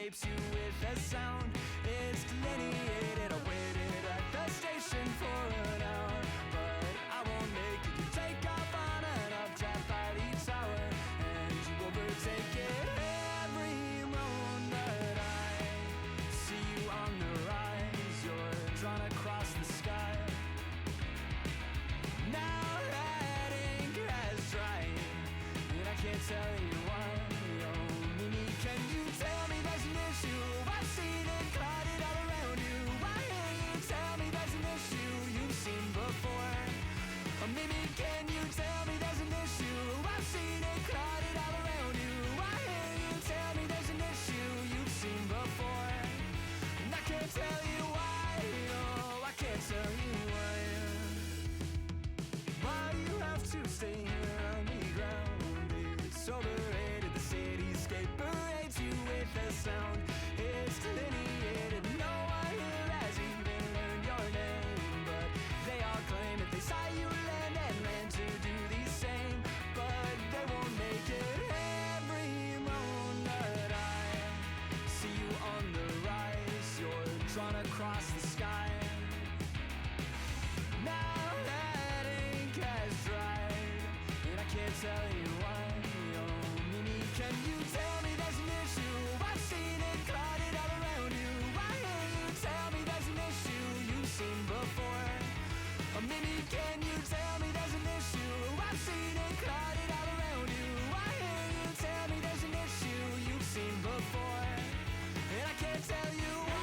escapes you with a sound. It's delineated. I waited at the station for an hour, but I won't make it. You take off on an updraft by the tower, and you overtake it. Every moment I see you on the rise, you're drawn across the sky. Now that ink has dried, and I can't tell you why. Oh, Mimi, can you tell me there's an issue? I've seen it clouded all around you. Why can't you tell me there's an issue you've seen before? Oh, Mimi, can you tell me there's an issue? I've seen it clouded all around you. Why can't you tell me there's an issue you've seen before? And I can't tell you why. Oh, I can't tell you why. Why you have to stay here on the ground? It's overrated. The cityscape parades you with a sound. It's delineated. No one here has even learned your name, but they all claim that they saw you land and land to do the same, but they won't make it. Every moment I see you on the rise, you're drawn across the sky. Now that ink has dried, and I can't tell you why. Oh, Mimi, can you tell me there's an issue? I've seen it clouded all around you. Why can't you tell me there's an issue you've seen before? Oh, Mimi, can you tell me there's an issue? I've seen it clouded all around you. Why can't you tell me there's an issue you've seen before? And I can't tell you why.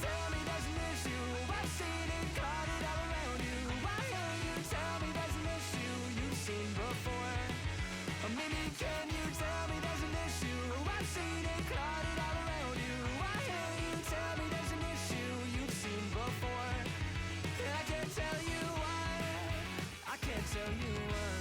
Tell me there's an issue. I've seen it clouded all around you. Why can't you tell me there's an issue you've seen before? Oh, Mimi, can you tell me there's an issue? I've seen it clouded all around you. Why can't you tell me there's an issue you've seen before? And I can't tell you why. I can't tell you why.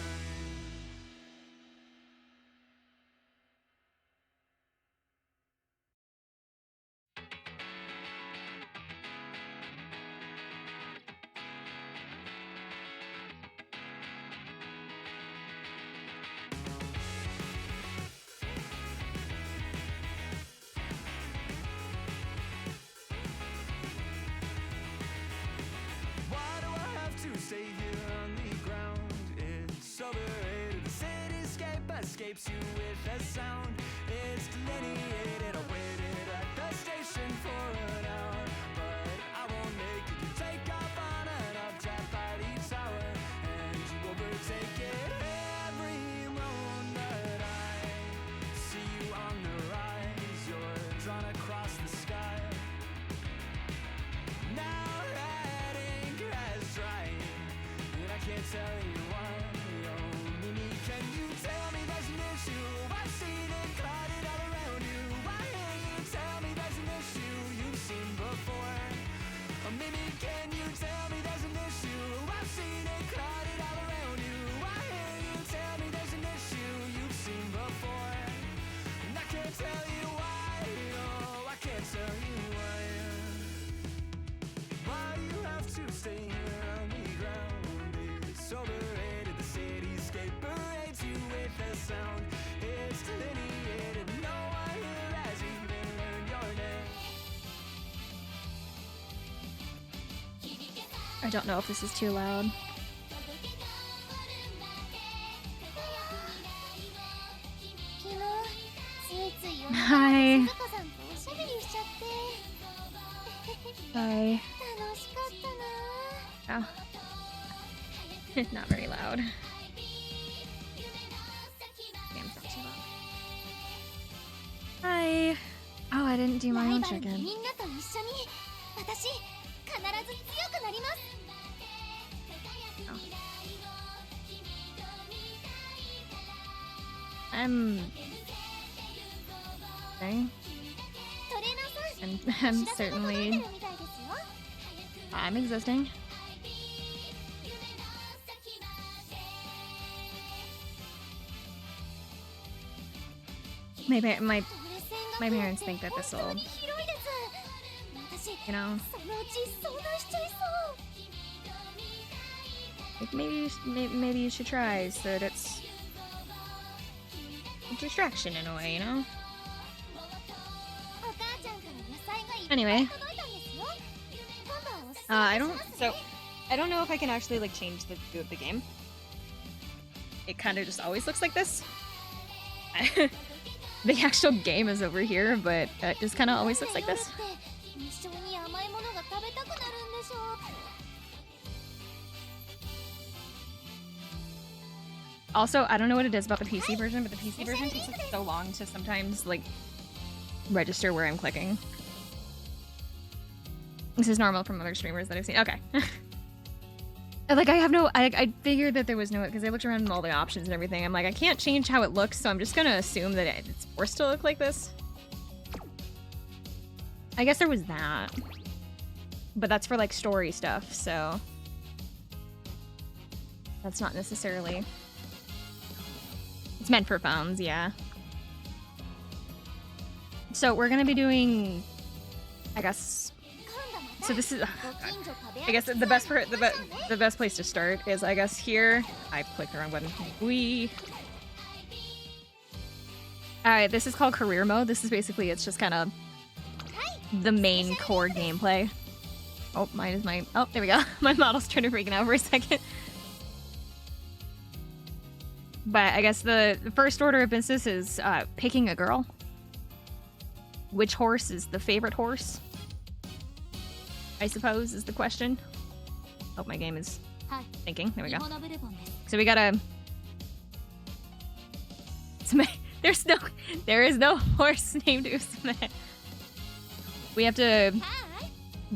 Why do I have to stay here on the ground? It's overrated. The cityscape escapes you with a sound. It's delineated. I waited at the station for an hour, but I won't make it. You take off on an updraft by the tower, and you overtake it. Every moment I see you on the rise, you're drawn across the sky. Now that ink has dried, and I can't tell you why. Oh, Mimi, can you tell me there's an issue? I've seen it clouded all around you. Why can't you tell me there's an issue you've seen before? Oh, Mimi, can you tell me there's an issue? I've seen it clouded all around you. Why can't you tell me there's an issue you've seen before? And I can't tell you why. Oh, I can't tell you why. Why you have to stay here on the ground? It's overrated. The cityscape parades you with a sound. It's delineated. No one here has even learned your name. I don't know if this is too loud. Hi. Hi. Oh. Not very loud. Damn, it's not too loud. Hi. Oh, I didn't do my own chicken. Oh. I'm certainly I'm existing. My parents think that this will, you know, like maybe you should try so that it's a distraction in a way, you know? Anyway, I don't know if I can actually like change the view of the game. It kind of just always looks like this. The actual game is over here, but it just kind of always looks like this. Also, I don't know what it is about the PC version, but the PC version takes like so long to sometimes like register where I'm clicking. This is normal from other streamers that I've seen. Okay. Like I figured that there was no, because I looked around at all the options and everything. I'm like, I can't change how it looks, so I'm just gonna assume that it's forced to look like this. I guess there was that. But that's for like story stuff, so that's not necessarily. It's meant for phones, yeah. So we're gonna be doing, I guess. So this is, I guess the best place to start is, I guess, here. I clicked the wrong button. Alright, this is called career mode. This is basically, it's just kind of the main core gameplay. Oh, oh, there we go. My model's trying to freak out for a second. But I guess the first order of business is picking a girl. Which horse is the favorite horse? I suppose is the question. Oh, my game is thinking. There we go. So we gotta. There is no horse named Usume. We have to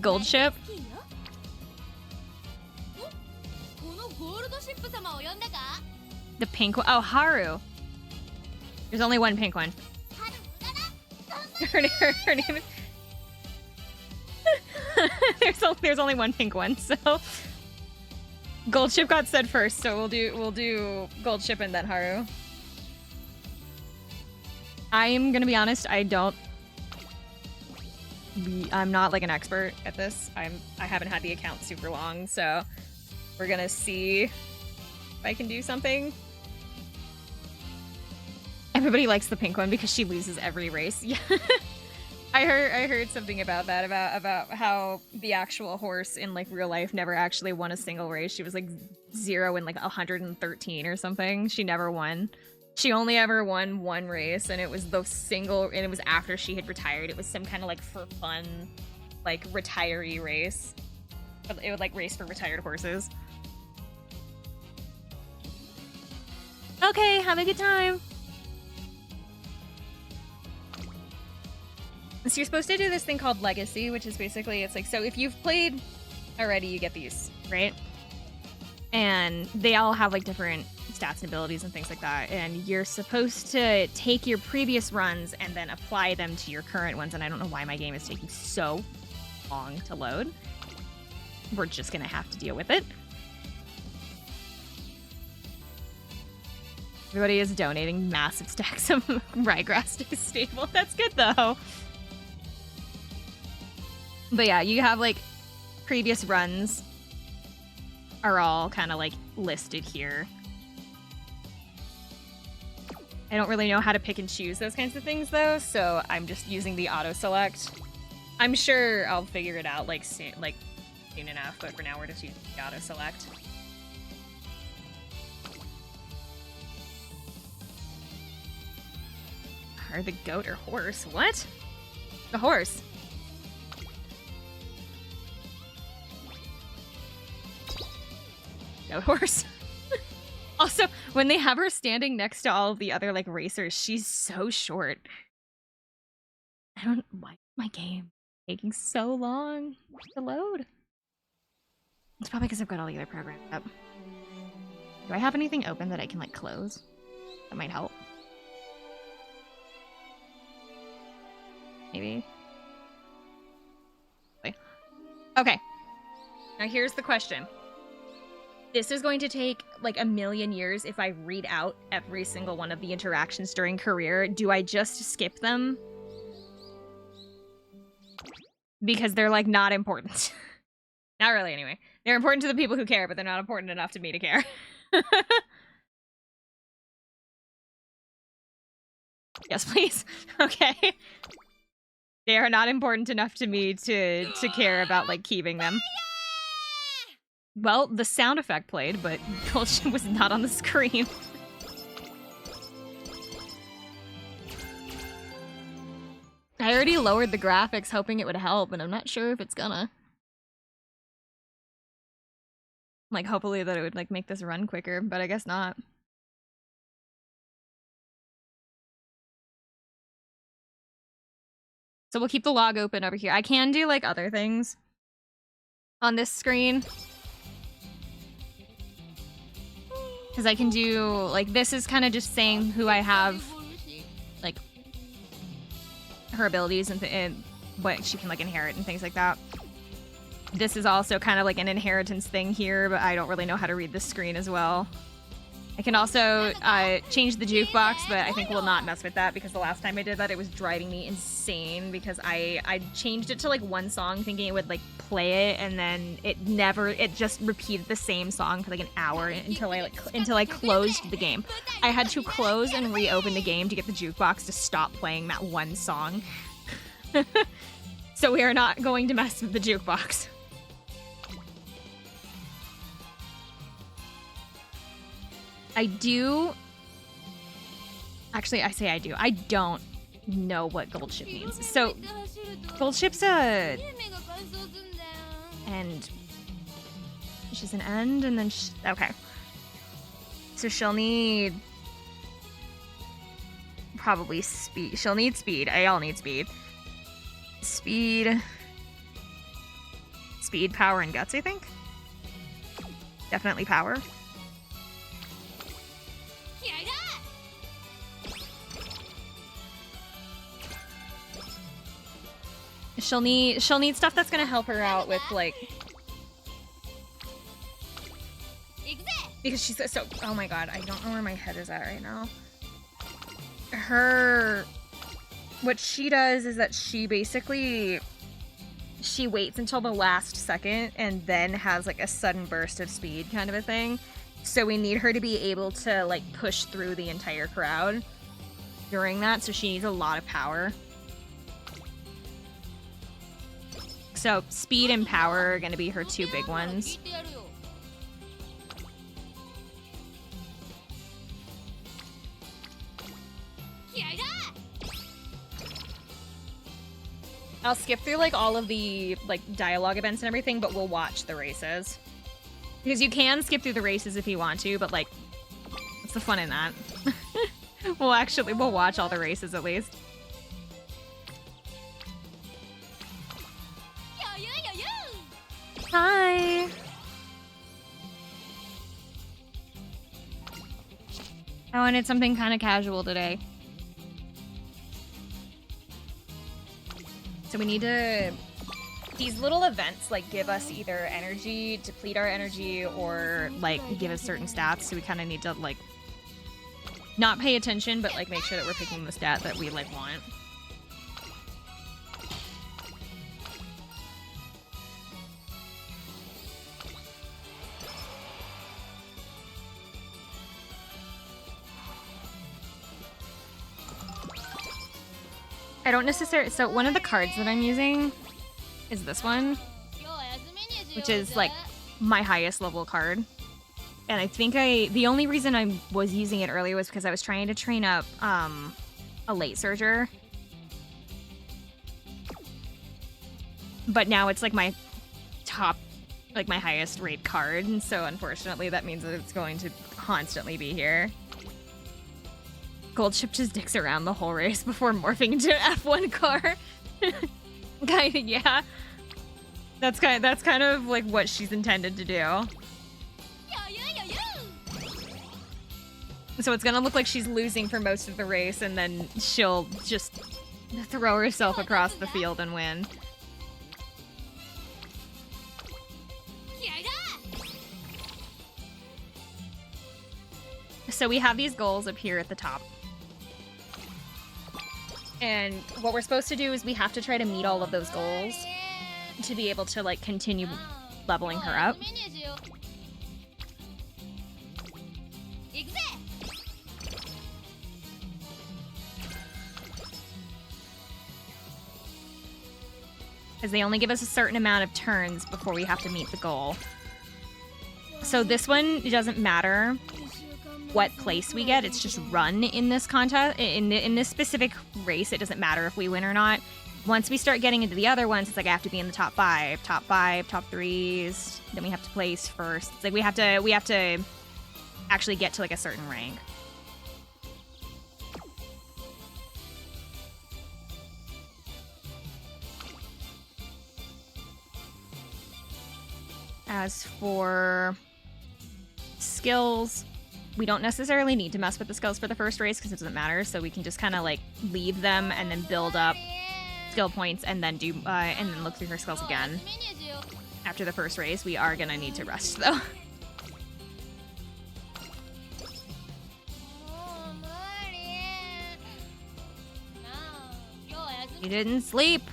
gold ship. The pink one. Oh, Haru. There's only one pink one. Her name is. There's only one pink one, so gold ship got said first, so we'll do gold ship and then Haru. I'm gonna be honest, I'm not like an expert at this. I haven't had the account super long, so we're gonna see if I can do something. Everybody likes the pink one because she loses every race. Yeah. I heard something about that, about how the actual horse in like real life never actually won a single race. She was like 0 in like 113 or something. She never won. She only ever won one race, and it was and it was after she had retired. It was some kind of like for fun, like retiree race. But it would like race for retired horses. Okay, have a good time. So you're supposed to do this thing called Legacy, which is basically, it's like, so if you've played already, you get these, right? And they all have like different stats and abilities and things like that. And you're supposed to take your previous runs and then apply them to your current ones. And I don't know why my game is taking so long to load. We're just gonna have to deal with it. Everybody is donating massive stacks of ryegrass to his stable. That's good though. But yeah, you have like previous runs are all kind of like listed here. I don't really know how to pick and choose those kinds of things though, so I'm just using the auto select. I'm sure I'll figure it out like soon enough, but for now we're just using the auto select. Or the goat or horse? What? The horse. Goat horse. Also, when they have her standing next to all the other like racers, she's so short. I don't. Why is my game taking so long to load? It's probably because I've got all the other programs up. Do I have anything open that I can like close? That might help. Maybe. Okay. Now here's the question. This is going to take like a million years if I read out every single one of the interactions during career. Do I just skip them? Because they're like not important. Not really, anyway. They're important to the people who care, but they're not important enough to me to care. Yes, please. Okay. They are not important enough to me to care about like keeping them. Well, the sound effect played, but Gulch was not on the screen. I already lowered the graphics hoping it would help, and I'm not sure if it's gonna. Like, hopefully that it would like make this run quicker, but I guess not. So we'll keep the log open over here. I can do like other things on this screen. Because I can do, like, this is kind of just saying who I have, like, her abilities and what she can, like, inherit and things like that. This is also kind of like an inheritance thing here, but I don't really know how to read this screen as well. I can also change the jukebox, but I think we'll not mess with that because the last time I did that, it was driving me insane because I changed it to like one song thinking it would like play it, and then it just repeated the same song for like an hour until I closed the game. I had to close and reopen the game to get the jukebox to stop playing that one song. So we are not going to mess with the jukebox. I do... Actually, I say I do. I don't know what gold ship means. So, gold ship's a... end. She's an end, and then okay. So she'll need... probably speed. She'll need speed. I'll need speed. Speed, power, and guts, I think? Definitely power. She'll need stuff that's gonna help her out with, like... Because she's so... Oh my god, I don't know where my head is at right now. What she does is that she basically... She waits until the last second and then has, like, a sudden burst of speed kind of a thing. So we need her to be able to, like, push through the entire crowd during that, so she needs a lot of power. So, speed and power are going to be her two big ones. I'll skip through, like, all of the, like, dialogue events and everything, but we'll watch the races. Because you can skip through the races if you want to, but, like, what's the fun in that? We'll watch all the races at least. Hi! I wanted something kind of casual today. So we need to... These little events, like, give us either energy, deplete our energy, or, like, give us certain stats. So we kind of need to, like, not pay attention, but, like, make sure that we're picking the stat that we, like, want. I don't necessarily... So one of the cards that I'm using is this one, which is, like, my highest level card. And I think the only reason I was using it earlier was because I was trying to train up a late surger. But now it's, like, my top, like, my highest rate card. And so, unfortunately, that means that it's going to constantly be here. Gold Ship just dicks around the whole race before morphing into an F1 car. Kinda, yeah. That's kind of like what she's intended to do. So it's gonna look like she's losing for most of the race, and then she'll just throw herself across the field and win. So we have these goals up here at the top. And what we're supposed to do is we have to try to meet all of those goals to be able to, like, continue leveling her up. Because they only give us a certain amount of turns before we have to meet the goal. So this one, it doesn't matter what place we get. It's just run in this contest. In this specific race, it doesn't matter if we win or not. Once we start getting into the other ones, it's like I have to be in the top 5, top 3s. Then we have to place first. It's like we have to actually get to like a certain rank. As for skills, we don't necessarily need to mess with the skills for the first race because it doesn't matter. So we can just kind of like leave them and then build up skill points and then do and then look through her skills again. After the first race, we are gonna need to rest though. You didn't sleep.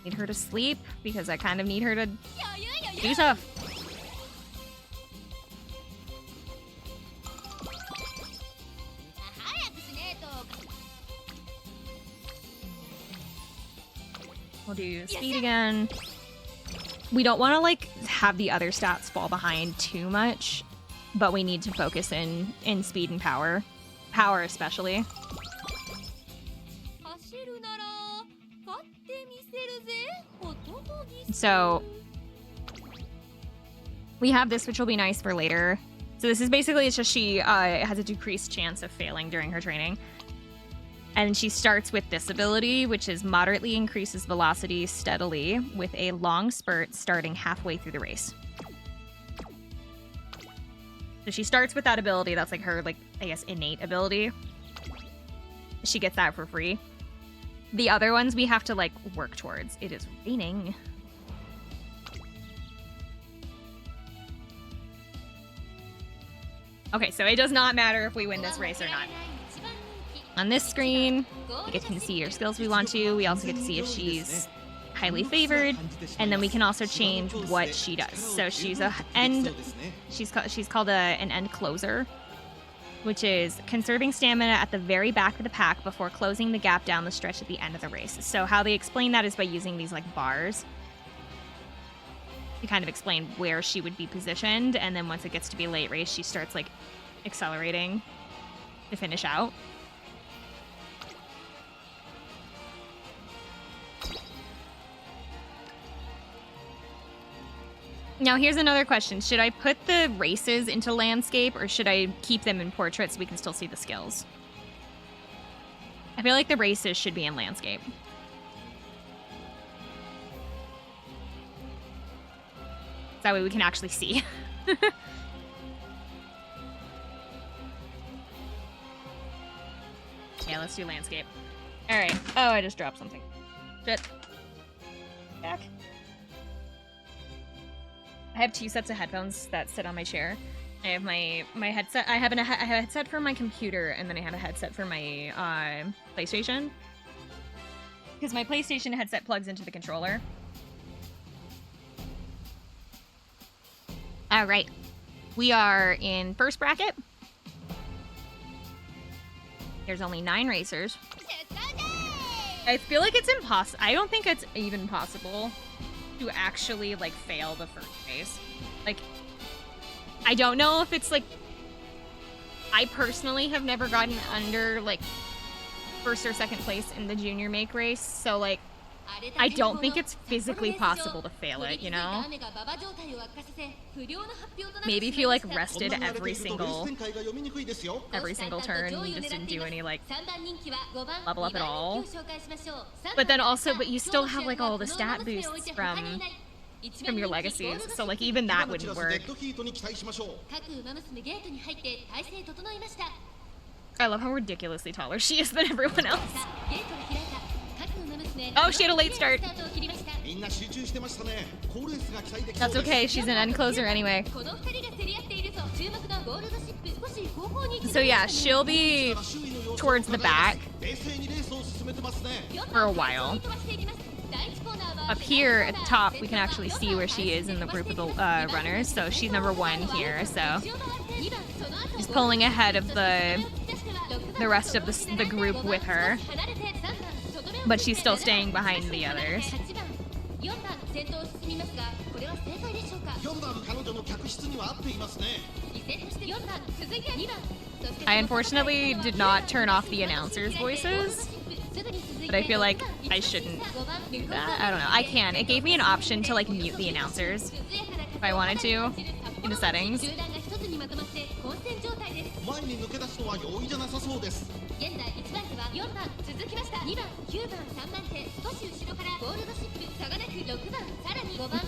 Need her to sleep because I kind of need her to do stuff. We'll do speed again. We don't want to like have the other stats fall behind too much, but we need to focus in speed and power. Power especially. So we have this, which will be nice for later. So this is basically, it's just she has a decreased chance of failing during her training. And she starts with this ability, which is moderately increases velocity steadily with a long spurt starting halfway through the race. So she starts with that ability. That's like her, like, I guess, innate ability. She gets that for free. The other ones we have to, like, work towards. It is raining. Okay, so it does not matter if we win this race or not. On this screen, we get to see her skills we want to. We also get to see if she's highly favored, and then we can also change what she does. So she's a end. She's called an end closer, which is conserving stamina at the very back of the pack before closing the gap down the stretch at the end of the race. So how they explain that is by using these like bars to kind of explain where she would be positioned, and then once it gets to be late race, she starts like accelerating to finish out. Now here's another question. Should I put the races into landscape or should I keep them in portrait so we can still see the skills? I feel like the races should be in landscape. That way we can actually see. Yeah, let's do landscape. All right. Oh, I just dropped something. Shit. Back. I have 2 sets of headphones that sit on my chair. I have my headset. I have a headset for my computer, and then I have a headset for my PlayStation. Because my PlayStation headset plugs into the controller. All right, we are in first bracket. There's only 9 racers. I feel like it's impossible. I don't think it's even possible to actually like fail the first race. Like, I don't know if it's like, I personally have never gotten under like first or second place in the junior make race, so like I don't think it's physically possible to fail it, you know? Maybe if you like rested every single turn, you just didn't do any like level up at all. But then also, but you still have like all the stat boosts from your legacies, so like even that wouldn't work. I love how ridiculously taller she is than everyone else. Oh, she had a late start. That's okay, she's an end closer anyway. So yeah, she'll be towards the back for a while. Up here at the top, we can actually see where she is in the group of the runners. So she's number 1 here. So she's pulling ahead of the rest of the group with her, but she's still staying behind the others. I unfortunately did not turn off the announcers' voices, but I feel like I shouldn't do that. I don't know. I can. It gave me an option to like mute the announcers if I wanted to in the settings.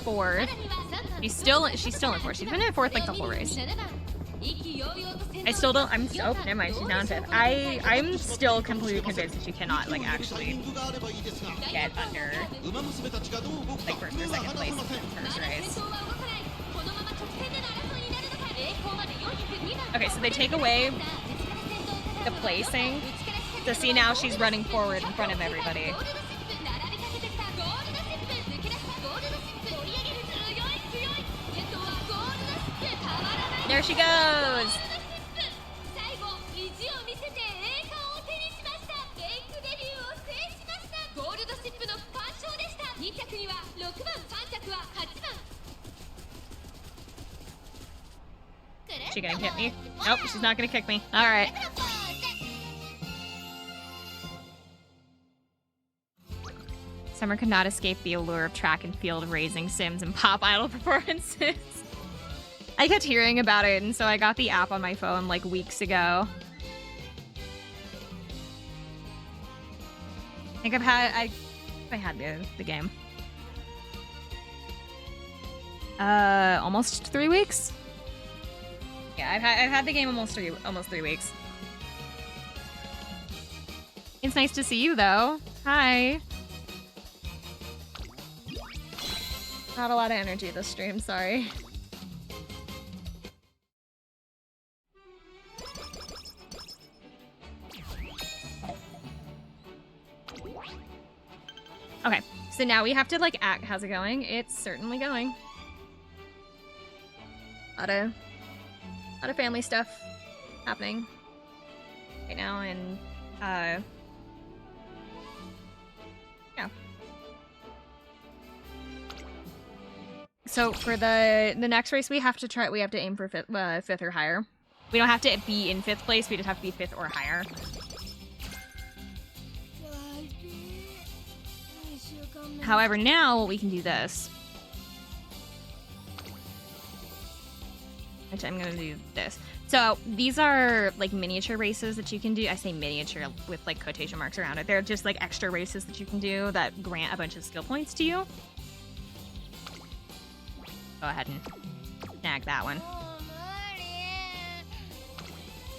Fourth. She's still in 4th. She's been in 4th like the whole race. I still don't. Oh, never mind. She's down 5th. I'm still completely convinced that she cannot like actually get under like 1st or 2nd place in first race. Okay, so they take away the placing. So see, now she's running forward in front of everybody. There she goes! Is she gonna kick me? Nope, she's not gonna kick me. Alright. Summer could not escape the allure of track and field racing sims and pop idol performances. I kept hearing about it, and so I got the app on my phone like weeks ago. I think I had the game. Almost 3 weeks? Yeah, I've had the game almost 3 weeks. It's nice to see you though. Hi. Not a lot of energy this stream, sorry. Okay, so now we have to like act. How's it going? It's certainly going. A lot of family stuff happening right now, and yeah. So for the next race, we have to aim for 5th or higher. We don't have to be in 5th place. We just have to be 5th or higher. However, now we can do this. Which I'm gonna do this. So these are like miniature races that you can do. I say miniature with like quotation marks around it. They're just like extra races that you can do that grant a bunch of skill points to you. Go ahead and snag that one.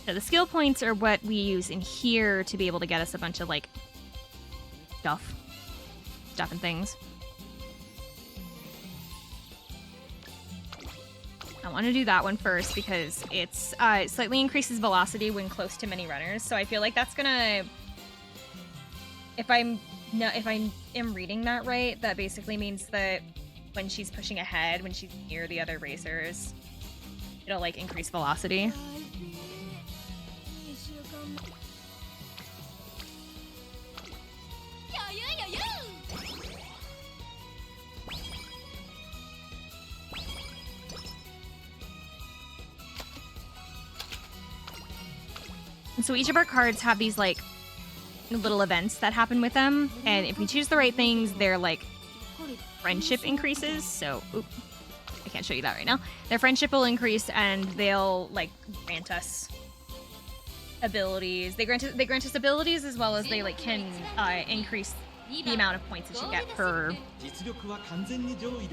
So the skill points are what we use in here to be able to get us a bunch of like stuff and things. I want to do that one first because it's it slightly increases velocity when close to many runners. So I feel like that's gonna, if I am reading that right, that basically means that when she's pushing ahead, when she's near the other racers, it'll like increase velocity. And so each of our cards have these like little events that happen with them, and if we choose the right things, they're like friendship increases. So, oop, I can't show you that right now. Their friendship will increase, and they'll like grant us abilities. They grant us abilities as well as they like can increase the amount of points that you get per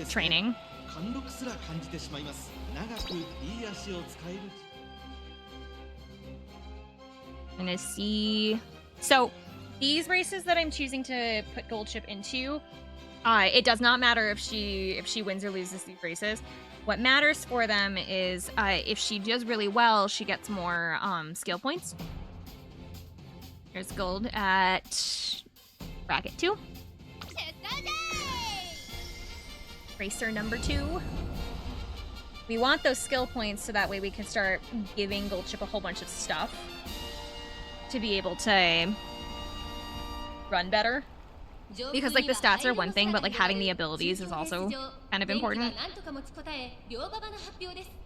training. I'm gonna see. So these races that I'm choosing to put gold chip into It does not matter if she wins or loses these races. What matters for them is if she does really well, she gets more skill points. There's gold at bracket 2. Racer number 2. We want those skill points so that way we can start giving Goldchip a whole bunch of stuff to be able to run better. Because, like, the stats are one thing, but, like, having the abilities is also kind of important.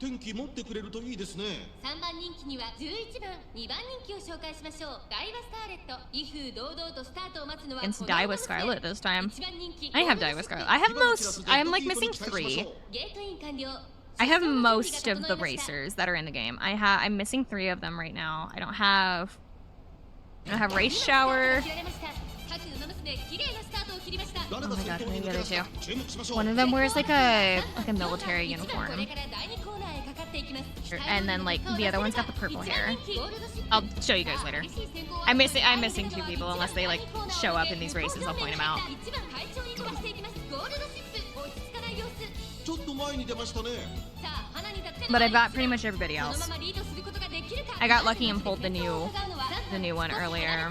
天気持ってくれるといいですね。3番人気には11番、2番人気を紹介しましょう。ダイワスカーレット、威風堂々とスタートを待つのは Against Daiwa Scarlet this time. I have Daiwa Scarlet. I'm, like, missing 3. I have most of the racers that are in the game. I'm missing 3 of them right now. I don't have Race Shower. Oh my god, maybe the other 2. One of them wears like a military uniform. And then like the other one's got the purple hair. I'll show you guys later. I'm missing 2 people unless they like show up in these races. I'll point them out. But I've got pretty much everybody else. I got lucky and pulled the new one earlier,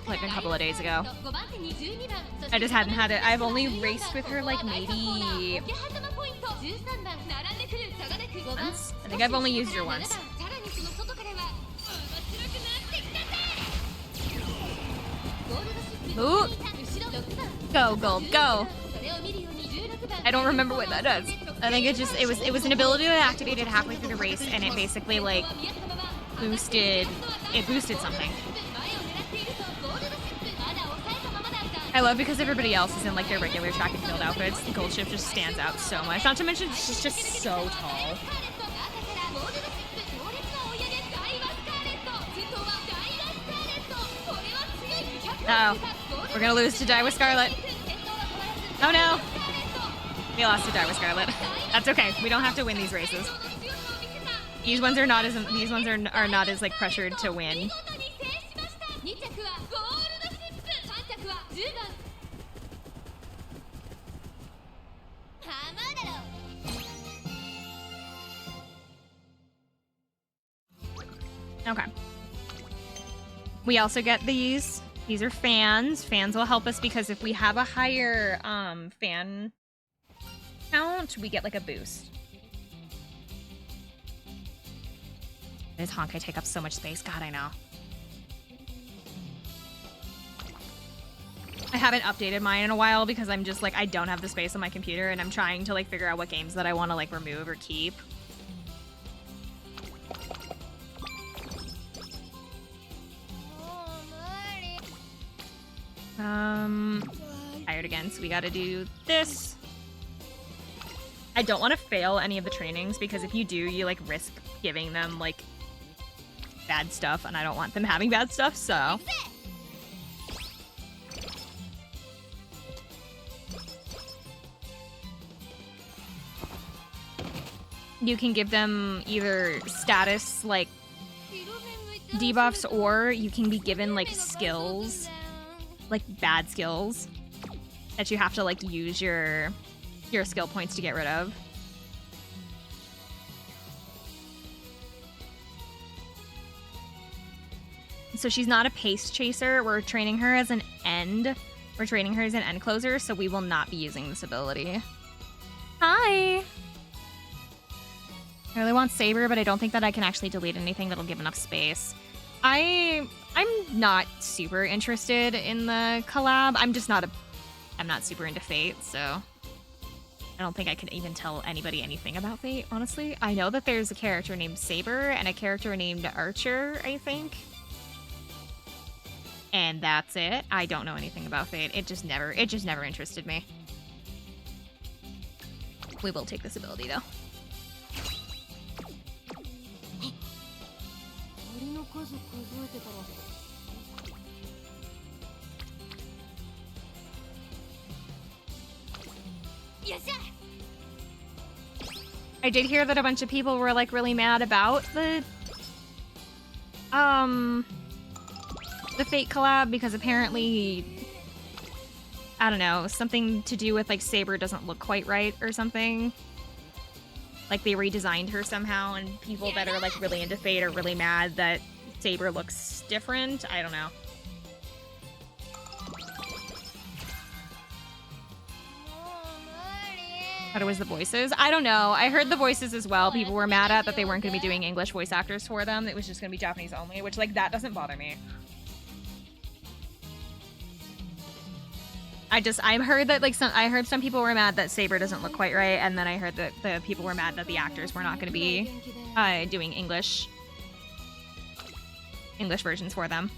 like a couple of days ago. I just hadn't had it. I've only raced with her like maybe once. I think I've only used her once. Ooh. Go, Gold, go. I don't remember what that does. I think it was an ability that activated halfway through the race, and it basically like boosted something. I love because everybody else is in like their regular track and field outfits. Goldchip just stands out so much. Not to mention she's just so tall. Uh-oh. We're gonna lose to Daiwa Scarlet. Oh no! We lost to Daiwa Scarlet. That's okay. We don't have to win these races. These ones are not as like pressured to win. Okay. We also get these. These are fans. Fans will help us because if we have a higher fan count, we get like a boost. This Honkai take up so much space. God, I know. I haven't updated mine in a while because I'm just like, I don't have the space on my computer and I'm trying to like figure out what games that I want to like remove or keep. Tired again, so we gotta do this. I don't want to fail any of the trainings because if you do, you like risk giving them like bad stuff and I don't want them having bad stuff, so. You can give them either status like debuffs or you can be given like skills, like bad skills that you have to like use your skill points to get rid of. So she's not a pace chaser. We're training her as an end. We're training her as an end closer, so we will not be using this ability. Hi! I really want Saber, but I don't think that I can actually delete anything that'll give enough space. I'm not super interested in the collab. I'm not super into Fate, so I don't think I can even tell anybody anything about Fate, honestly. I know that there's a character named Saber and a character named Archer, I think. And that's it. I don't know anything about Fate. It just never interested me. We will take this ability though. I did hear that a bunch of people were like really mad about the Fate collab because apparently I don't know, something to do with like Saber doesn't look quite right or something. Like they redesigned her somehow, and people that are like really into Fate are really mad that Saber looks different. I don't know. But it was the voices. I don't know. I heard the voices as well. People were mad at that they weren't going to be doing English voice actors for them. It was just going to be Japanese only, which like that doesn't bother me. I heard that like I heard some people were mad that Saber doesn't look quite right, and then I heard that the people were mad that the actors were not going to be doing English versions for them.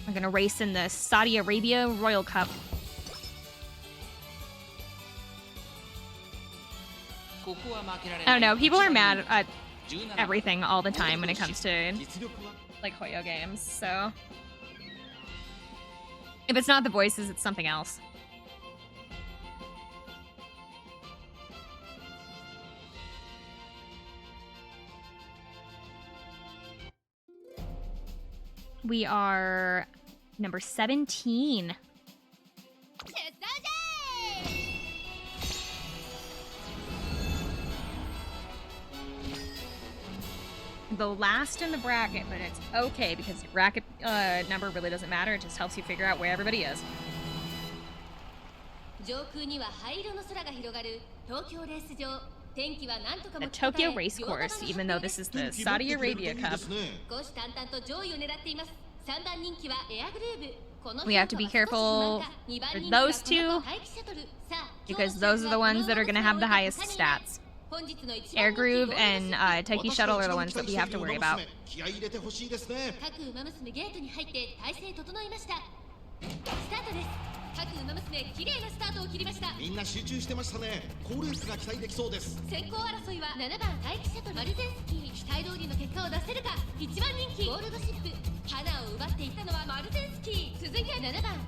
I'm gonna race in the Saudi Arabia Royal Cup. I don't know. People are mad at everything all the time when it comes to like Hoyo games, so if it's not the voices, it's something else. We are number 17. The last in the bracket, but it's okay because your bracket number really doesn't matter. It just helps you figure out where everybody is. The Tokyo Race Course, even though this is the Saudi Arabia Cup. We have to be careful for those two because those are the ones that are going to have the highest stats. Air Groove and Taiki Shuttle are the ones that we have to worry about.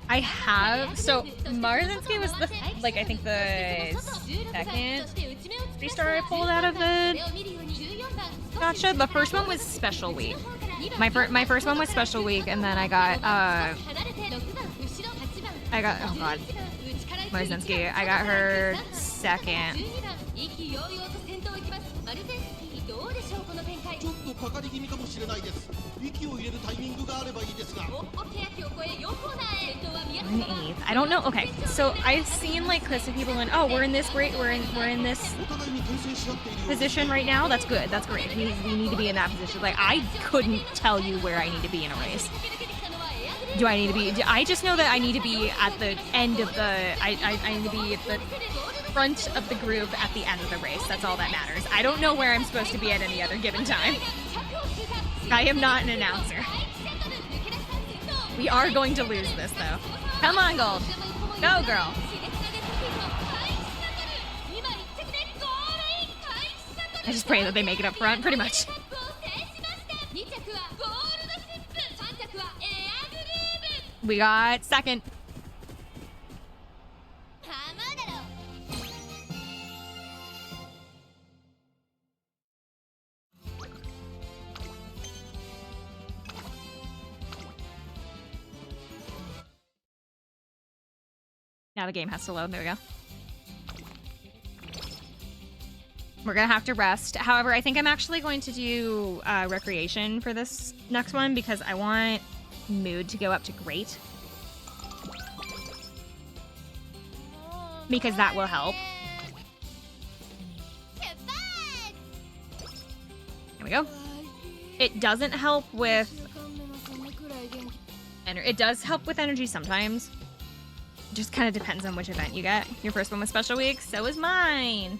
I have, so Marzinski was the, like, I think the second 3-star I pulled out of the gotcha. The first one was Special Week. My first one was Special Week, and then I got, oh god, Marzinski. I got her second. I don't know. Okay, so I've seen like clips of people and we're in this position right now. That's good. That's great. We need to be in that position. Like I couldn't tell you where I need to be in a race. Do I need to be? I just know that I need to be at the end of the. I need to be at the front of the group at the end of the race. That's all that matters. I don't know where I'm supposed to be at any other given time. I am not an announcer. We are going to lose this though. Come on, Gold. Go, girl. I just pray that they make it up front, pretty much. We got second. Now the game has to load. There we go. We're gonna have to rest. However, I think I'm actually going to do recreation for this next one because I want mood to go up to great. Because that will help. There we go. It doesn't help with... It does help with energy sometimes. It just kind of depends on which event you get. Your first one was Special Week, so was mine.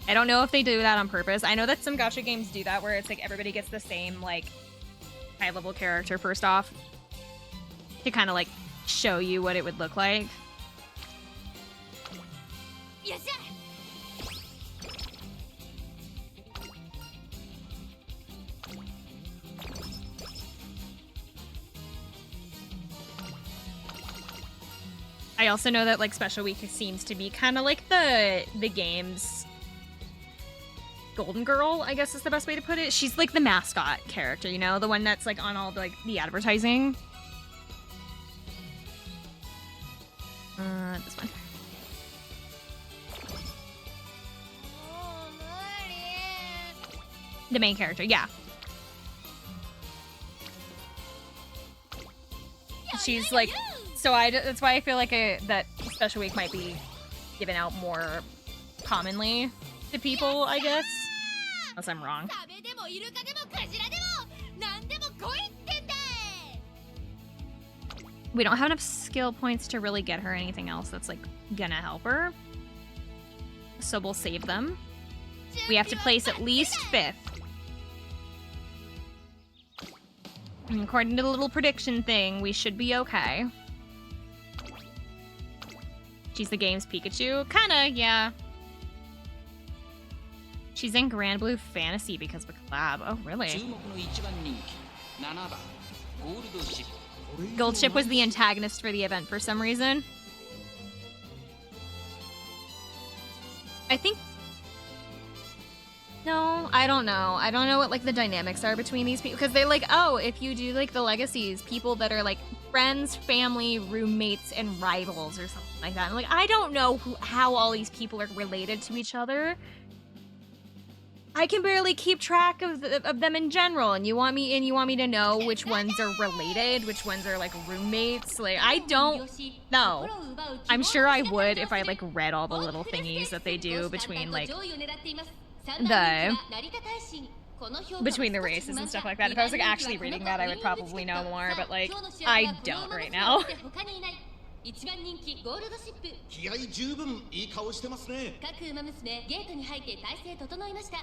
I don't know if they do that on purpose. I know that some gacha games do that where it's like everybody gets the same like high-level character first off to kind of like show you what it would look like. I also know that like Special Week seems to be kind of like the game's golden girl, I guess is the best way to put it. She's like the mascot character, you know, the one that's like on all the advertising. This one. The main character, yeah. She's like, so that's why I feel like that special week might be given out more commonly to people, I guess. Unless I'm wrong. We don't have enough skill points to really get her anything else that's like gonna help her. So we'll save them. We have to place at least 5th. And according to the little prediction thing, we should be okay. She's the game's Pikachu? Kinda, yeah. She's in Grand Blue Fantasy because of a collab. Oh, really? Gold Chip was the antagonist for the event for some reason. I think... No, I don't know. I don't know what, like, the dynamics are between these people. Because they're like, oh, if you do, like, the legacies, people that are, like, friends, family, roommates, and rivals or something like that. I'm like, I don't know how all these people are related to each other. I can barely keep track of them in general, and you want me to know which ones are related, which ones are like roommates. Like, I don't know. I'm sure I would if I like read all the little thingies that they do between like between the races and stuff like that. If I was like actually reading that, I would probably know more, but like I don't right now. 一番人気ゴールドシップ気合十分いい顔してますね各馬娘ゲートに入って体勢整いました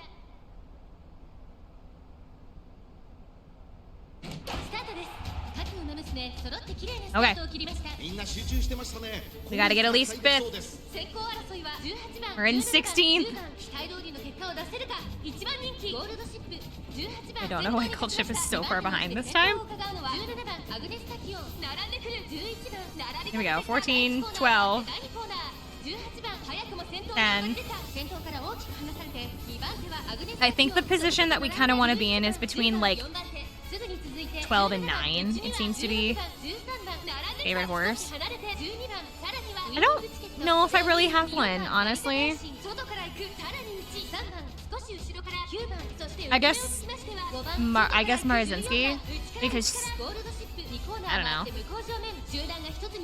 スタートです各馬娘揃って綺麗なスタートを切りましたみんな集中してましたね We gotta get at least 5th 先行争いは18番 We're in 16th 期待通りの結果を出せるか一番人気ゴールドシップ I don't know why Gold Chip is so far behind this time. Here we go, 14, 12, 10. I think the position that we kind of want to be in is between like 12 and 9, it seems to be. Favorite horse. I don't know if I really have one, honestly. I guess Marazinski, because I don't know.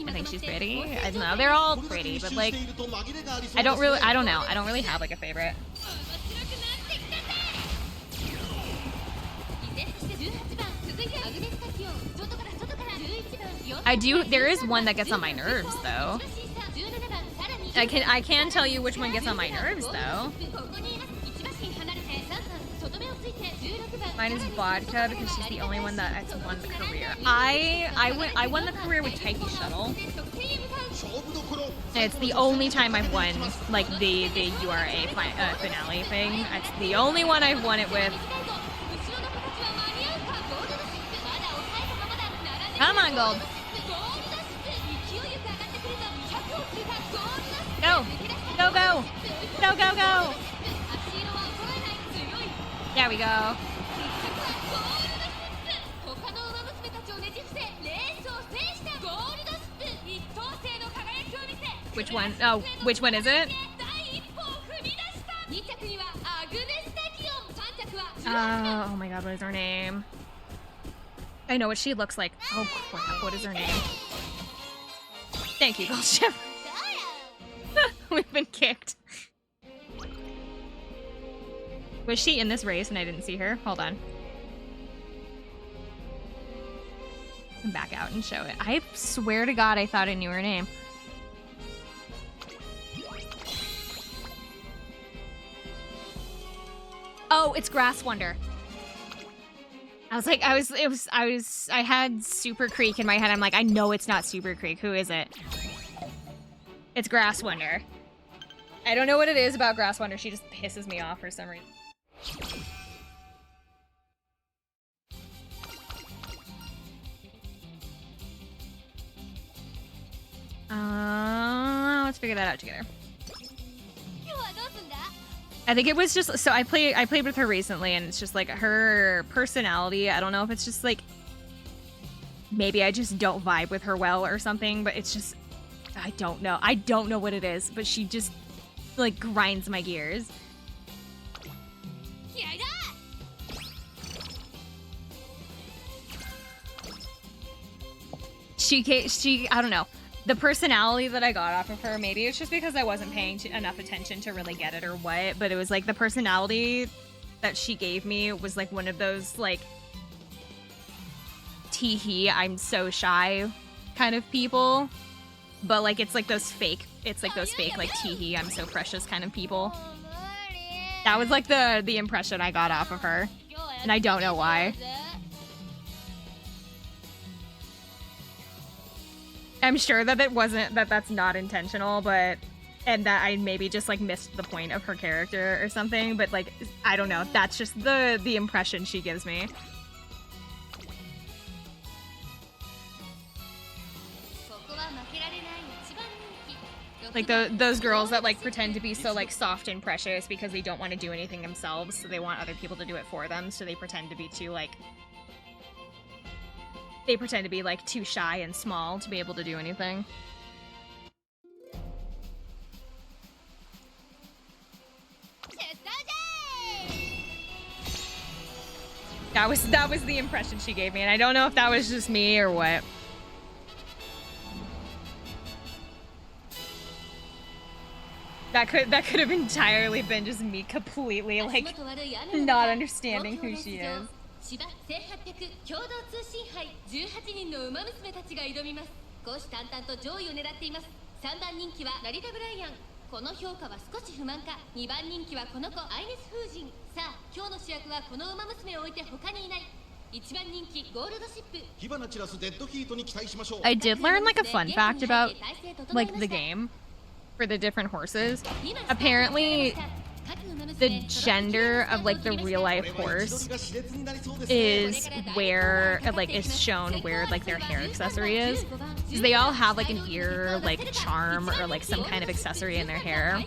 I think she's pretty. I don't know. They're all pretty, but like I don't know. I don't really have like a favorite. I do. There is one that gets on my nerves though. I can tell you which one gets on my nerves though. Mine is Vodka because she's the only one that has won the career. I won the career with Taiki Shuttle. And it's the only time I've won like the URA finale thing. It's the only one I've won it with. Come on, Gold. Go. Go, go. Go, go, go. There we go. Which one? Oh, which one is it? Oh my god, what is her name? I know what she looks like. Oh crap, what is her name? Thank you, Gold Chip. We've been kicked. Was she in this race and I didn't see her? Hold on. Come back out and show it. I swear to God I thought I knew her name. Oh, it's Grass Wonder. I had Super Creek in my head. I'm like, I know it's not Super Creek. Who is it? It's Grass Wonder. I don't know what it is about Grass Wonder. She just pisses me off for some reason. Let's figure that out together. I think it was just so I played with her recently, and it's just like her personality. I don't know if it's just like maybe I just don't vibe with her well or something, but it's just I don't know. I don't know what it is, but she just like grinds my gears. She I don't know. The personality that I got off of her, maybe it's just because I wasn't paying enough attention to really get it or what, but it was like the personality that she gave me was like one of those like tee-hee, I'm so shy kind of people. But like it's like those fake like tee-hee, I'm so precious kind of people. That was like the impression I got off of her. And I don't know why. I'm sure that that's not intentional, but and that I maybe just like missed the point of her character or something, but like I don't know, that's just the impression she gives me. Like those girls that like pretend to be so like soft and precious because they don't want to do anything themselves, so they want other people to do it for them, so they pretend to be too like too shy and small to be able to do anything. That was the impression she gave me, and I don't know if that was just me or what. That could have entirely been just me completely like not understanding who she is. 芝1800共同通信杯18人の馬娘たちが挑みます。虎視眈々と上位を狙っています。3番人気はラリタ・ブライアン。この評価は少し不満か。2番人気はこの子アイネス・フージン。さあ今日の主役はこの馬娘を置いて他にいない。1番人気ゴールドシップ。火花散らすデッドヒートに期待しましょう。I did learn like a fun fact about like the game for the different horses. Apparently the gender of like the real life horse is where like is shown where like their hair accessory is, because they all have like an ear like charm or like some kind of accessory in their hair,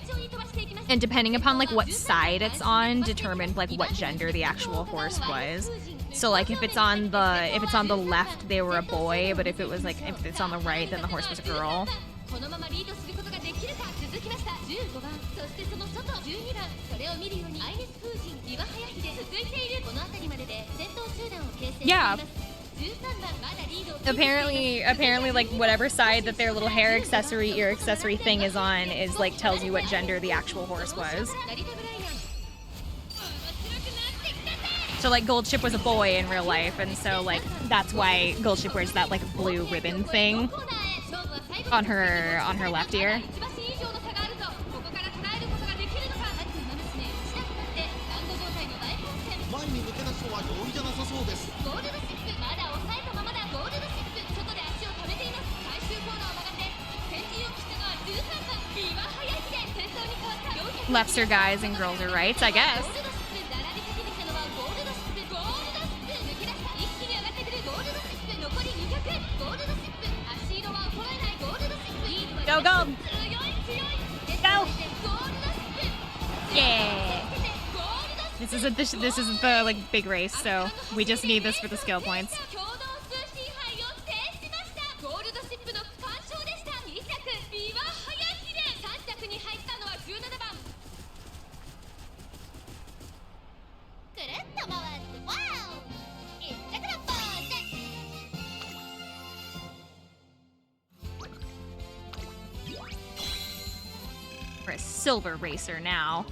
and depending upon like what side it's on determined like what gender the actual horse was. So like if it's on the left they were a boy, but if it's on the right then the horse was a girl. このままリードすることができるか。続きました15番、そしてその外12番、それを見るようにアイネス風神岩早秀続いている。この辺りまでで先頭集団を形成しています。13番まだリード。Apparently like whatever side that their little hair accessory, ear accessory thing is on is like tells you what gender the actual horse was. So like Goldship was a boy in real life, and so like that's why Goldship wears that like blue ribbon thing on her left ear. Lefts are guys and girls are rights, I guess. Go, go! Go! Yeah! This isn't the like big race, so we just need this for the skill points. We're a silver racer now.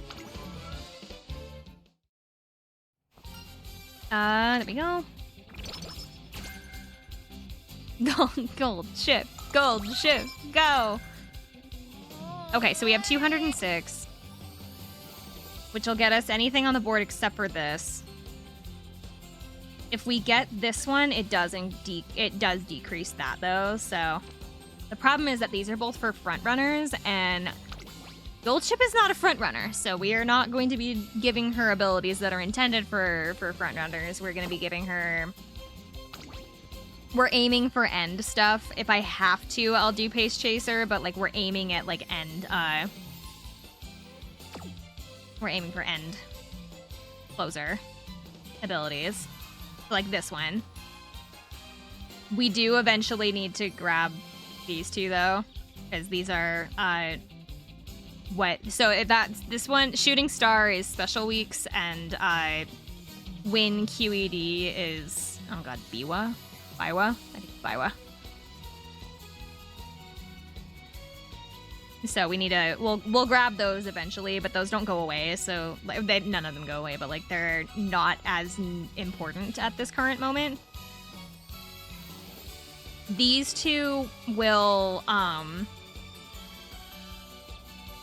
There we go. Gold ship, go! Okay, so we have 206, which will get us anything on the board except for this. If we get this one, it does decrease that though. So the problem is that these are both for front runners, and Goldship is not a front runner, so we are not going to be giving her abilities that are intended for front runners. We're going to be giving her... We're aiming for end stuff. If I have to, I'll do Pace Chaser, but like we're aiming at like end We're aiming for end closer abilities. Like this one. We do eventually need to grab these two though, because these are that's this one. Shooting Star is special weeks, and Win QED is, oh god, Biwa? I think it's Biwa. So we need to, we'll grab those eventually, but those don't go away, so none of them go away, but like they're not as important at this current moment. These two will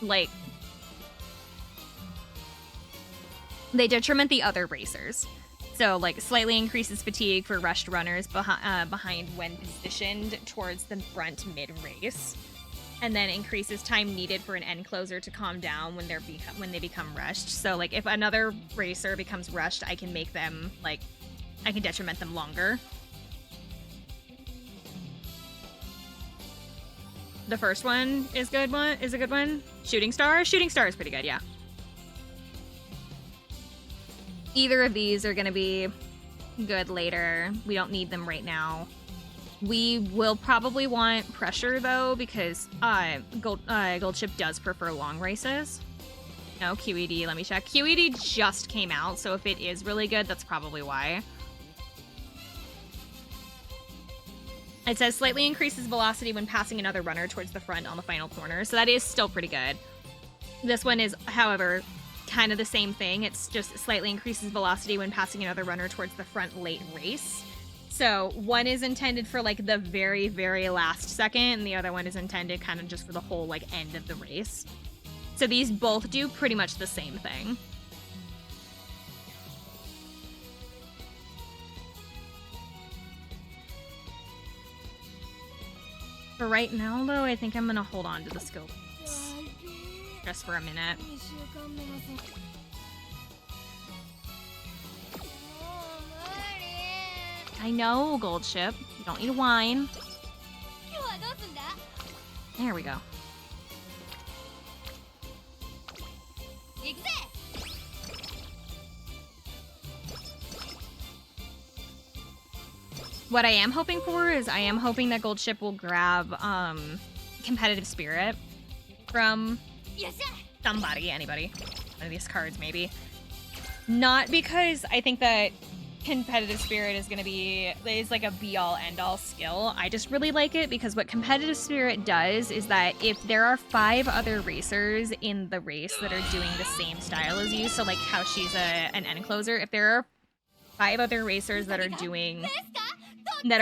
like, they detriment the other racers. So like slightly increases fatigue for rushed runners behind when positioned towards the front mid-race. And then increases time needed for an end closer to calm down when they become rushed. So like if another racer becomes rushed, I can make them like, I can detriment them longer. The first one is a good one. Shooting Star is pretty good, yeah. Either of these are gonna be good later. We don't need them right now. We will probably want Pressure though, because Gold Chip does prefer long races. No, QED, let me check. QED just came out, so if it is really good, that's probably why. It says slightly increases velocity when passing another runner towards the front on the final corner, so that is still pretty good. This one is, however, kind of the same thing. It's just slightly increases velocity when passing another runner towards the front late race. So one is intended for like the very, very last second, and the other one is intended kind of just for the whole like end of the race. So these both do pretty much the same thing. For right now, though, I think I'm gonna hold on to the skill just for a minute. I know, Gold Ship. You don't need to whine. There we go. What I am hoping for is I am hoping that Gold Ship will grab Competitive Spirit from somebody, anybody. One of these cards, maybe. Not because I think that Competitive Spirit is like a be-all end-all skill. I just really like it because what Competitive Spirit does is that if there are 5 other racers in the race that are doing the same style as you, so like how she's an end closer, if there are 5 other racers that are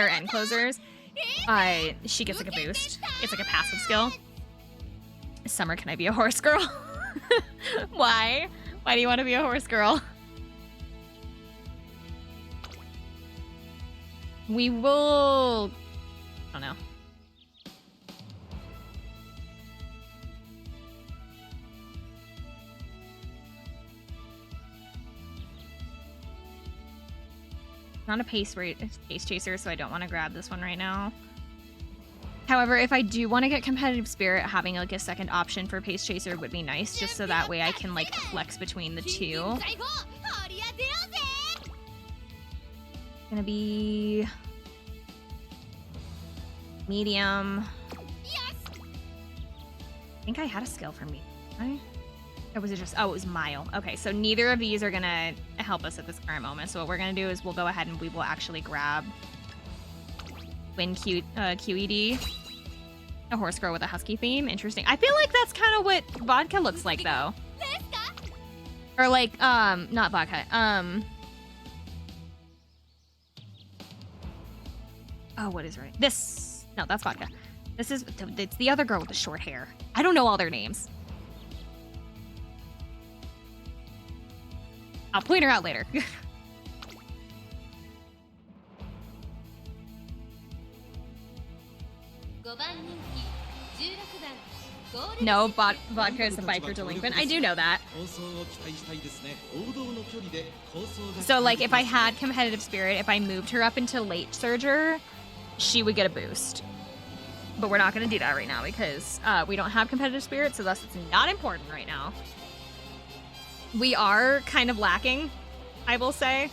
end closers, she gets like a boost. It's like a passive skill. Summer, can I be a horse girl? Why? Why do you want to be a horse girl? We will... I don't know. Not a pace chaser, so I don't want to grab this one right now. However, if I do want to get Competitive Spirit, having like a second option for pace chaser would be nice, just so that way I can like flex between the two. Gonna be medium. I think I had a skill for me. Right? Or was it just, oh, it was mile. Okay, so neither of these are gonna help us at this current moment. So what we're gonna do is we'll go ahead and we will actually grab Win QED. A horse girl with a husky theme. Interesting. I feel like that's kind of what vodka looks like though. Or like, not vodka. Oh, what is right? This, no, that's vodka. This is, it's the other girl with the short hair. I don't know all their names. I'll point her out later. No, vodka is the biker delinquent. I do know that. So, like, if I had Competitive Spirit, if I moved her up into late Surger, she would get a boost. But we're not going to do that right now because we don't have Competitive Spirit, so thus it's not important right now. We are kind of lacking, I will say,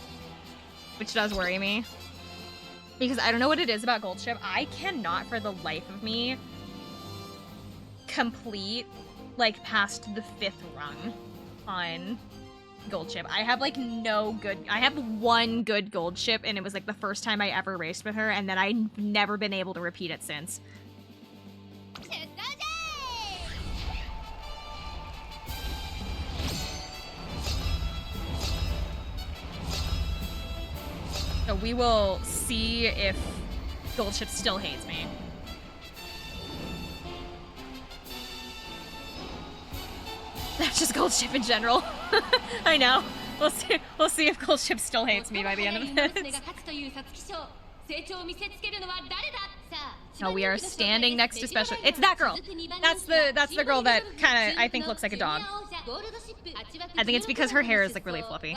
which does worry me. Because I don't know what it is about Gold Ship. I cannot for the life of me complete, like, past the 5th rung on Gold Ship. I have, like, I have one good Gold Ship, and it was, like, the first time I ever raced with her, and then I've never been able to repeat it since. So we will see if Gold Ship still hates me. That's just Gold Ship in general. I know. We'll see if Gold Ship still hates me by the end of this. No, we are standing next to special. It's that girl. That's the girl that kind of I think looks like a dog. I think it's because her hair is like really fluffy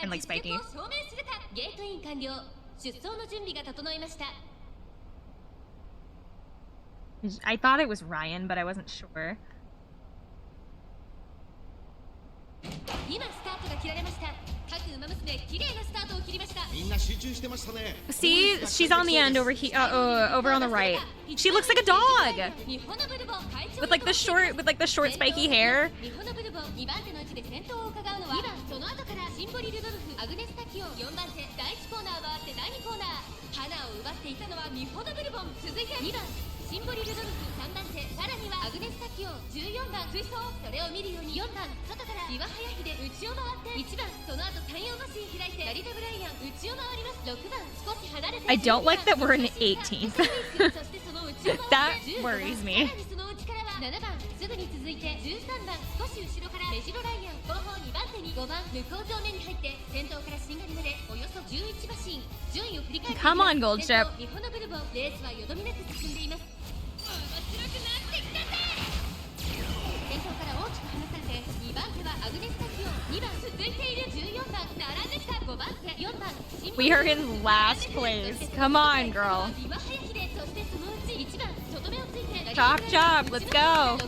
and like spiky. I thought it was Ryan, but I wasn't sure. See, she's on the end over here, over on the right. She looks like a dog with like the short spiky hair. I don't like that we're in 18th. That worries me. Come on, Gold Ship. We are in last place. Come on, girl. Chop, chop. Let's go.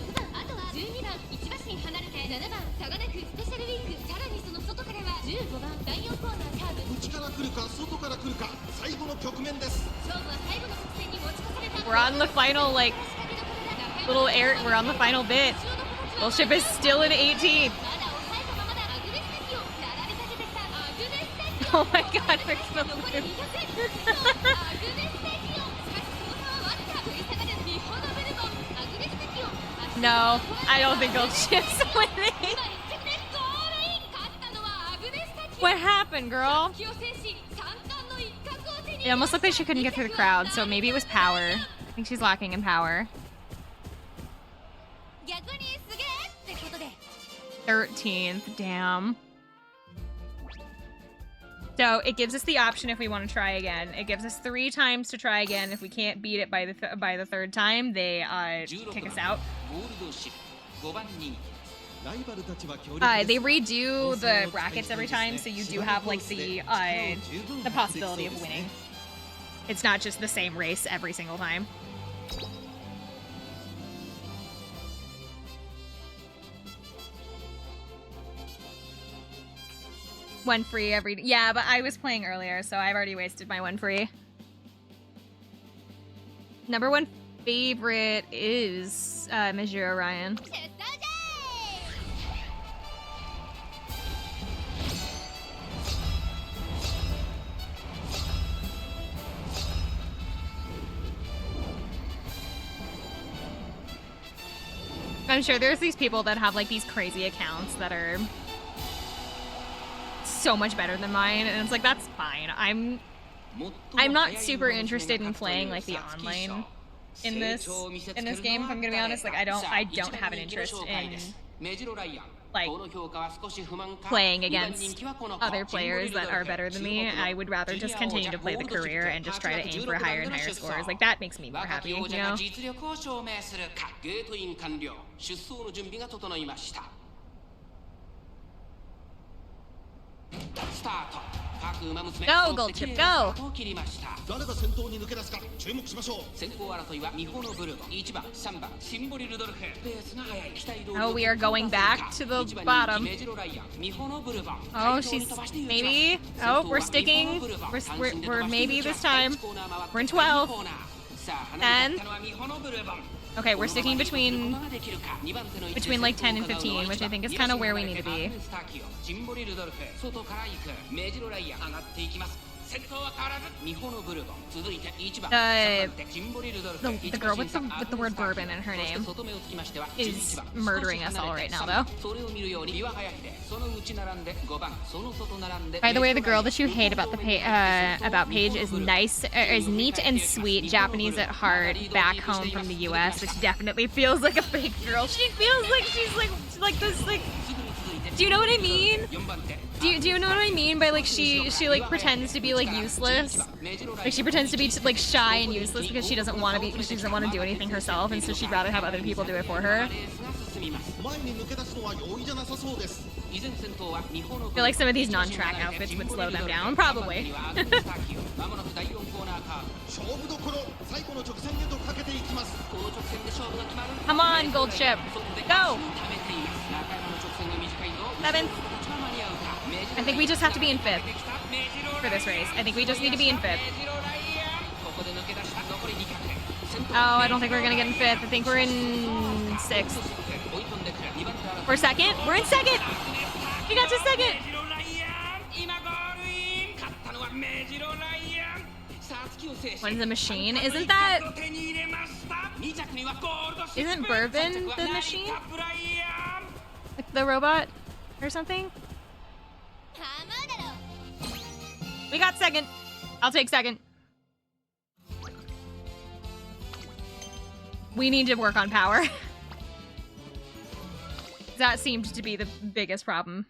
We're on the final, like, little air. We're on the final bit. Gold Ship is still in 18th. Oh my god, we're gonna lose. No, I don't think Gold Ship's winning. What happened, girl? It almost looked like she couldn't get through the crowd, so maybe it was power. I think she's lacking in power. 13th, damn. So it gives us the option if we want to try again. It gives us 3 times to try again. If we can't beat it by the 3rd time, they kick us out. They redo the brackets every time, so you do have like the possibility of winning. It's not just the same race every single time. One free every... Yeah, but I was playing earlier, so I've already wasted my 1 free. Number 1 favorite is Majiro Ryan. I'm sure there's these people that have like these crazy accounts that are so much better than mine, and it's like, that's fine. I'm not super interested in playing like the online in this game, if I'm gonna be honest. Like I don't have an interest in like playing against other players that are better than me. I would rather just continue to play the career and just try to aim for higher and higher scores. Like that makes me more happy, you know? Go, Gold Chip, go! 誰が先頭に抜け出すか注目しましょう。先行争いはミホノブルボン、1番、3番、シンボリルドルフ。ペースが速い。期待通り Oh, we are going back to the bottom. メジロライアン、ミホノブルボン。 Oh, she's maybe. Oh, we're sticking. We're maybe this time. We're in 12. 10. Okay, we're sticking between like 10 and 15, which I think is kind of where we need to be. The girl with the word bourbon in her name is murdering us all right now, though. By the way, the girl that you hate about Paige is nice, is neat and sweet, Japanese at heart, back home from the U.S., which definitely feels like a fake girl. She feels like she's like this like. Do you know what I mean? Do you know what I mean by like she like pretends to be like useless? Like she pretends to be like shy and useless because she doesn't want to do anything herself, and so she'd rather have other people do it for her. I feel like some of these non-track outfits would slow them down, probably. Come on, Gold Chip. Go! 7th. I think we just have to be in 5th for this race. I think we just need to be in 5th. Oh, I don't think we're gonna get in 5th. I think we're in 6th. We're 2nd? We're in 2nd! We got to 2nd! When's the machine? Isn't Bourbon the machine? Like the robot or something? We got 2nd. I'll take 2nd. We need to work on power. That seemed to be the biggest problem.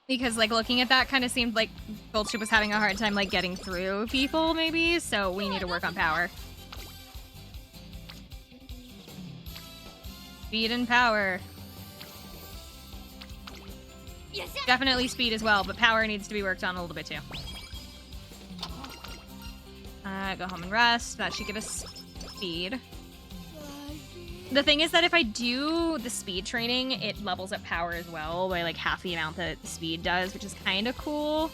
Because, like, looking at that kind of seemed like Gold Chip was having a hard time, like, getting through people, maybe, so we need to work on power. Speed and power. Definitely speed as well, but power needs to be worked on a little bit, too. Go home and rest. That should give us speed. The thing is that if I do the speed training, it levels up power as well by like half the amount that the speed does, which is kind of cool.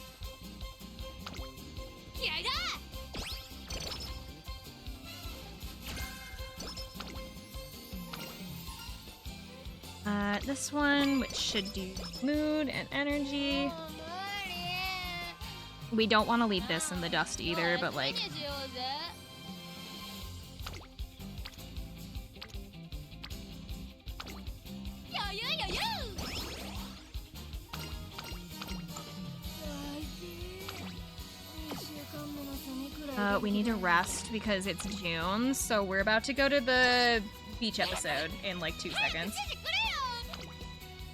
This one, which should do mood and energy. We don't want to leave this in the dust either, but like... we need to rest because it's June, so we're about to go to the beach episode in like 2 seconds.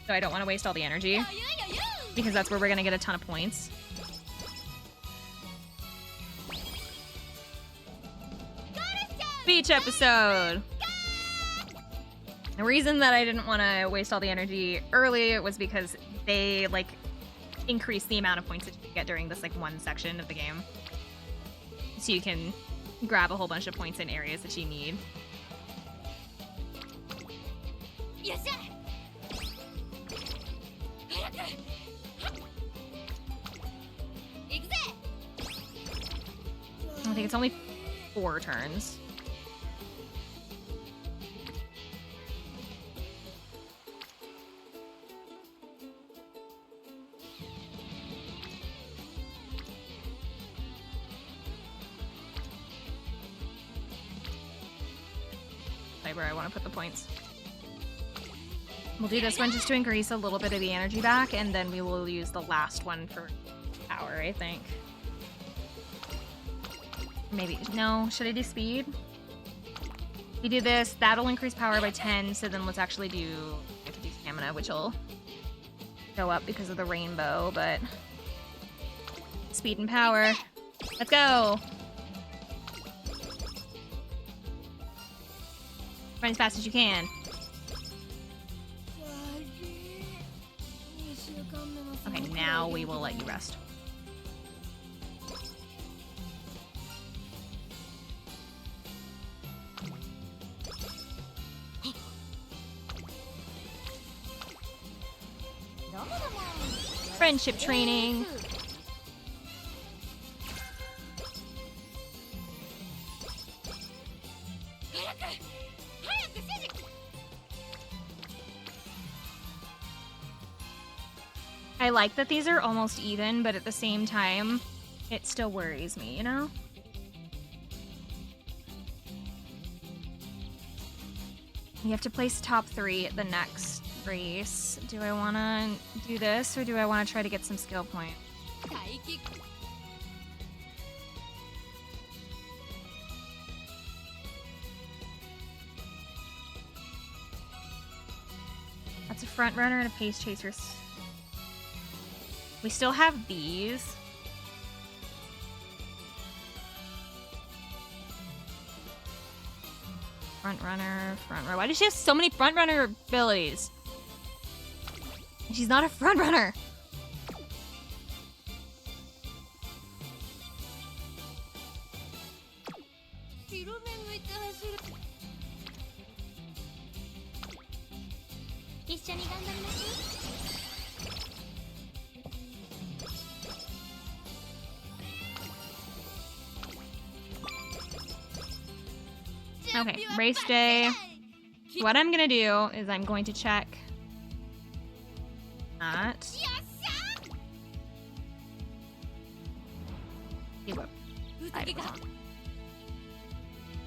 So I don't want to waste all the energy because that's where we're gonna get a ton of points. Beach episode! The reason that I didn't want to waste all the energy early was because they like increase the amount of points that you can get during this like one section of the game. So you can grab a whole bunch of points in areas that you need. I think it's only 4 turns. Where I want to put the points. We'll do this one just to increase a little bit of the energy back, and then we will use the last one for power, I think. Maybe. No, should I do speed? If we do this, that'll increase power by 10, so then let's actually do stamina, which will go up because of the rainbow, but... Speed and power. Let's go! Run as fast as you can. Okay, now we will let you rest. Friendship training. I like that these are almost even, but at the same time, it still worries me, you know? You have to place top 3 at the next race. Do I want to do this, or do I want to try to get some skill point? That's a front runner and a pace chaser. We still have these. Front runner, front runner. Why does she have so many front runner abilities? She's not a front runner. Okay, race day. What I'm gonna do is I'm going to check that. See what side it was on.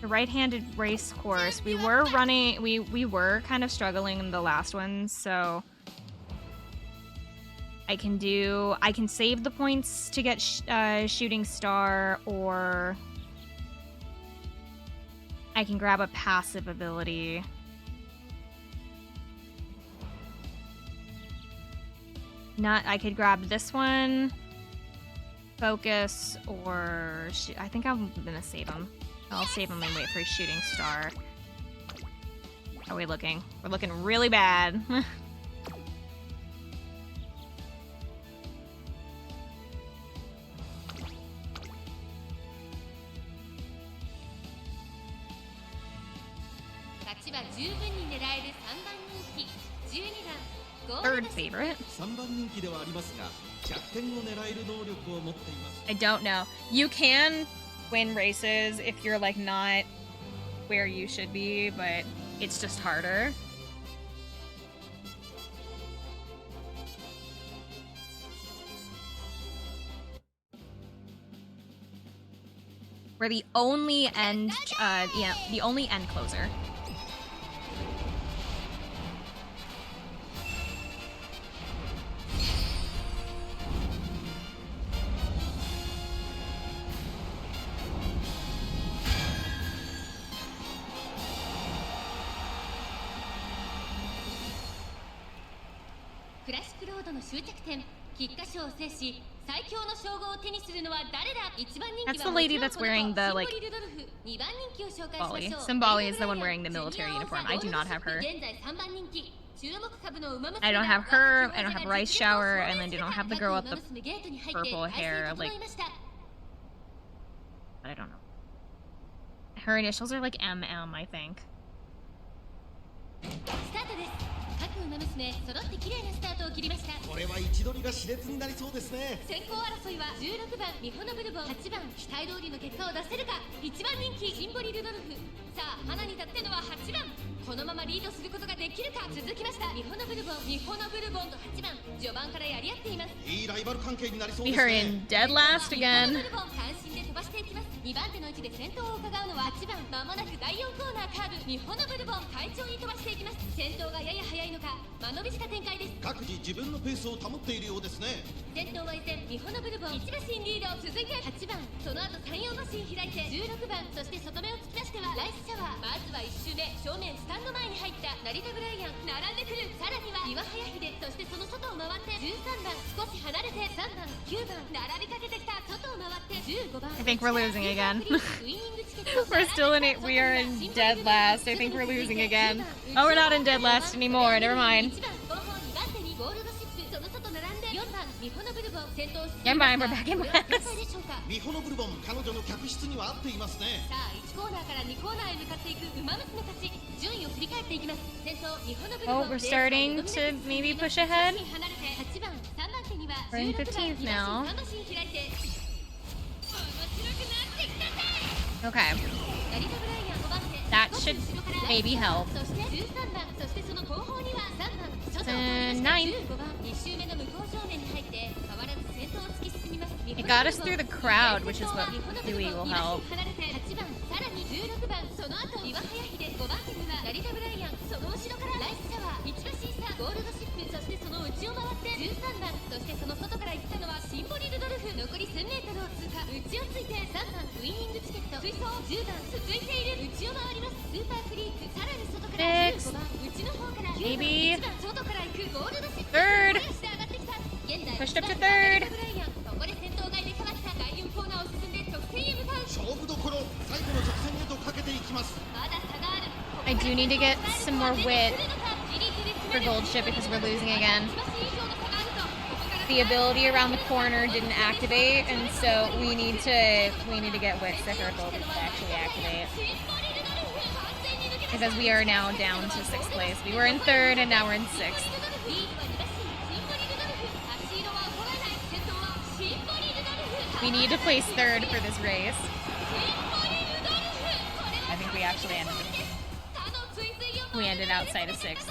The right-handed race course. We were running. We were kind of struggling in the last one, so I can save the points to get shooting star, or I can grab a passive ability. I could grab this one, focus, or I think I'm gonna save him. I'll save him and wait for a shooting star. How are we looking? We're looking really bad. Third favorite. I don't know. You can win races if you're like not where you should be, but it's just harder. We're the only end, the only end closer. That's the lady that's wearing the, like, Bali. Simbali is the one wearing the military uniform. I do not have her. I don't have her, I don't have Rice Shower, and I do not have the girl with the purple hair, like... I don't know. Her initials are like MM, I think. 揃って綺麗なスタートを切りました。これは位置取りが熾烈になりそうですね。先行争いは16番ミホノブルボン、8番期待通りの結果を出せるか。1番人気シンボリルドルフ。さあ花に立ってのは8番。このままリードすることができるか。続きましたミホノブルボン、ミホノブルボンと8番。序盤からやり合っています。いいライバル関係になりそうですね。We are in dead last again. ミホノブルボン関心で飛ばしていきます。2番手の位置で先頭を伺うのは8番。まもなく第4コーナーカーブ。ミホノブルボン快調に飛ばしていきます。先頭がやや早いのか。間延びした展開です。各自自分のペースを保っているようですね。先頭は依然ミホノブルボン1馬身リード。続いて8番、その後 3,4 馬身開いて16番、そして外目を突き出してはライスシャワー。まずは1周目正面スタンド前に入った成田ブライアン並んでくる。さらには岩早秀、そしてその外を回って13番少し離れて3番9番並びかけてきた外を回って15番 I think we're losing again. ウイニングチケット We're still in it. We are in dead last. I think we're losing again. Oh, we're not in dead last anymore. Never mind. 1番後方2番手にゴールドシップその外並んで4番ミホノブルボン先頭 Never mind. We're back in これは last. 正解でしょうかミホノブルボン彼女の客室には合っていますね。さあ1コーナーから2コーナーへ向かっていくウマ娘たち順位を振り返っていきます先頭ミホノブルボン Oh, we're starting to maybe push ahead. 離れて8番3番手には We're in 16番 15th now. 3馬身開いて面白くなってきたぜ Okay. ラリタブライアン5番手 That 少し should 後ろから maybe help. そして13番そしてその後方には3番外を通り And ま ninth. した15番2周目の向こう正面に入って変わらず先頭を突き進みます It got us through the crowd, which is what ミホノブ Dewey ルボ will ン help. 離れて8番さらに16番その後岩早秀5番手にはラリタブライアンその後ろからライスシャワー1馬身差ゴールドシップそしてその内を回って13番そしてその外から行ったのはシンボリルドルフ残り 1000m を通過内をついて3番ウイニングチケット追走10番続いている内を回りますスーパークリークさらに外から15番内の方から9番 Maybe 1番外から行くゴールドシップ Third. して上がってきた現在 Pushed up to 1番 third. ラリタブライアンここで先頭が入れ替わった第4コーナーを進んで直線へ向かう勝負どころ最後の直線へとかけていきます。まだ差がある I do need to get some more wit for gold ship because we're losing again. The ability around the corner didn't activate, and so we need to get wit sicker gold to actually activate. Because we are now down to 6th place. We were in 3rd and now we're in 6th. We need to place 3rd for this race. I think we actually ended outside of 6th.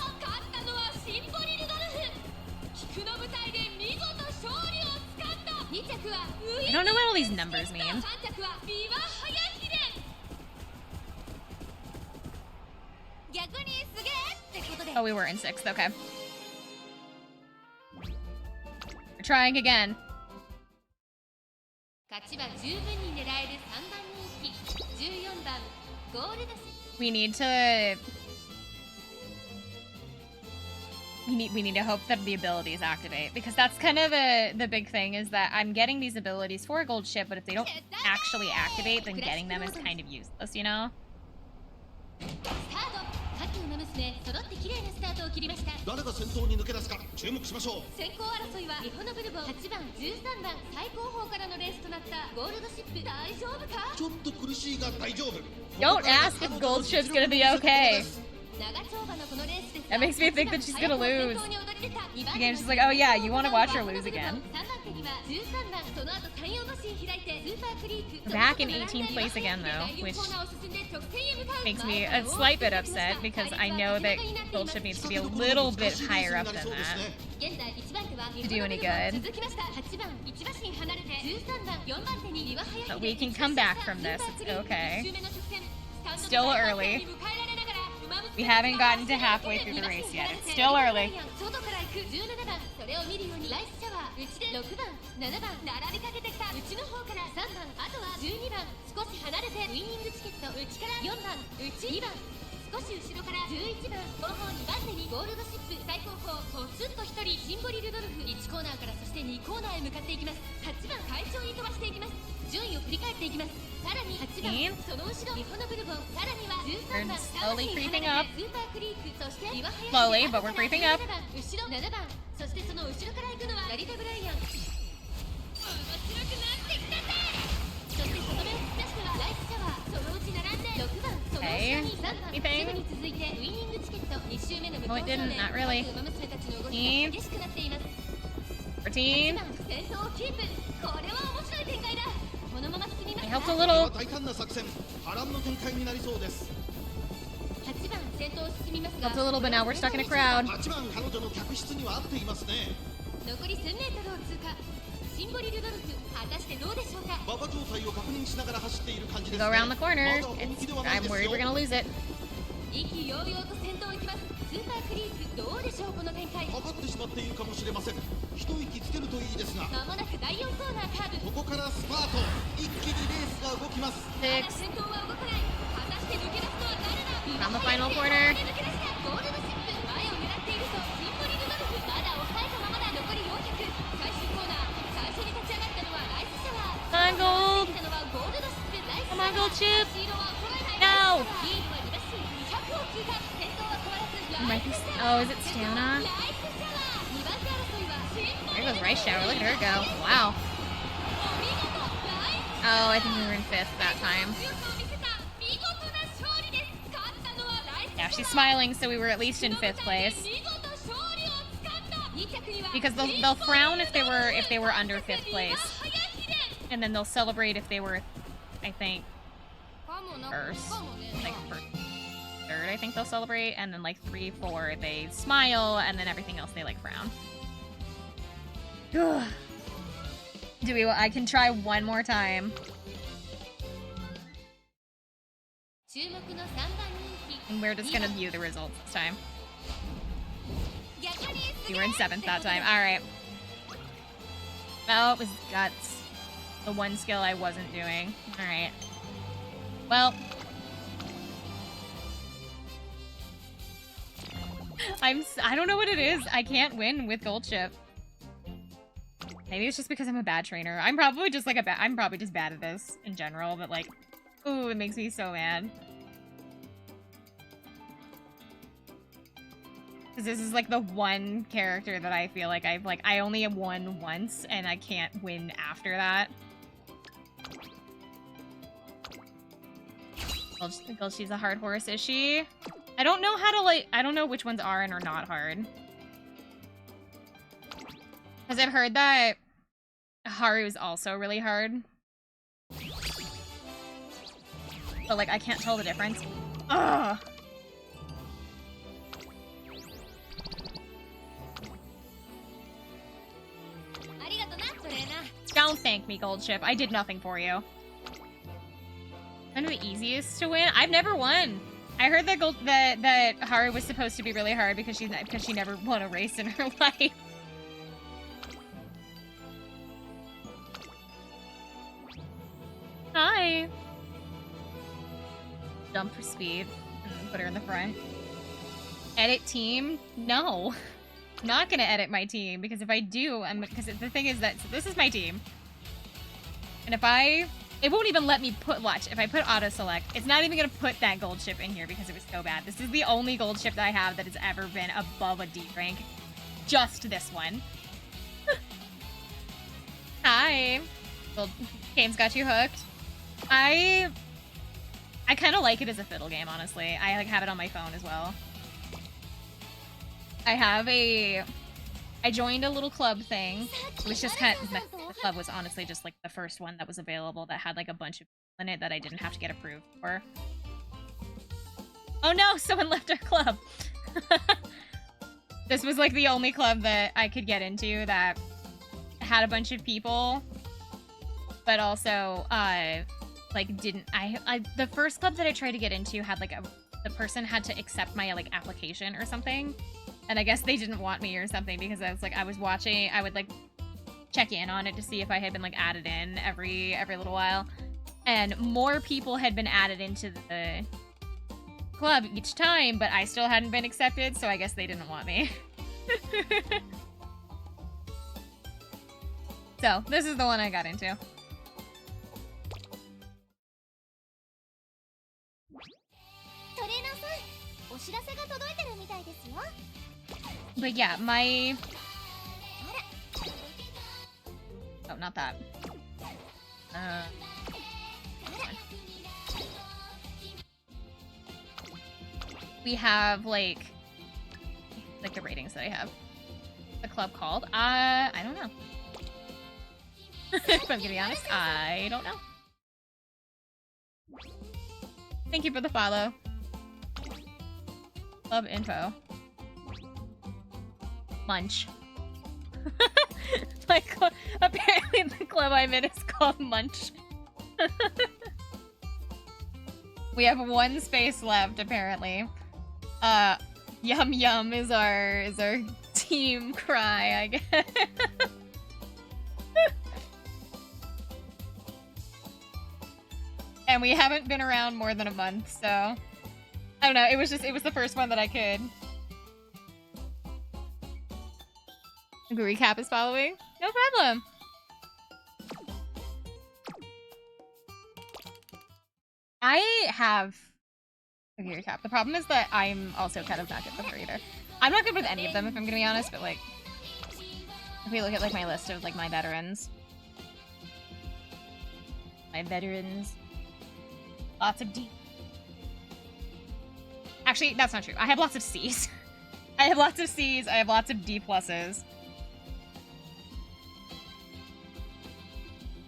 I don't know what all these numbers mean. Oh, we were in 6th, okay. We're trying again. 勝ちは十分に狙える3番人気14番ゴールドシ We need to hope that the abilities activate, because that's kind of the big thing, is that I'm getting these abilities for a gold ship, but if they don't actually activate, then getting them is kind of useless, you know? スタート各馬娘揃って綺麗なスタートを切りました。誰が先頭に抜け出すか注目しましょう。先行争いはミホノブルボン8番13番最後方からのレースとなったゴールドシップ大丈夫か。ちょっと苦しいが大丈夫。 Don't ask if gold ship's gonna be okay. 長丁場のこのレースです That makes me think that she's gonna lose. The game's just like, oh yeah, you want to watch her lose again. We're back in 18th place again though, which makes me a slight bit upset because I know that gold ship needs to be a little bit higher up than that to do any good. But we can come back from this, it's okay. Still early. We haven't gotten to halfway through the race yet. It's still early. それを見るようにライスシャワー内で6番7番並びかけてきた内の方から3番あとは12番少し離れてウイニングチケット内から4番内2番少し後ろから11番後方2番手にゴールドシップ最後方ポツンと1人シンボリルドルフ1コーナーからそして2コーナーへ向かっていきます8番快調に飛ばしていきます順位を振り返っていきますさらに8番その後ろミホノブルボンさらには13番 slowly creeping up. スーパークリークそして岩早 Slowly, but we're creeping up. 7番後ろ7番そしてその後ろから行くのはラリタブライアン面白くなってきたぜそしてその目を突き出してはライスシャワーそのうち並んで6番その後ろに3番すぐに続いてウイニングチケット2周目の向こう Oh, it didn't, not really. 馬娘たちの動きが激しくなっています 14. 8番先頭をキープこれは面白い展開だこのまま進みます It helped a これは little. 大胆な作戦波乱の展開になりそうです。8番先頭を進みますが Helped a little, but now we're stuck in a crowd. 8番彼女の客室には合っていますね。残り 1000m を通過シンボリルドルフ果たしてどうでしょうか馬場状態を確認しながら走っている感じ We です go ね。 around the corner. まだ本気ではない I'm です worried よ we're gonna lose it. 意気揚々と先頭を行きますスーパークリークどうでしょうこの展開かかってしまっているかもしれません。一息つけるといいですが、まもなく第4コーナーカーブここからスパート、一気にレースが動きます。まだ 6. 先頭は動かない果たして抜け出すのは誰だ On the final corner. 抜け出したゴールドシップ前を狙っているとシンボリルドルフまだ抑えたままだ残り 400m on, Gold Chip! No! Oh, is it stamina? There goes Rice Shower. Look at her go. Wow. Oh, I think we were in 5th that time. Yeah, she's smiling, so we were at least in 5th place. Because they'll frown if they were under 5th place. And then they'll celebrate if they were, I think, first. Like, first. 3rd, I think they'll celebrate, and then like 3, 4, they smile, and then everything else they like frown. I can try one more time. And we're just gonna view the results this time. You were in 7th that time. Alright. Oh, it was Guts. The one skill I wasn't doing. Alright. Well. I don't know what it is. I can't win with Gold Chip. Maybe it's just because I'm a bad trainer. I'm probably just like I'm probably just bad at this in general, but like, ooh, it makes me so mad. Because this is like the one character that I feel like I only have won once and I can't win after that. Well, she's a hard horse, is she? I don't know how to I don't know which ones are and are not hard. Because I've heard that Haru is also really hard. But like, I can't tell the difference. Ugh! Don't thank me, Gold Chip. I did nothing for you. Kind of the easiest to win? I've never won. I heard that that Haru was supposed to be really hard because she never won a race in her life. Hi. Jump for speed and put her in the front. Edit team? No. I'm not gonna edit my team because if I do, because the thing is that this is my team. And it won't even let me watch, if I put auto select, it's not even gonna put that Gold Chip in here because it was so bad. This is the only Gold Chip that I have that has ever been above a D rank. Just this one. Hi. Well, game's got you hooked. I kind of like it as a fiddle game, honestly. I like have it on my phone as well. I joined a little club thing. It was just the club was honestly just like the first one that was available that had like a bunch of people in it that I didn't have to get approved for. Oh no, someone left our club. This was like the only club that I could get into that had a bunch of people, but also like the first club that I tried to get into had like the person had to accept my like application or something. And I guess they didn't want me or something because I was watching, I would like check in on it to see if I had been like added in every little while. And more people had been added into the club each time, but I still hadn't been accepted, so I guess they didn't want me. So, this is the one I got into. But yeah, oh, not that. We have like the ratings that I have. The club called. I don't know. If I'm gonna be honest, I don't know. Thank you for the follow. Club info. Munch. Like, apparently the club I'm in is called Munch. We have one space left, apparently. Yum Yum is our team cry, I guess. And we haven't been around more than a month, so I don't know, it was the first one that I could. Recap is following? No problem. I have a gear cap. The problem is that I'm also kind of not good with her either. I'm not good with any of them, if I'm gonna be honest, but like, if we look at like my list of like my veterans. Lots of D. Actually, that's not true. I have lots of C's. I have lots of C's, I have lots of D pluses.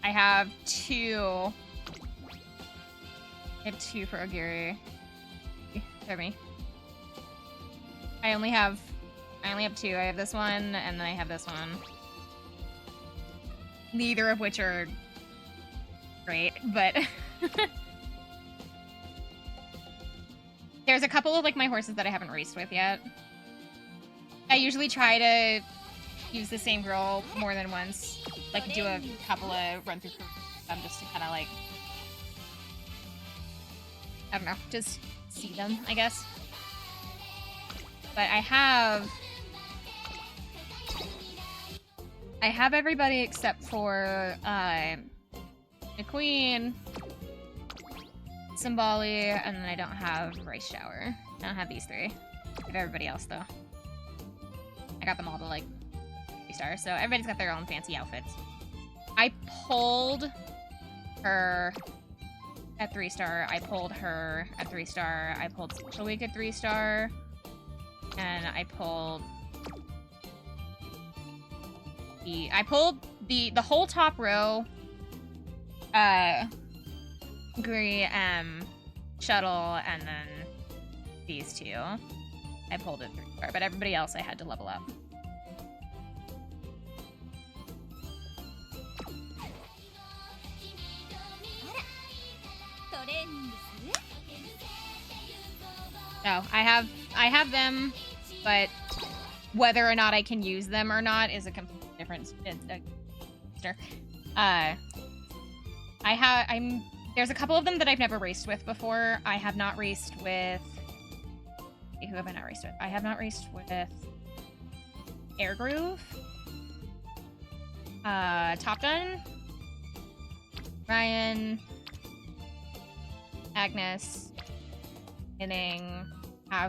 I have two for Ogiri. Hear me. I only have two. I have this one, and then I have this one. Neither of which are great, but there's a couple of like my horses that I haven't raced with yet. I usually try to use the same girl more than once, like do a couple of run through just to kind of like, I don't know, just see them, I guess. But I have everybody except for the queen, Symboli, and then I don't have Rice Shower. I don't have these three. I have everybody else though. I got them all to like 3 stars, so everybody's got their own fancy outfits. I pulled her at 3-star. I pulled her at 3-star. I pulled Special Week at 3-star. And I pulled the whole top row Guri, Shuttle, and then these two. I pulled it 3-star, but everybody else I had to level up. No, I have them, but whether or not I can use them or not is a completely different. There's a couple of them that I've never raced with before. I have not raced with. Who have I not raced with? I have not raced with Air Groove, Top Gun, Ryan, Agnes, Inning,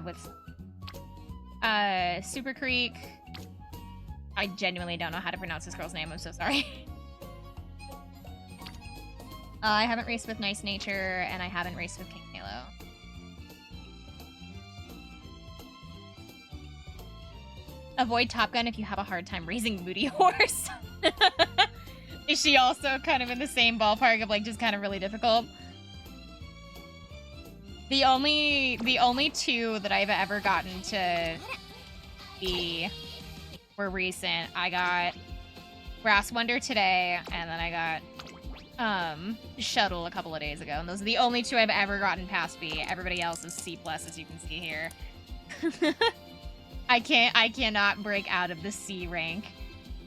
with Super Creek. I genuinely don't know how to pronounce this girl's name. I'm so sorry. I haven't raced with Nice Nature, and I haven't raced with King Halo. Avoid Top Gun if you have a hard time raising Moody Horse. Is she also kind of in the same ballpark of like just kind of really difficult? The only two that I've ever gotten to be were recent. I got Grass Wonder today, and then I got Shuttle a couple of days ago, and those are the only two I've ever gotten past B. Everybody else is C+, as you can see here. I cannot break out of the C rank.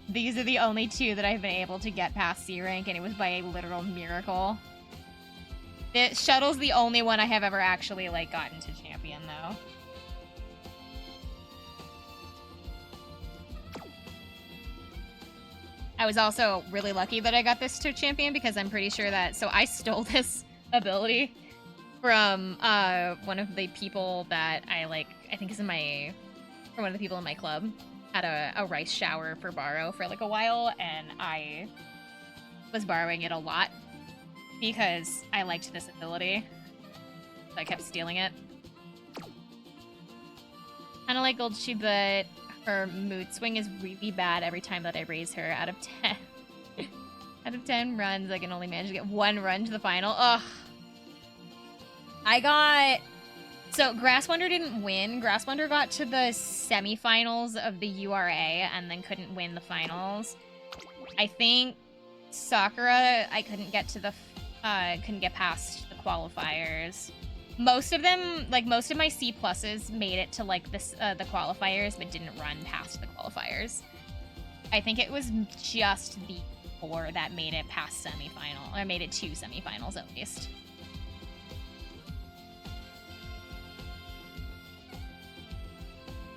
These are the only two that I've been able to get past C rank, and it was by a literal miracle. Shuttle's the only one I have ever actually, like, gotten to champion, though. I was also really lucky that I got this to champion, because I'm pretty sure that... So I stole this ability from one of the people that I, like, I think is in my... From one of the people in my club. Had a rice shower for borrow for, like, a while, and I was borrowing it a lot. Because I liked this ability. So I kept stealing it. Kinda like Goldshi, but her mood swing is really bad every time that I raise her. Out of 10. Out of 10 runs, I can only manage to get 1 run to the final. Ugh. I got... So, Grass Wonder didn't win. Grass Wonder got to the semifinals of the URA and then couldn't win the finals. I think Sakura, I couldn't get to the... couldn't get past the qualifiers. Most of them, like most of my C pluses made it to like this the qualifiers, but didn't run past the qualifiers. I think it was just the 4 that made it past semifinal, or made it to semifinals at least.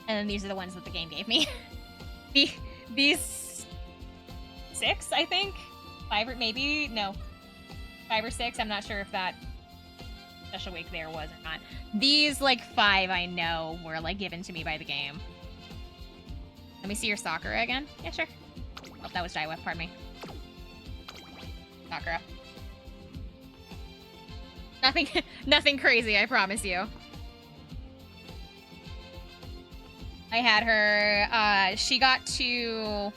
And then these are the ones that the game gave me. These 6, I think, 5 or maybe no. 5 or 6, I'm not sure if that special week there was or not. These, like, 5 I know were, like, given to me by the game. Let me see your Sakura again. Yeah, sure. Oh, that was Daiwa, pardon me. Sakura. Nothing crazy, I promise you. I had her, she got to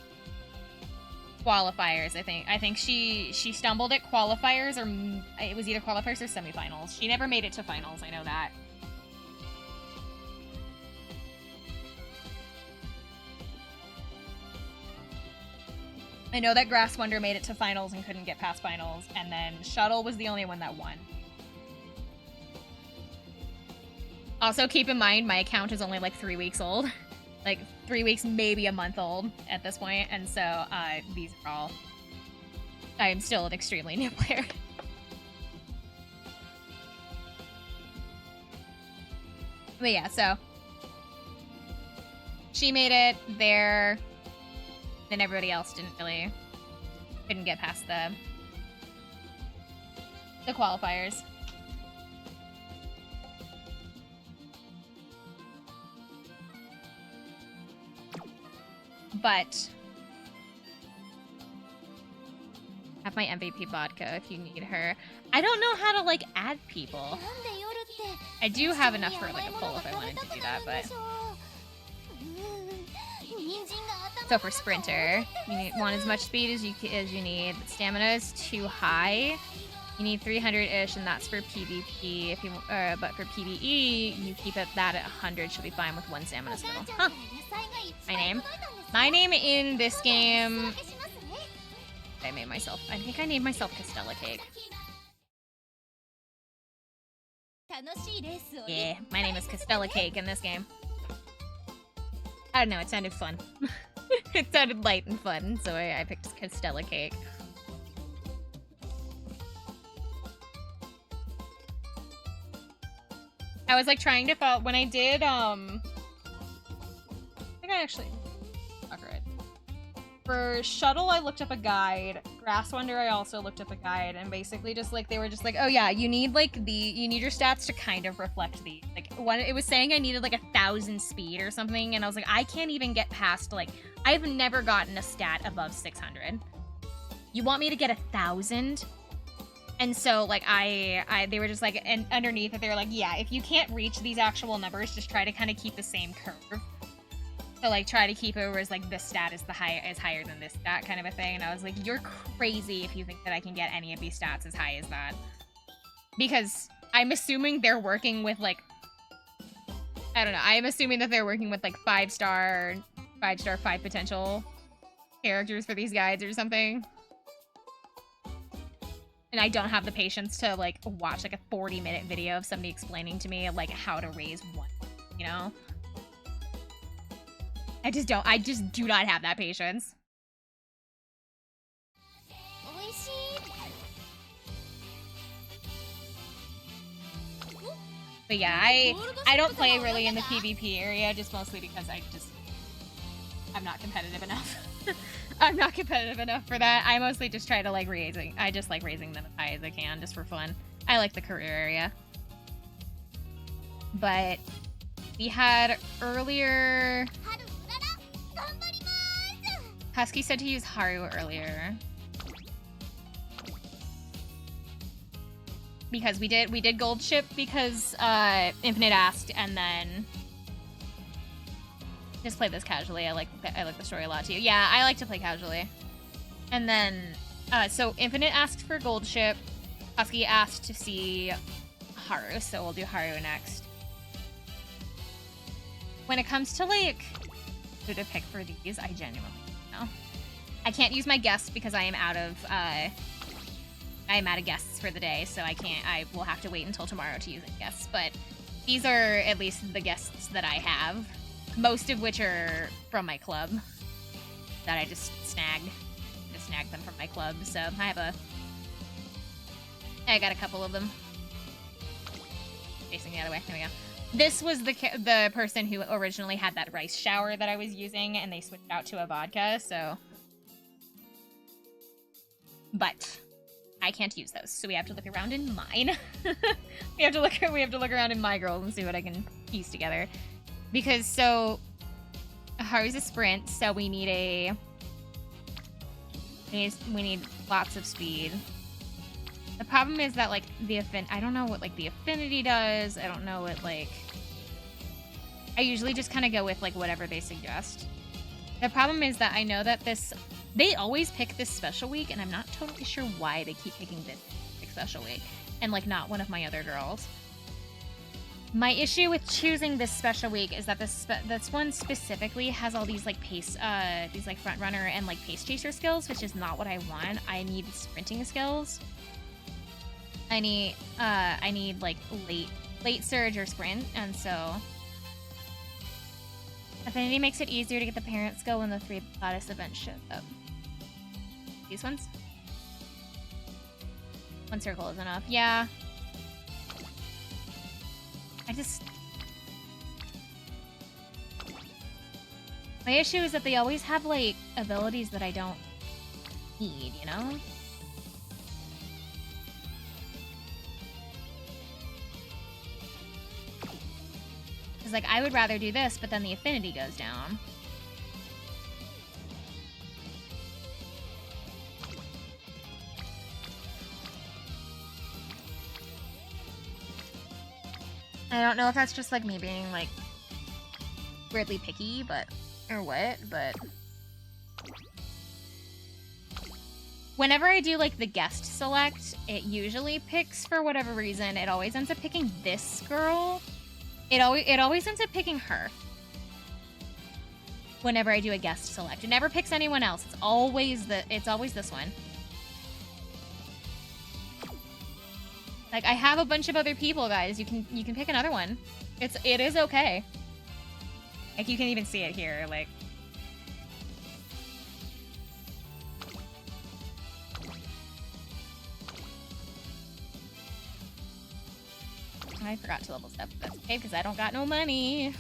qualifiers, I think. I think she stumbled at qualifiers, or it was either qualifiers or semifinals. She never made it to finals, I know that. I know that Grass Wonder made it to finals and couldn't get past finals, and then Shuttle was the only one that won. Also, keep in mind, my account is only like 3 weeks old. Like, 3 weeks, maybe a month old at this point, and so these are all... I am still an extremely new player. But yeah, so... She made it there... Then everybody else couldn't get past the qualifiers. But have my MVP vodka if you need her. I don't know how to, like, add people. I do have enough for, like, a poll if I wanted to do that, but... So for Sprinter, you want as much speed as you need. But stamina is too high. You need 300-ish, and that's for PvP. If you, but for PvE, you keep it that at 100. She'll be fine with 1 stamina still. Huh. My name in this game... I think I named myself Castella Cake. Yeah, my name is Castella Cake in this game. I don't know, it sounded fun. It sounded light and fun, so I picked Castella Cake. I was like trying to follow when I did I think I actually right. For Shuttle I looked up a guide. Grass Wonder I also looked up a guide, and basically just like they were just like, oh yeah, you need your stats to kind of reflect these. Like it was saying I needed like 1,000 speed or something, and I was like, I can't even get past, like, I've never gotten a stat above 600. You want me to get 1,000? And so, like, they were just like, and underneath it, they were like, yeah, if you can't reach these actual numbers, just try to kind of keep the same curve. So, like, try to keep it where it's like, this stat is higher than this stat kind of a thing. And I was like, you're crazy if you think that I can get any of these stats as high as that. Because I'm assuming they're working with, like, I don't know. I'm assuming that they're working with, like, 5-star, 5 potential characters for these guides or something. And I don't have the patience to, like, watch, like, a 40-minute video of somebody explaining to me, like, how to raise one, you know? I just do not have that patience. But yeah, I don't play really in the PvP area, just mostly because I'm not competitive enough. I'm not competitive enough for that. I mostly just try to like raising them as high as I can, just for fun. I like the career area. But we had earlier... Husky said to use Haru earlier. Because we did gold ship because Infinite asked, and then just play this casually. I like the story a lot too. Yeah, I like to play casually. And then so Infinite asked for gold ship. Husky asked to see Haru, so we'll do Haru next. When it comes to like who to pick for these, I genuinely don't know. I can't use my guests because I am out of guests for the day, so I will have to wait until tomorrow to use guests, but these are at least the guests that I have, most of which are from my club that I just snagged. Just snagged them from my club, so I got a couple of them. Facing the other way, there we go. This was the person who originally had that rice shower that I was using, and they switched out to a vodka, so... But I can't use those, so we have to look around in mine. we have to look around in my girls and see what I can piece together. Because so Haru's a sprint, so we need lots of speed. The problem is that like I don't know what like the affinity does. I don't know what like I usually just kind of go with like whatever they suggest. The problem is that I know that they always pick this special week, and I'm not totally sure why they keep picking this special week and like not one of my other girls. My issue with choosing this special week is that this one specifically has all these like pace, these like front runner and like pace chaser skills, which is not what I want. I need sprinting skills. I need like late surge or sprint, and so affinity makes it easier to get the parent skill when the 3 goddess events show up. These ones? 1 circle is enough. Yeah. My issue is that they always have, like, abilities that I don't need, you know? Because, like, I would rather do this, but then the affinity goes down. I don't know if that's just like me being like weirdly picky, or what, but whenever I do like the guest select, it usually picks, for whatever reason, it always ends up picking this girl. It always ends up picking her. Whenever I do a guest select, it never picks anyone else. It's always this one. Like, I have a bunch of other people, guys. You can pick another one. It is okay. Like, you can even see it here, like. I forgot to level step. That's okay, because I don't got no money.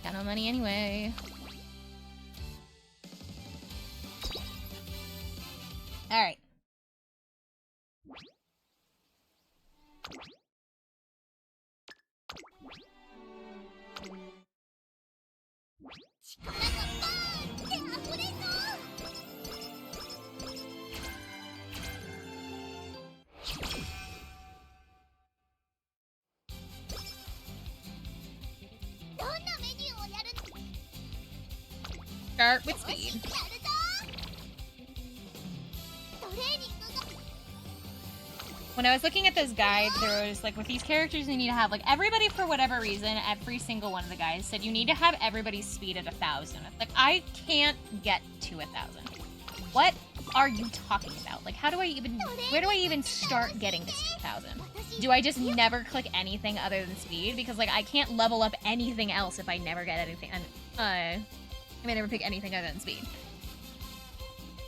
Got no money anyway. Alright. Start with speed. When I was looking at this guide, there was like, with these characters, you need to have like everybody, for whatever reason, every single one of the guys said you need to have everybody's speed at 1,000. Like, I can't get to 1,000. What are you talking about? Like, where do I even start getting this to 1,000? Do I just never click anything other than speed? Because like, I can't level up anything else if I never get anything, and I never pick anything other than speed.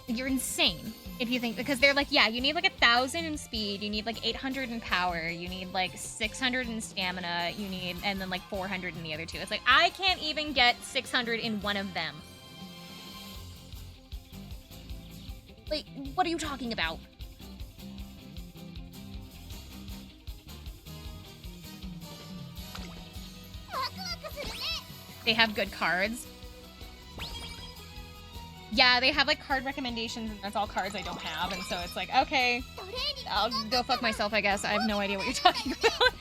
You're insane if you think, because they're like, yeah, you need like 1,000 in speed, you need like 800 in power, you need like 600 in stamina, and then like 400 in the other two. It's like, I can't even get 600 in one of them. Like, what are you talking about? They have good cards. Yeah, they have like card recommendations, and that's all cards I don't have, and so it's like, okay, I'll go fuck myself, I guess. I have no idea what you're talking about.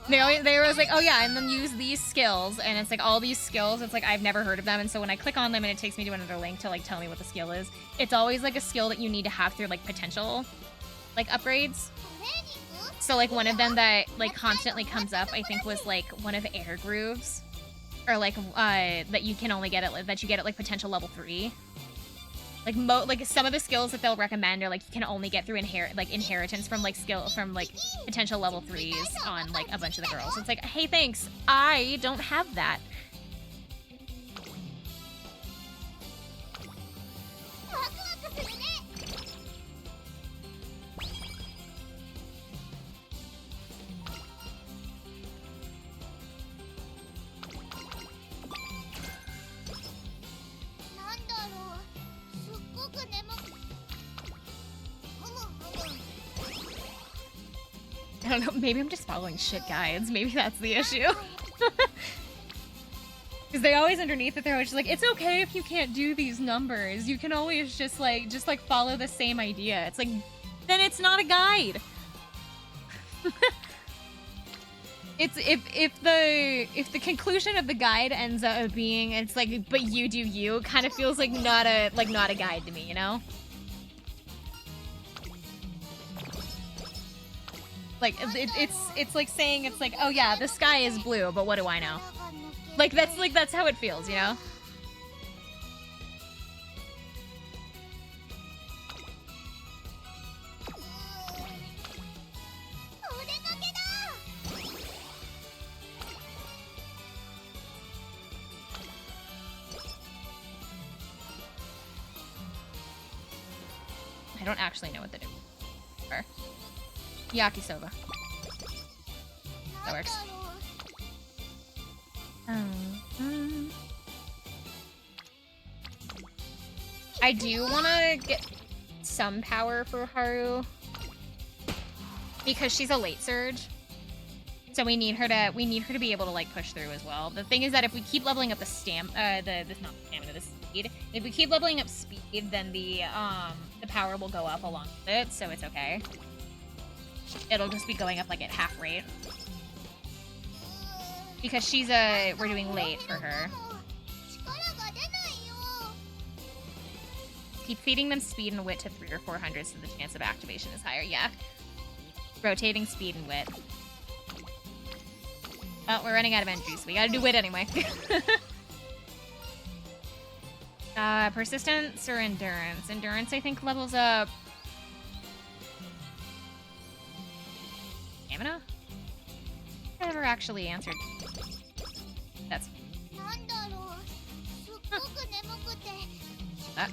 They were like, oh yeah, and then use these skills, and it's like all these skills, it's like I've never heard of them, and so when I click on them and it takes me to another link to like tell me what the skill is, it's always like a skill that you need to have through like potential like upgrades. So like one of them that like constantly comes up, I think, was like one of Air Grooves, or like that you can only get it, that you get at like potential level 3. Like some of the skills that they'll recommend are like you can only get through inheritance from like potential level 3s on like a bunch of the girls. It's like, hey, thanks, I don't have that. I don't know, maybe I'm just following shit guides. Maybe that's the issue. Because they always underneath it, they're always just like, it's okay if you can't do these numbers. You can always just like follow the same idea. It's like, then it's not a guide. It's if the conclusion of the guide ends up being it's like, but you do you, it kind of feels like not a guide to me, you know? Like it's like saying it's like, oh yeah, the sky is blue, but what do I know? Like that's how it feels, you know? I don't actually know what the difference are. Yakisoba. That works. I do want to get some power for Haru because she's a late surge, so we need her to be able to like push through as well. The thing is that if we keep leveling up the speed, if we keep leveling up speed, then the power will go up along with it, so it's okay. It'll just be going up like at half rate. Because we're doing late for her. Keep feeding them speed and wit to 300 or 400 so the chance of activation is higher. Yeah. Rotating speed and wit. Oh, we're running out of energy, so we gotta do wit anyway. Persistence or endurance? Endurance, I think, levels up... Stamina? I never actually answered. That's... That.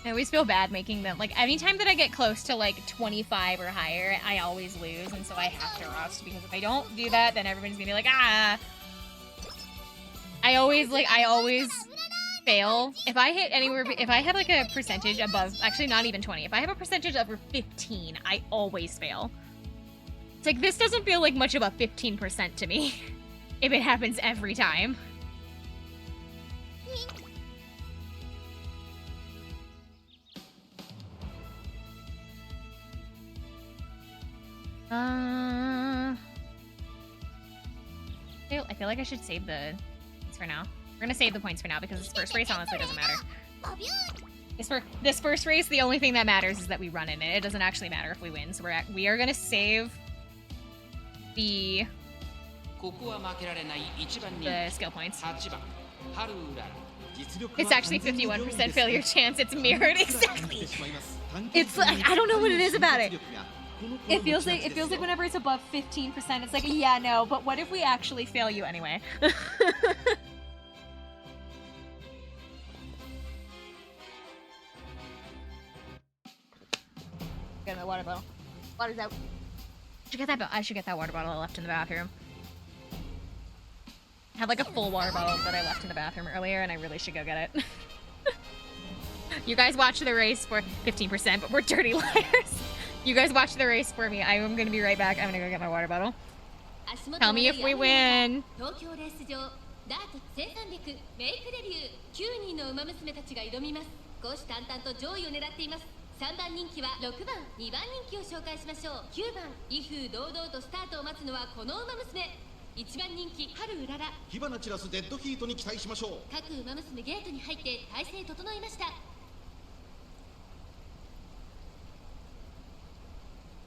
I always feel bad making them, like, anytime that I get close to, like, 25 or higher, I always lose, and so I have to rust, because if I don't do that, then everybody's gonna be like, ah! I always fail. If I hit anywhere, if I have, like, a percentage above, actually not even 20, if I have a percentage over 15, I always fail. It's like, this doesn't feel like much above 15% to me, if it happens every time. I feel like I should save the points for now. We're gonna save the points for now because this first race honestly doesn't matter. This first race, the only thing that matters is that we run in it. It doesn't actually matter if we win. So we are gonna save the skill points. It's actually 51% failure chance. It's mirrored exactly. It's like, I don't know what it is about it. It feels like whenever it's above 15%, it's like, yeah, no, but what if we actually fail you anyway? Get my water bottle. Water's out. I should get that water bottle I left in the bathroom. I had like a full water bottle that I left in the bathroom earlier, and I really should go get it. You guys watch the race for 15%, but we're dirty liars. You guys watch the race for me. I am going to be right back. I'm going to go get my water bottle. Tell me if we win. 3番人気は6番、2番人気を紹介しましょう。9番、威風堂々とスタートを待つのはこの馬娘。1番人気、春うらら。火花散らすデッドヒートに期待しましょう。各馬娘ゲートに入って体勢整いました。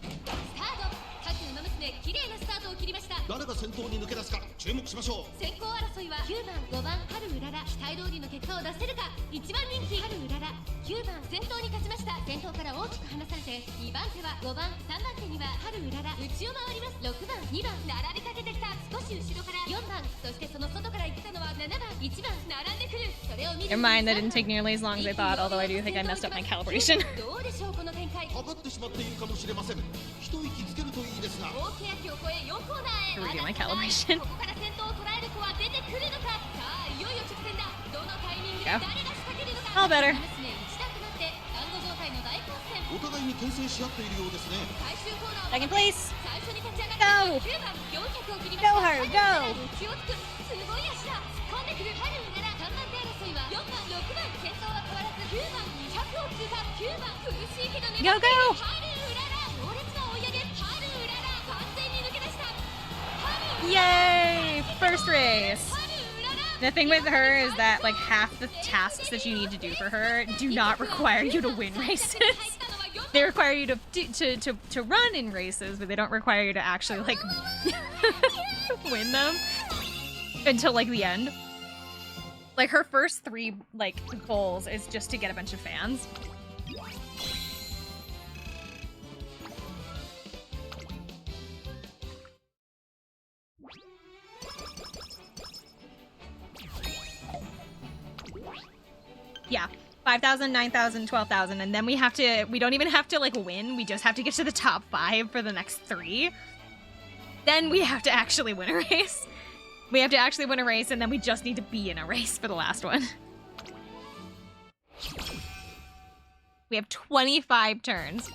スタート。各馬娘綺麗なスタートを切りました。誰が先頭に抜け出すか注目しましょう。先行争いは9番、5番、春うらら。期待通りの結果を出せるか。1番人気、春うらら。9番、先頭に勝ちました。先頭から大きく離されて、2番手は5番、3番手には春うらら。内を回ります。6番、2番、並びかけてきた。少し後ろから4番、そしてその外から行ったのは7番、1番、並んでくる。それを見る。Never mind, that didn't take nearly as long as I thought, although I do think I messed up my calibration. どうでしょうこの展開。回かかってしまっているかもしれません。一息つけるといいですが。大欅を越え4コーナーへ We're doing my あなたは calibration. ここから先頭を捉える子は出てくるのか。さあいよいよ直線だ。どのタイミングで誰が仕掛けるのか。 All better. 娘一段となって団子状態の大混戦。お互いに牽制し合っているようですね。最終コーナー Second place. 最初に立ち上がった Go. 9番400を切りました。 Go her, go. 内をつくすごい足だ。突っ込んでくる春うらら。3番手争いは4番6番先頭は変わらず9番200を通過。9番苦しいけどね。 Go, go. 春うらら強烈な追い上げ。春うらら完全に抜け出した。春うらら Yay! First race. 春うらら The thing with her is that like half the tasks that you need to do for her do not require you to win races. They require you to run in races, but they don't require you to actually like win them until like the end. Like her first 3 like goals is just to get a bunch of fans. Yeah. 5,000, 9,000, 12,000, and then we don't even have to like win, we just have to get to the top 5 for the next 3. Then we have to actually win a race. We have to actually win a race, and then we just need to be in a race for the last one. We have 25 turns.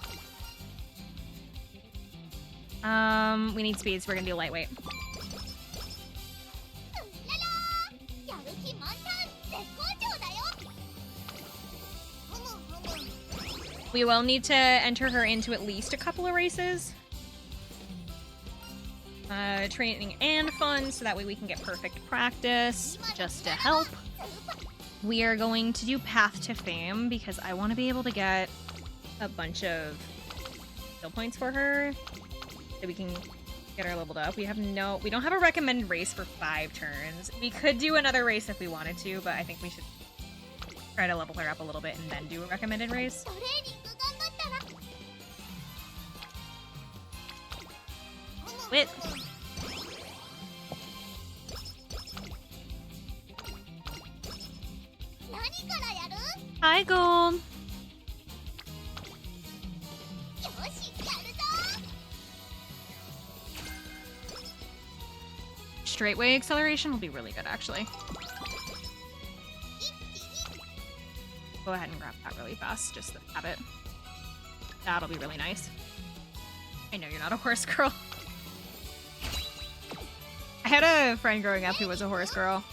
We need speed, so we're gonna do lightweight. We will need to enter her into at least a couple of races. Training and fun, so that way we can get perfect practice, just to help. We are going to do Path to Fame, because I want to be able to get a bunch of skill points for her, so we can get her leveled up. We don't have a recommended race for 5 turns. We could do another race if we wanted to, but I think we should try to level her up a little bit and then do a recommended race. Quit. Hi, Gold. Straightway acceleration will be really good, actually. Go ahead and grab that really fast, just to have it. That'll be really nice. I know you're not a horse girl. I had a friend growing up who was a horse girl.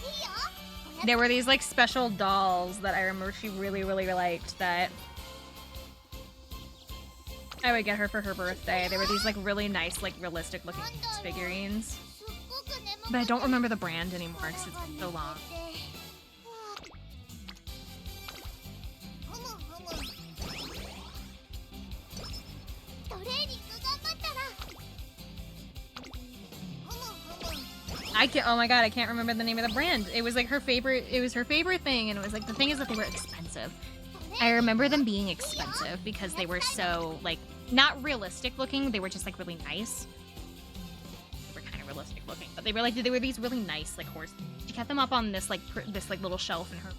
There were these like special dolls that I remember she really, really liked that I would get her for her birthday. They were these like really nice, like realistic looking figurines. But I don't remember the brand anymore because it's been so long. Oh my god, I can't remember the name of the brand. It was like her favorite, it was her favorite thing, and it was like, the thing is that they were expensive. I remember them being expensive because they were so, like, not realistic looking, they were just like really nice. They were kind of realistic looking, but they were these really nice, like, horse. She kept them up on this, like, little shelf in her.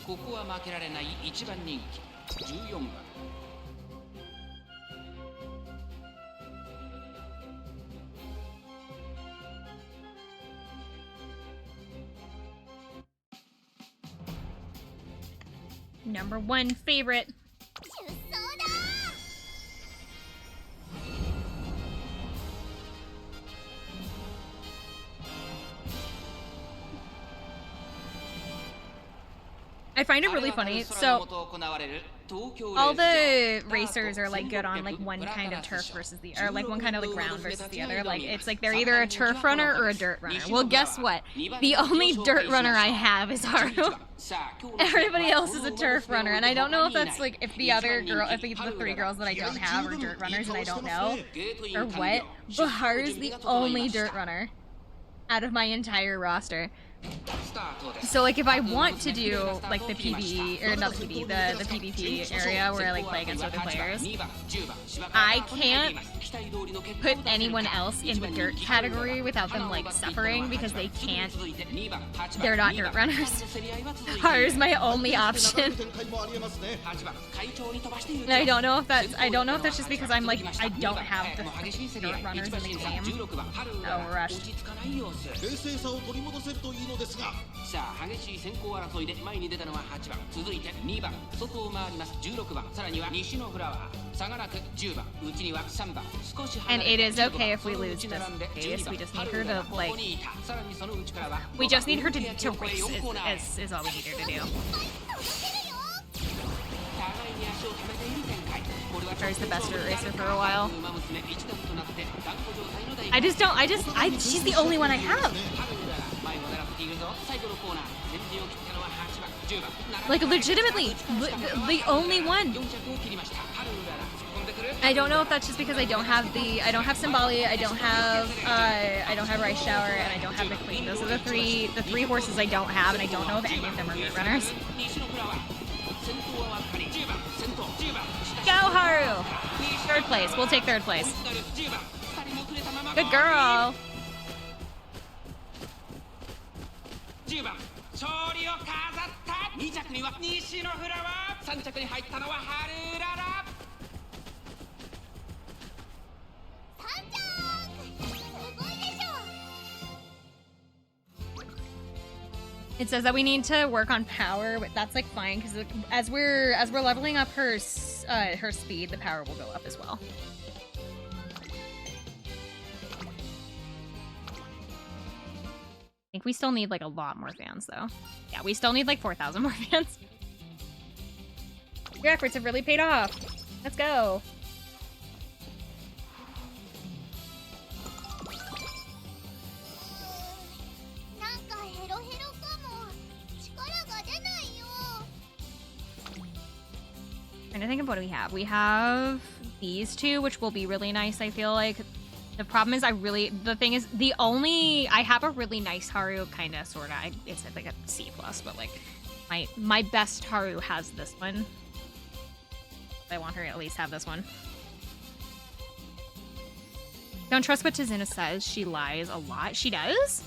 ここは負けられない一番人気14番 Number 1 favorite. I find it really funny. So all the racers are like good on like one kind of turf versus the, or like one kind of like ground versus the other. Like it's like they're either a turf runner or a dirt runner. Well, guess what? The only dirt runner I have is Haru. Everybody else is a turf runner, and I don't know if that's like if the other girl, if the 3 girls that I don't have are dirt runners, and I don't know, or what. But Haru's the only dirt runner out of my entire roster. So like if I want to do like the PvE or not the PvE, the PvP area where I like play against other players, I can't put anyone else in the dirt category without them like suffering because they can't. They're not dirt runners. Haru's my only option. And I don't know if that's just because I'm like I don't have the dirt runners in the game. Oh, rushed. 冷静さを取り戻せるといいのですが。さあ激しい先行争いで前に出たのは8番、続いて2番、外を回ります16番、さらには西のフラワー、差がなく10番、内には3番、少し離 And れ it is okay if we lose this race. We just need her to like. We just need her to race. Is all we need her to do. Haru's the best dirt racer for a while. She's the only one I have. Like legitimately, the only one. I don't know if that's just because I don't have Simbali, I don't have Rice Shower, and I don't have the Queen. Those are the three horses I don't have, and I don't know if any of them are dirt runners. Go Haru! Third place. We'll take third place. Good girl. 10番勝利を飾った2着には西のフラワー3着に入ったのはハルララ It says that we need to work on power, but that's like fine because as we're leveling up her speed, the power will go up as well. I think we still need like a lot more fans though. Yeah, we still need like 4,000 more fans. Your efforts have really paid off. Let's go. Trying to think of what we have. We have these two, which will be really nice, I feel like. The problem is I have a really nice Haru, kinda, sorta. It's like a C+, but like my best Haru has this one. I want her to at least have this one. Don't trust what Tazuna says. She lies a lot. She does?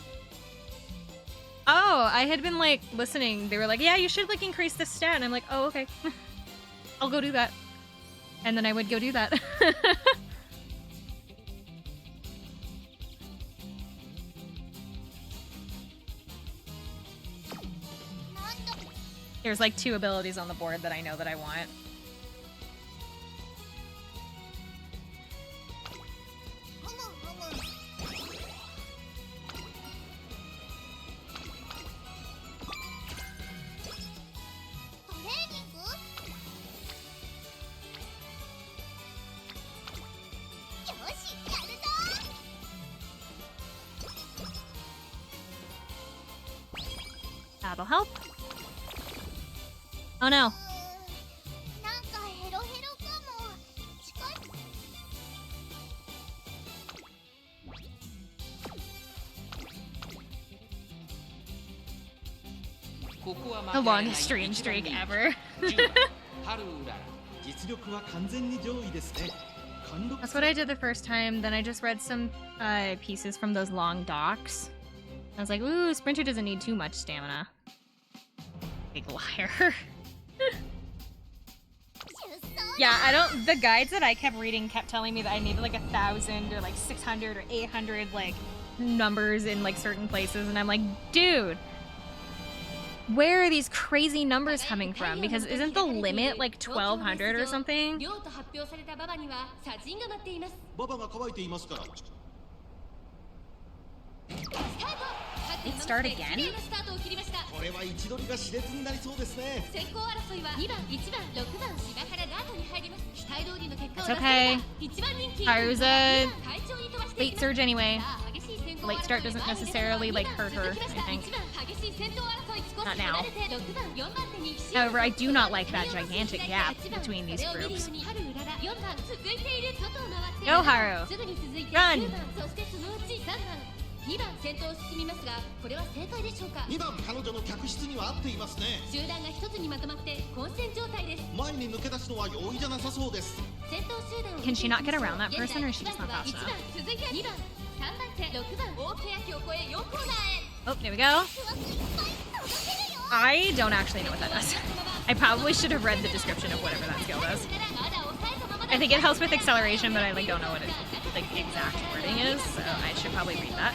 Oh, I had been like listening. They were like, yeah, you should like increase this stat. And I'm like, oh, okay. I'll go do that. And then I would go do that. There's like 2 abilities on the board that I know that I want. That'll help. Oh no. The longest stream streak ever. That's what I did the first time. Then I just read some pieces from those long docs. I was like, ooh, Sprinter doesn't need too much stamina. Big liar. Yeah, the guides that I kept reading kept telling me that I needed like 1,000 or like 600 or 800 like numbers in like certain places, and I'm like, dude, where are these crazy numbers coming from? Because isn't the limit like 1,200 or something? It start again? It's okay. Haru's a late surge anyway. Late start doesn't necessarily like hurt her, I think. Not now. However, I do not like that gigantic gap between these groups. Go Haru! Run! 2番先頭を進みますがこれは正解でしょうか。2番彼女の客室には合っていますね。集団が一つにまとまって混戦状態です。前に抜け出すのは容易じゃなさそうです。先頭集団を Can she not get around that person, or is she just not 1 fast 番 enough? 続いて2番3番手6番大欅を越え4コーナーへ。 Oh, there we go. I don't actually know what that does. I probably should have read the description of whatever that skill does. まだ抑えたままだ。 I think it helps with acceleration, but I like don't know what it like exact wording is, so I should probably read that.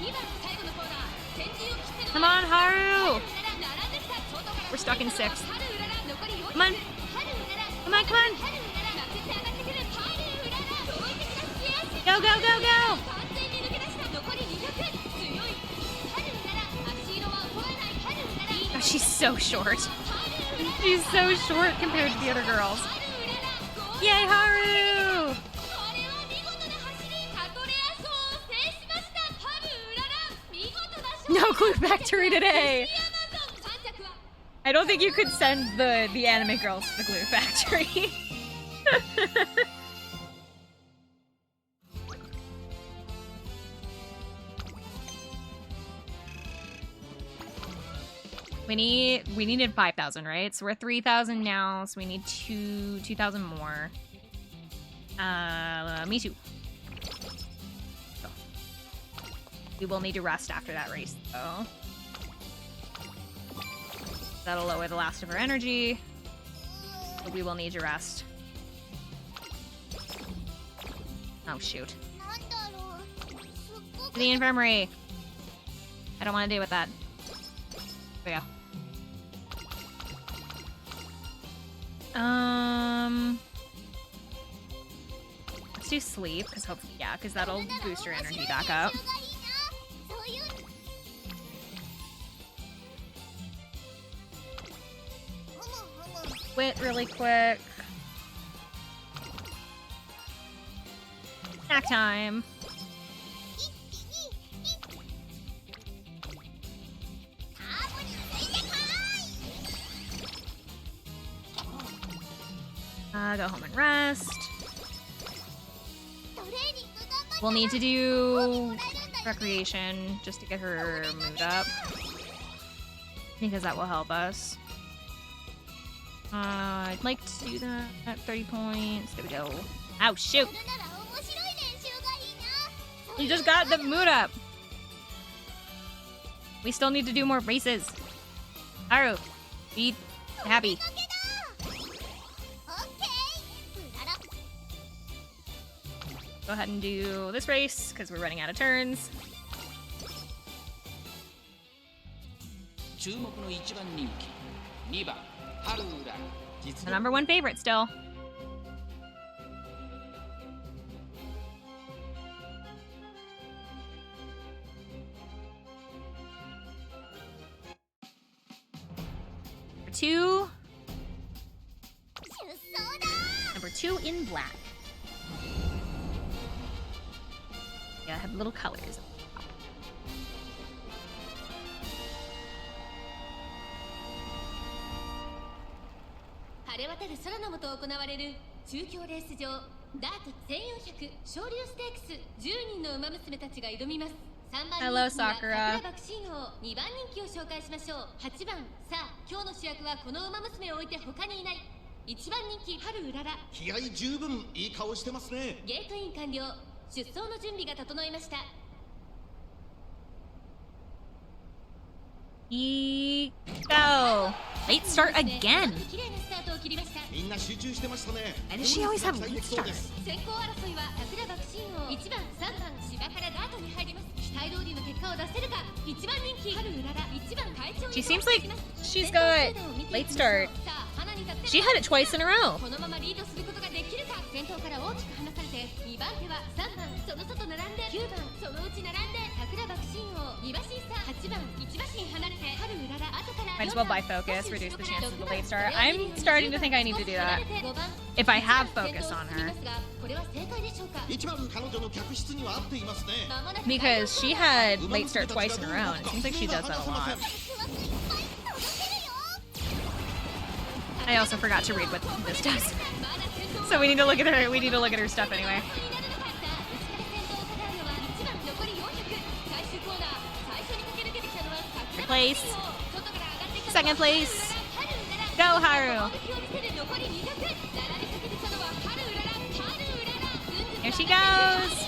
2番最後のコーナー先陣を切って Come on, Haru! 並んできた外から We're stuck in 6th. 春うらら残り4 Come on. 春うらら Come on, come on. 春うらら負けて上がってくる春うらら驚異的なスピアシ Go, go, go, go! 完全に抜け出した残り200強い春うらら足色は衰えない春うらら Oh, she's so short. 春うらら She's so short compared to the other girls. 春うららゴール Yay, Haru! これは見事な走りカトレア賞を制しました春うらら見事な勝利 No clue factory today! アマゾン3着は I don't think you could send the anime girls to the glue factory. we needed 5,000, right? So we're 3,000 now, so we need 2,000 more. Me too. So. We will need to rest after that race, though. That'll lower the last of her energy. But we will need to rest. Oh, shoot. To the infirmary. I don't want to deal with that. There we go. Let's do sleep, because hopefully, yeah, because that'll boost her energy back up. Quit really quick. Snack time. Go home and rest. We'll need to do recreation just to get her mood up, because that will help us. I'd like to do that at 30 points. There we go. Ow, shoot! You just got the mood up! We still need to do more races. Haru, be happy. Go ahead and do this race, because we're running out of turns. 注目の1番人気2番春うらら The number one favorite still. Number two in black. Yeah, I have little colors. 晴れ渡る空の下行われる中京レース場ダート1400昇竜ステークス10人の馬娘たちが挑みます。3番人気に Hello, は Sakura. 桜爆心王、2番人気を紹介しましょう。8番、さあ今日の主役はこの馬娘を置いて他にいない。1番人気春うらら。気合十分いい顔してますね。ゲートイン完了。出走の準備が整いました。Go! Late start again! 綺麗なスタートを切りました。みんな集中してましたね。 Why does she always have late starts? 先行争いは桜爆心王1番3番芝からダートに入ります。期待通りの結果を出せるか。1番人気春うらら1番会長に She seems like she's got late start. She had it twice in a row. このままリードすることができるか。先頭から大きく離されて2番手は3番その外並んで9番そのうち並んで桜爆心王2馬身差8番1馬身離れて春うらら後から Might as well buy focus, reduce the chances of the late start. I'm starting to think I need to do that. If I have focus on her. これは正解でしょうか。1番彼女の客室には合っていますね。 Because she had late start twice in a row, and it seems like she does that a lot. I also forgot to read what this does. So we need to look at her stuff anyway. place. Second place. Go, Haru. Here she goes.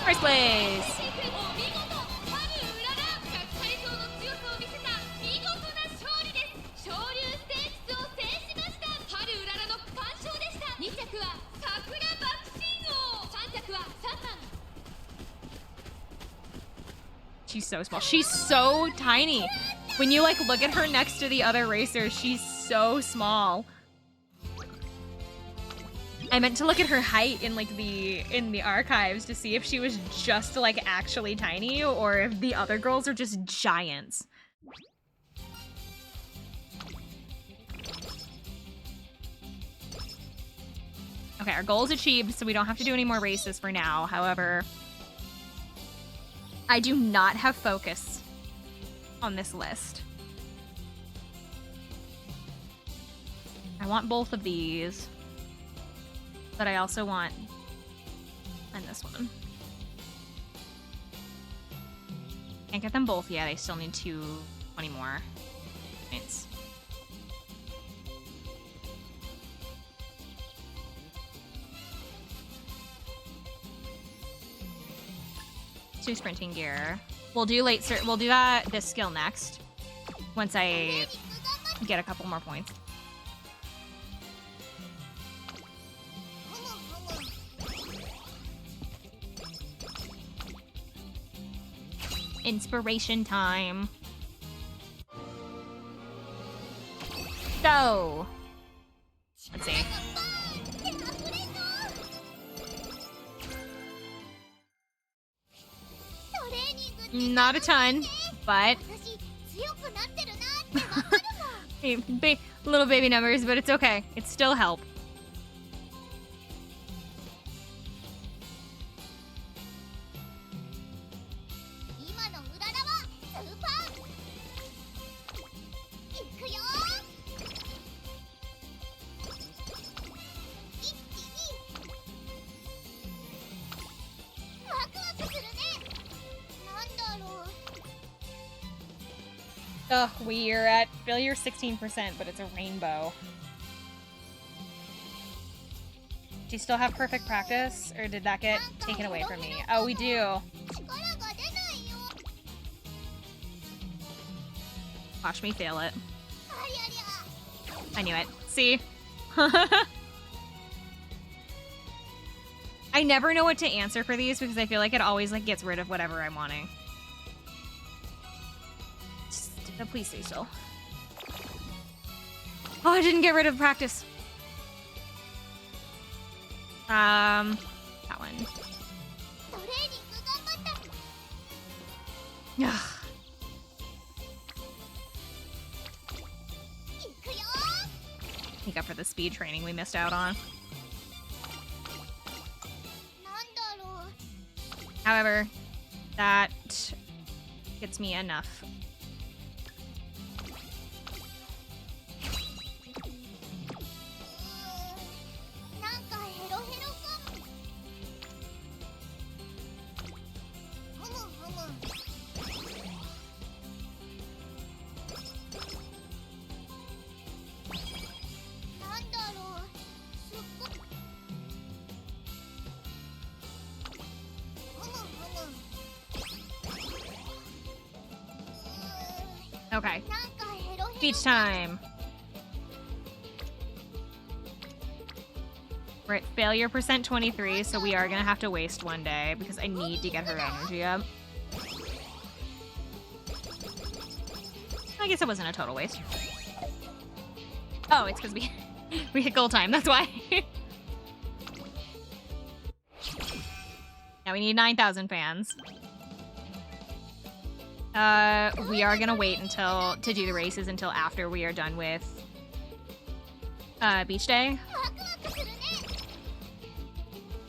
First place. She's so small. She's so tiny. When you like look at her next to the other racers, she's so small. I meant to look at her height in like in the archives to see if she was just like actually tiny or if the other girls are just giants. Okay, our goal is achieved, so we don't have to do any more races for now. However, I do not have focus on this list. I want both of these, but I also want and this one. Can't get them both yet. I still need 20 more points. Do sprinting gear. We'll do we'll do this skill next once I get a couple more points. Inspiration time. Go. Let's see. Not a ton, but little baby numbers, but it's okay. It's still help. Ugh, we're at failure 16%, but it's a rainbow. Do you still have perfect practice, or did that get taken away from me? Oh, we do. Watch me fail it. I knew it. See? I never know what to answer for these because I feel like it always like gets rid of whatever I'm wanting. Please stay still. Oh, I didn't get rid of practice. That one. Ugh. Make up for the speed training we missed out on. However, that gets me enough. Okay. Beach time. We're at failure percent 23, so we are gonna have to waste one day because I need to get her energy up. I guess it wasn't a total waste. Oh, it's because we hit goal time, that's why. Now we need 9,000 fans. We are gonna wait to do the races until after we are done with beach day.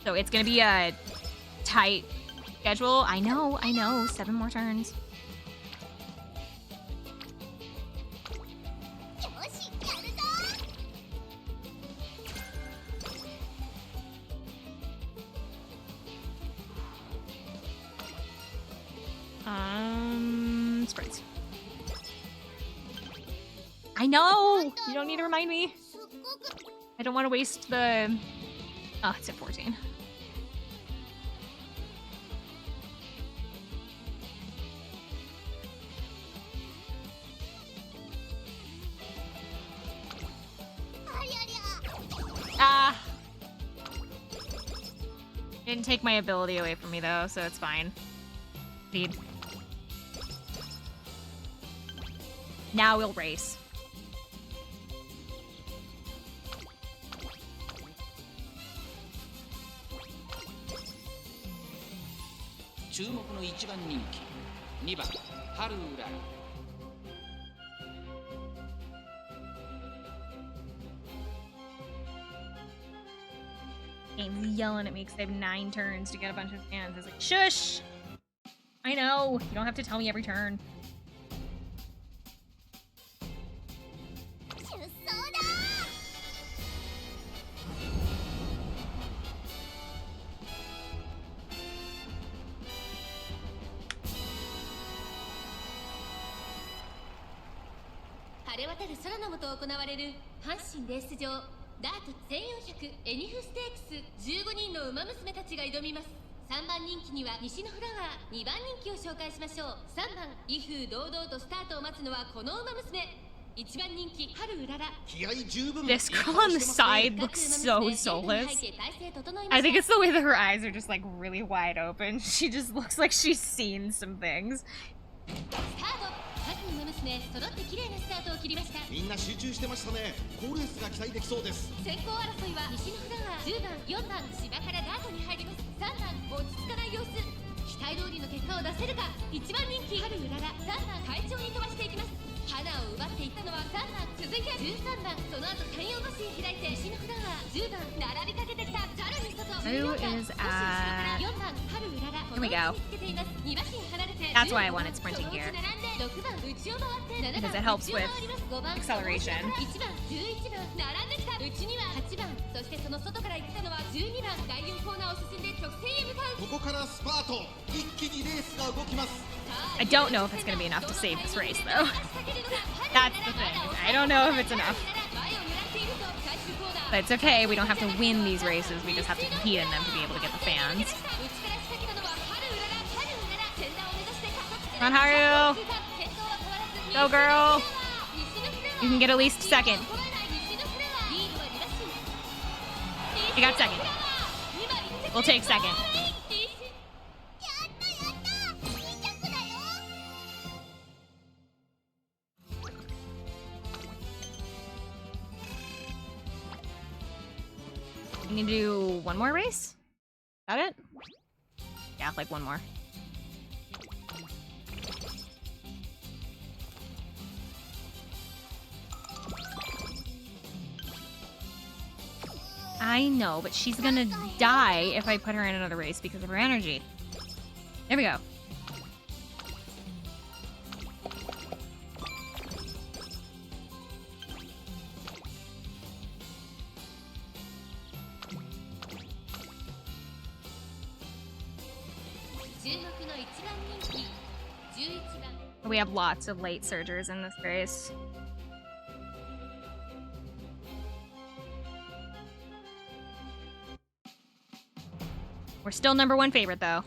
So it's gonna be a tight schedule. I know, 7 more turns. crits. I know! You don't need to remind me. I don't want to waste the... Oh, it's at 14. Ah! Didn't take my ability away from me though, so it's fine. Speed. Now we'll race. Game's yelling at me because they have 9 turns to get a bunch of fans. It's like, shush! I know! You don't have to tell me every turn.ダート1400エニフステークス15人の馬娘たちが挑みます。3番人気には西のフラワー、2番人気を紹介しましょう。3番威風堂々とスタートを待つのはこの馬娘。1番人気春うらら。 This girl on the side looks so soulless. I think it's the way that her eyes are just like really wide open. She just looks like she's seen some things. 揃って綺麗なスタートを切りました。みんな集中してましたね。好レースが期待できそうです。先行争いは西のフラワー、10番、4番芝からダートに入ります。3番落ち着かない様子。期待通りの結果を出せるか。1番人気春うらら、3番快調に飛ばしていきます。花を奪っていったのは3番、続いて13番、その後太陽橋へ開いて西のフラワー、10番並びかけてきた。さらに外、Who is at... 4番春うらら、 Here we go. 2馬身離れて That's why I wanted sprinting gear. 6番内を回って Because it helps with acceleration. 1番11番並んできた。内には8番、そしてその外から行ったのは12番。第4コーナーを進んで直線へ向かう。ここからスパート。一気にレースが動きます。 I don't know if it's going to be enough to save this race, though. That's the thing. I don't know if it's enough. But it's okay. We don't have to win these races. We just have to compete in them to be able to get the fans. Come on, Haru! Go, girl! You can get at least second. You got second. We'll take second. We can do one more race? Is that it? Yeah, like one more. I know, but she's gonna die if I put her in another race because of her energy. There we go. We have lots of late surgers in this race. We're still #1 favorite though.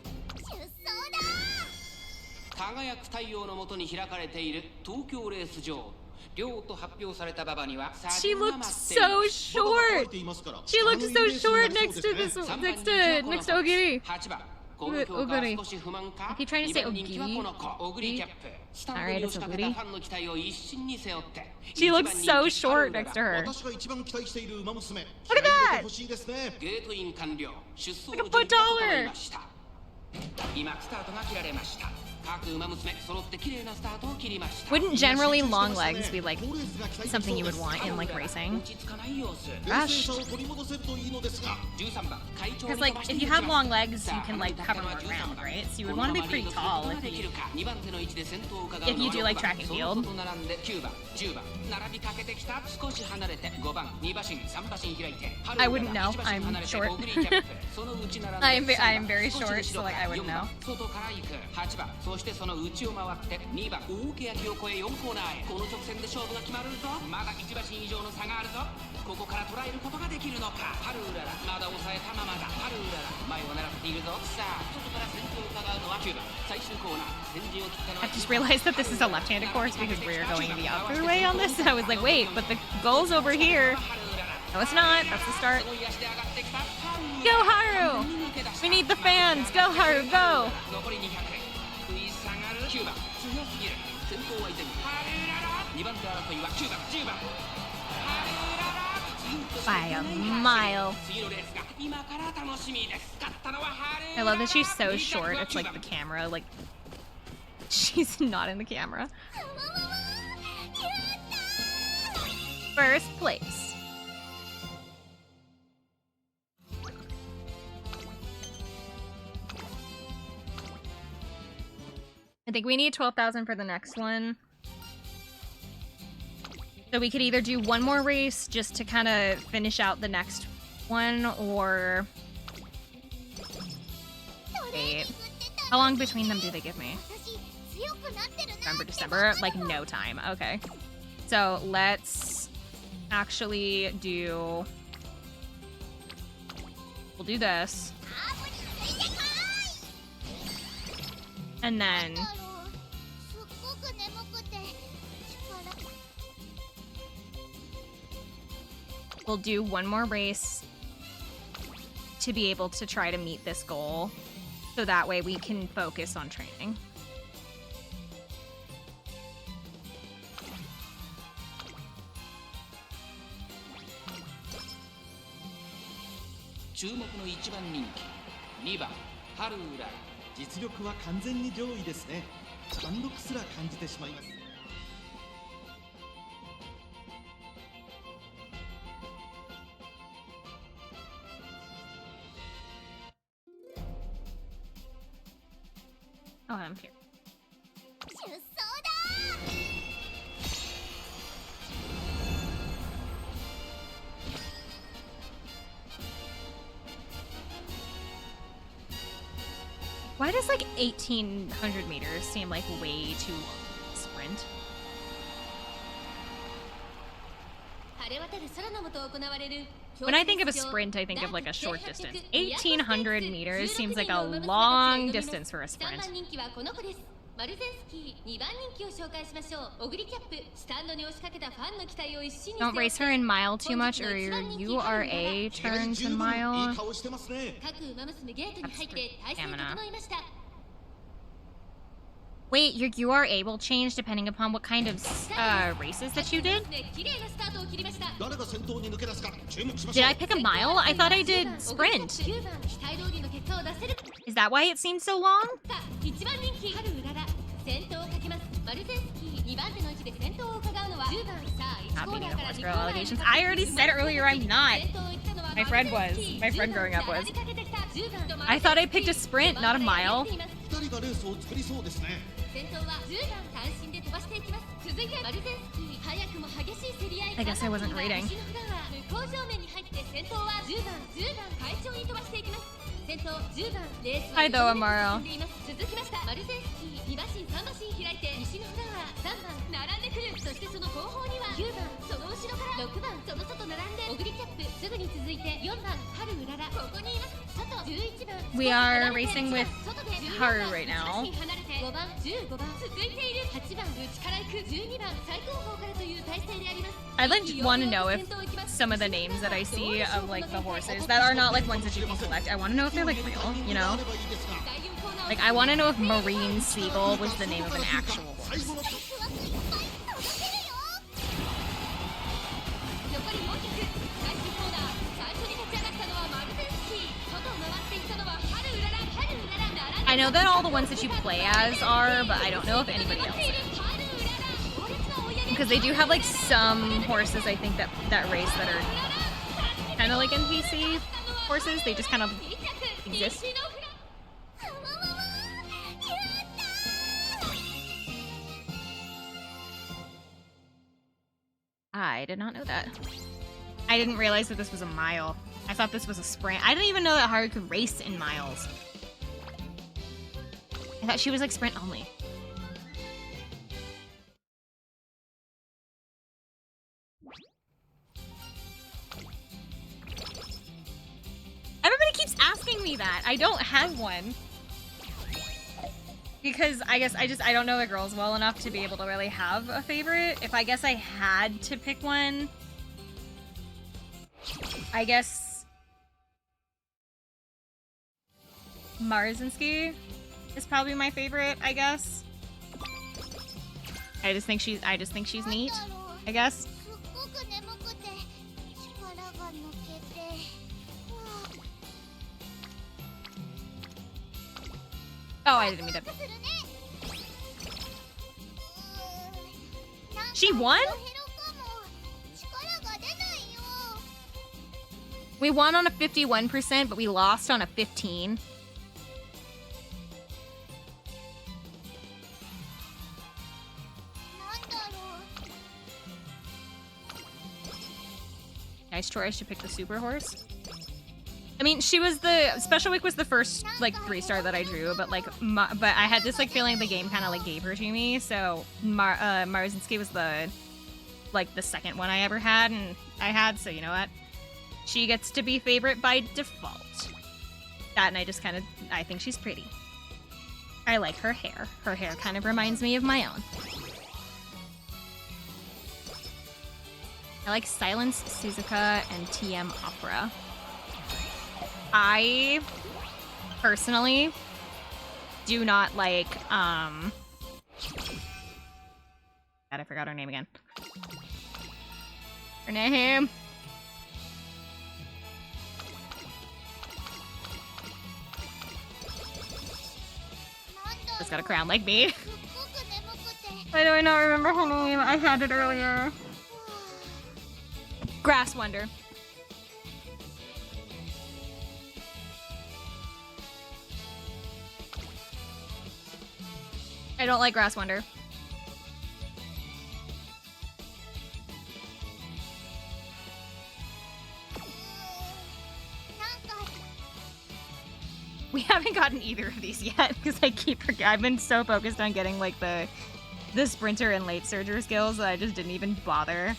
She looked so short. She looked so short next to Ogiri. Ogiri. I keep trying to say Ogiri. Alright, it's Ogiri. She looks so short next to her. Look at that! Like a foot taller! Wouldn't generally long legs be like something you would want in like racing? Gosh. Because like if you have long legs you can like cover more ground, right? So you would want to be pretty tall if you do like track and field. I wouldn't know. I'm short. I am very short, so like I wouldn't know. そしてその内を回って2番大欅を越え4コーナーへこの直線で勝負が決まるぞまだ1馬身以上の差があるぞここから捉えることができるのか春うららまだ抑えたままだ春うらら前を狙っているぞさあ外から先頭を伺うのは9番最終コーナー先陣を切ったのは I just realized that this is a left-handed course because we're going the other way on this. And I was like, wait, but the goal's over here. No, it's not. That's the start. Go, Haru! We need the fans. Go, Haru, go! 残り200食い下がる9番強すぎる先頭は依然春うらら2番手争いは9番10番春うらら By a mile. 次のレースが今から楽しみです勝ったのは春 I love that she's so short. It's like the camera, like, she's not in the camera. First place. I think we need 12,000 for the next one. So we could either do one more race just to kind of finish out the next one, or... Wait. How long between them do they give me? November, December? Like, no time. Okay. So, let's actually do... We'll do this. And then... We'll do one more race to be able to try to meet this goal. So that way we can focus on training.注目の1番人気2番春うらら実力は完全に上位ですね。貫禄すら感じてしまいます。Oh, I'm here. Why does like 1,800 meters seem like way too long to sprint? When I think of a sprint, I think of like a short distance. 1,800 meters seems like a long distance for a sprint. Don't race her in mile too much, or your URA turn to mile. Stamina. Wait, your URA will change depending upon what kind of races that you did? Did I pick a mile? I thought I did sprint. Is that why it seems so long? Not beating the horse girl allegations. I already said earlier I'm not. My friend was. My friend growing up was. I thought I picked a sprint, not a mile. I guess I wasn't reading. Hi though, Amaro. We are racing with Haru right now. I'd like want to know if some of the names that I see of like the horses that are not like ones that you can collect, I want to know if they're like real, you know? Like I want to know if Marine Seagull was the name of an actual horse. I know that all the ones that you play as are, but I don't know if anybody else is. Because they do have like some horses, I think, that race that are kind of like NPC horses. They just kind of exist. I did not know that. I didn't realize that this was a mile. I thought this was a sprint. I didn't even know that Haru could race in miles. I thought she was like sprint only. Everybody keeps asking me that. I don't have one. Because I guess I don't know the girls well enough to be able to really have a favorite. If I guess I had to pick one, I guess Marzinski is probably my favorite, I guess. I just think she's neat, I guess. Oh, I didn't mean that. She won? We won on a 51%, but we lost on a 15. Nice choice to pick the super horse. I mean, she was the special week was the first like 3-star that I drew, but like, but I had this like feeling the game kind of like gave her to me. So Marzinski was the like the second one I ever had, and so you know what, she gets to be favorite by default. That, and I think she's pretty. I like her hair. Her hair kind of reminds me of my own. I like Silence, Suzuka, and TM Opera. I personally do not like, God, I forgot her name again. Her name. Just got a crown like me. Why do I not remember her name? I had it earlier. Grass Wonder. I don't like Grass Wonder. We haven't gotten either of these yet because I've been so focused on getting like the sprinter and late surger skills that I just didn't even bother.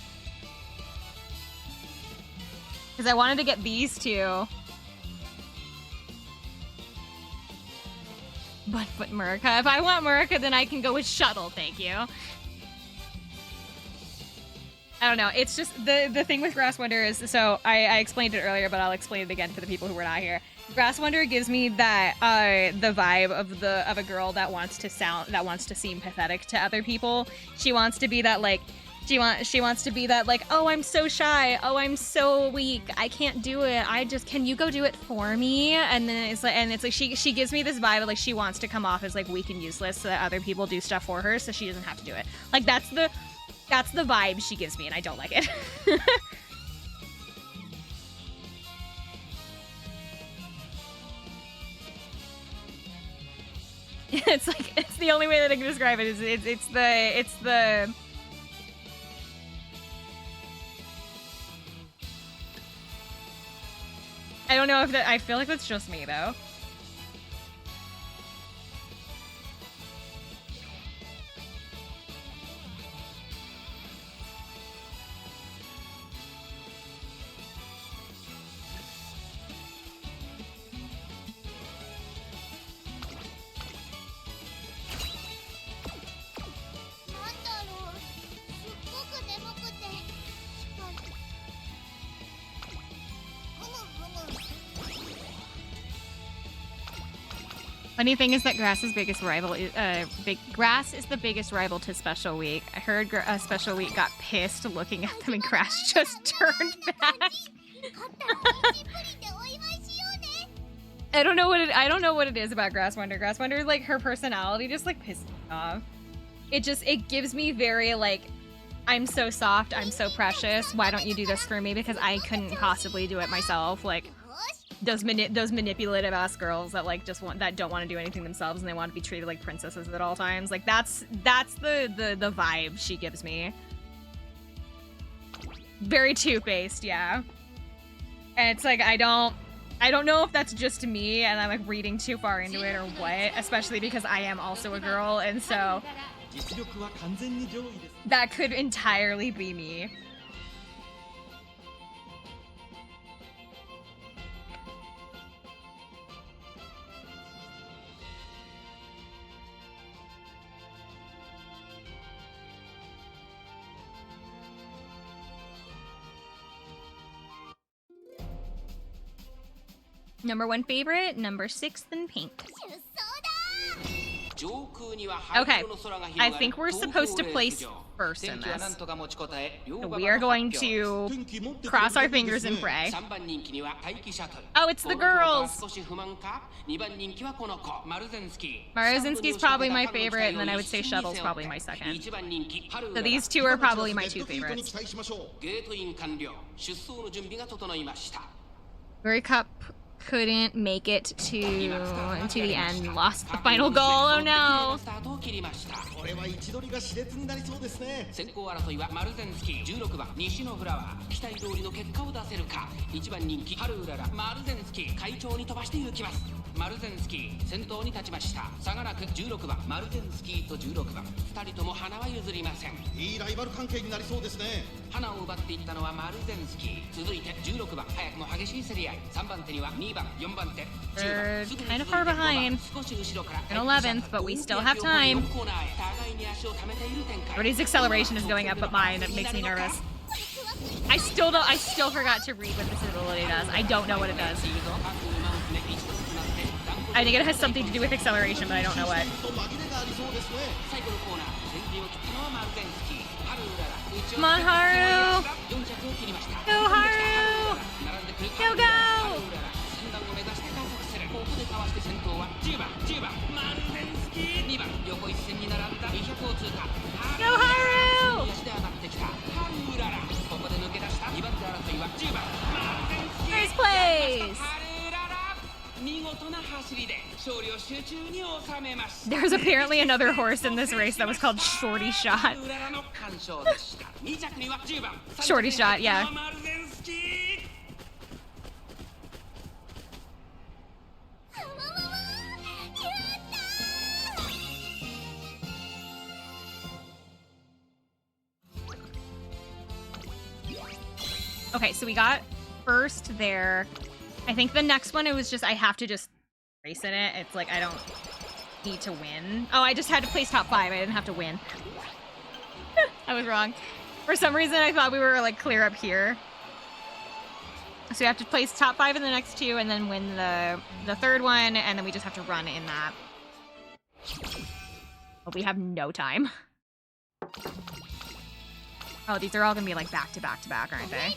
Because I wanted to get these two. Buttfoot Murica. If I want Murica, then I can go with Shuttle, thank you. I don't know. It's just the thing with Grass Wonder is, so I explained it earlier, but I'll explain it again for the people who were not here. Grass Wonder gives me that the vibe of a girl that wants to seem pathetic to other people. She wants to be that like she wants to be that like, oh, I'm so shy, oh, I'm so weak, I can't do it, can you go do it for me? And then it's like she gives me this vibe of like she wants to come off as like weak and useless so that other people do stuff for her so she doesn't have to do it. Like that's the vibe she gives me, and I don't like it. It's like, it's the only way that I can describe it is it's the I don't know if I feel like that's just me though. Funny thing is that Grass is the biggest rival to Special Week. I heard Special Week got pissed looking at them and Grass just turned back. I don't know what it is about Grass Wonder. Grass Wonder, like, her personality just like pisses me off. It gives me very like, I'm so soft, I'm so precious, why don't you do this for me because I couldn't possibly do it myself. Like those manipulative ass girls that like that don't want to do anything themselves and they want to be treated like princesses at all times. Like that's the vibe she gives me. Very two-faced, yeah. And it's like I don't I don't know if that's just me and I'm like reading too far into it or what, especially because I am also a girl, and so 実力は完全に上位です。 that could entirely be me. Number 1 favorite, number 6 in pink. Okay, I think we're supposed to place first in this. So we are going to cross our fingers and pray. Oh, it's the girls! Maruzinski's probably my favorite, and then I would say Shuttle's probably my second. So these two are probably my 2 favorites. Glory Cup couldn't make it to the end. Lost the final goal. Oh no! これは位置取りが熾烈になりそうですね。先行争いはマルゼンスキー、16番西のフラワー、期待通りの結果を出せるか。1番人気ハルウララ、マルゼンスキー快調に飛ばして行きます。マルゼンスキー先頭に立ちました。差がなく16番マルゼンスキーと16番、2人とも花は譲りません。いいライバル関係になりそうですね。花を奪っていったのはマルゼンスキー、続いて16番早くも激しい競り合い。3番手には2番4番手、We're kind of far behind. In 11th, but we still have time. Everybody's acceleration is going up, but mine, it makes me nervous. I still forgot to read what this ability does. I don't know what it does. I think it has something to do with acceleration, but I don't know what. Come on, Haru! Go, Haru! Go, go! Go, Haru! First place! There's apparently another horse in this race that was called Shorty Shot. Shorty Shot, yeah. Okay, so we got first there. I think the next one, it was just, I have to just race in it. It's like, I don't need to win. Oh, I just had to place top 5. I didn't have to win. I was wrong. For some reason, I thought we were like clear up here. So we have to place top 5 in the next 2 and then win the third one, and then we just have to run in that. But we have no time. Oh, these are all gonna be like back to back to back, aren't they?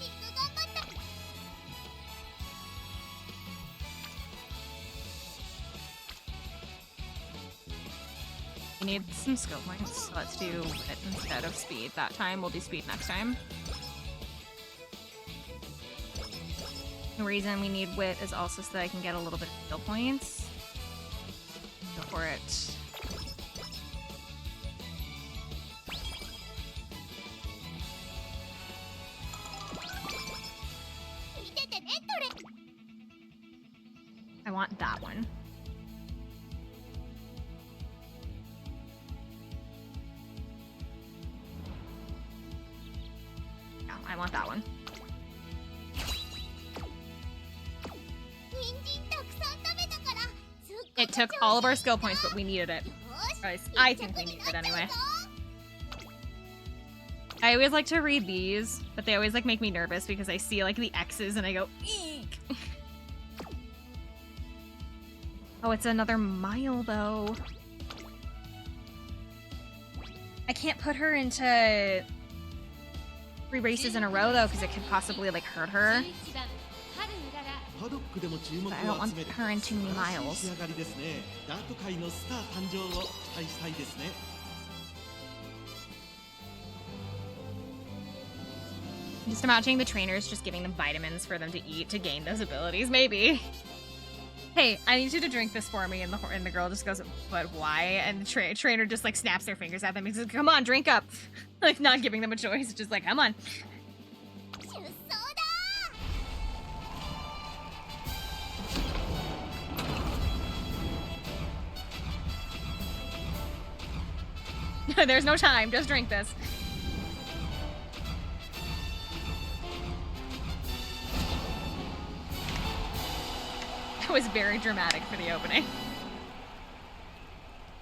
We need some skill points, so let's do wit instead of speed that time. We'll do speed next time. The reason we need wit is also so that I can get a little bit of skill points. Go for it. I want that one. No, I want that one. It took all of our skill points, but we needed it. Or at least I think we needed it anyway. I always like to read these, but they always like make me nervous because I see like the X's and I go, eek! Oh, it's another mile though. I can't put her into 3 races in a row though, because it could possibly like hurt her. But I don't want her in too many miles. Just imagining the trainers just giving them vitamins for them to eat to gain those abilities, maybe. Hey, I need you to drink this for me, and the girl just goes, but why? And the trainer just like snaps their fingers at them and says, come on, drink up. Like not giving them a choice, just like, come on. There's no time. Just drink this. That was very dramatic for the opening.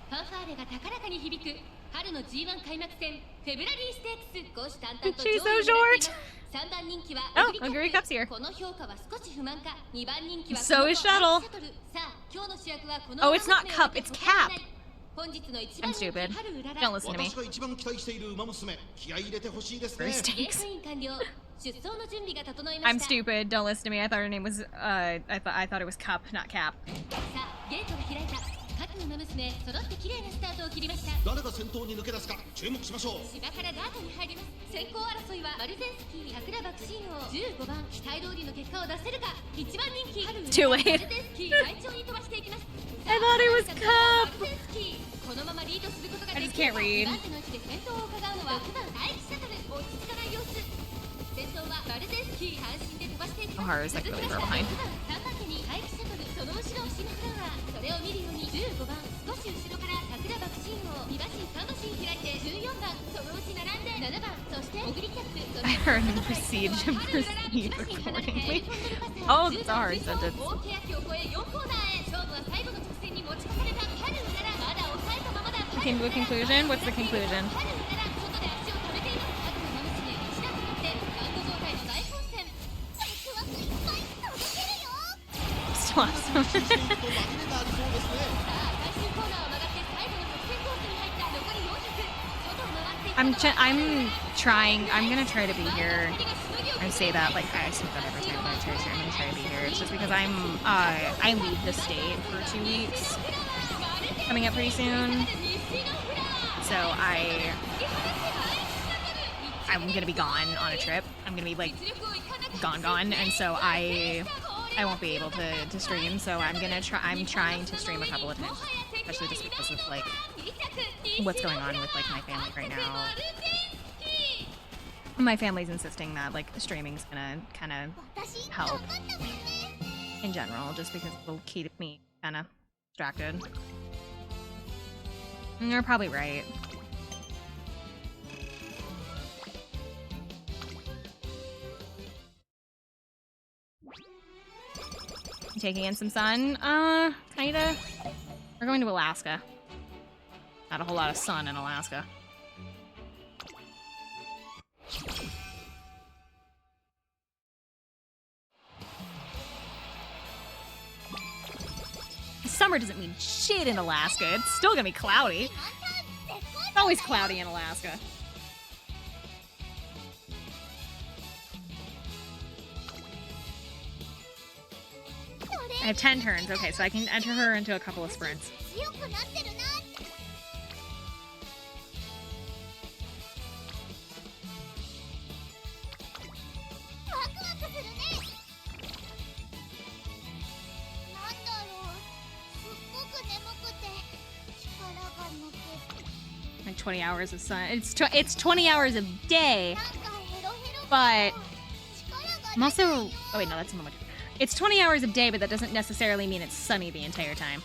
ファンファーレが高らかに響く春の G1 開幕戦フェブラリーステークス虎視眈々と上位 She's を so 狙ってい short. ます3番人気は Oh, オグ Oguri リキャ Cup's ッ here. プこの評価は少し不満か2番人気は So is Shuttle. さあ今日の主役はこの Oh, it's not 馬娘 Cup, を見て it's 他に Cap. ない本日の一 I'm 番人気 stupid. 春うらら Don't listen to me. 私が一番期待している馬娘、気合い入れてほしいですね。 First ゲー stakes. トイン完了出走の準備が整いま I'm した stupid. Don't listen to me. I thought her name was I thought it was Cup, not Cap. さあゲートが開いた各馬娘揃って綺麗なスタートを切りました誰が先頭に抜け出すか注目しましょう。芝からダートに入ります先行争いはマルゼンスキー桜爆心王15番期待通りの結果を出せるか1番人気春 Too late. マルゼンスキー快調に飛ばしていきます I thought it was Cup. マルゼンスキーこのままリードすることが I で just 2 can't きるか read. 2番手の位置で先頭を伺うのは6番大気シャトル落ち着かない様子先頭はマルゼンスキー半身で飛ばしていきます Ohara is like really far behind. 6番3番手に大気シャトルその後ろシマフラワーそれを見るように15番少し後ろから桜爆心王2馬身3馬身開いて14番そのうち並んで7番そしてオグリキャップそして I heard him proceed accordingly. Oh, it's a hard sentence. 大欅を越え4コーナーへ勝負は最後の直線に持ち越された春うららまだ抑えたままだ Came to a conclusion? What's the conclusion? 春うらら外で足を止めています各馬娘一段となってラウンド状態の大混戦ワクワクいっぱい届けるよ Still 安 awesome. 心していると紛れがありそうですね。さあ最終コーナーを曲がって最後の直線コースに入った残り400外を回っていった I'm trying. I'm gonna try to be here. I say that like I say that every time I try to. I'm gonna try to be here. It's just because I leave the state for 2 weeks, coming up pretty soon. So I'm gonna be gone on a trip. I'm gonna be like gone, and so I won't be able to stream. So I'm trying to stream a couple of times, especially just because of like what's going on with like my family right now. My family's insisting that like streaming's gonna kind of help in general, just because it'll keep me kind of distracted. And they're probably right. Taking in some sun? Kinda. We're going to Alaska. Not a whole lot of sun in Alaska. Summer doesn't mean shit in Alaska. It's still gonna be cloudy. It's always cloudy in Alaska. I have 10 turns. Okay, so I can enter her into a couple of sprints. 強くなってるなワクワクするねなんだろうすっごく眠くて力が抜け Like 20 hours of sun. It's 20 hours a day, なんかヘロヘロ but 力が I'm also. Oh wait, no, that's not much. It's 20 hours a day, but that doesn't necessarily mean it's sunny the entire time.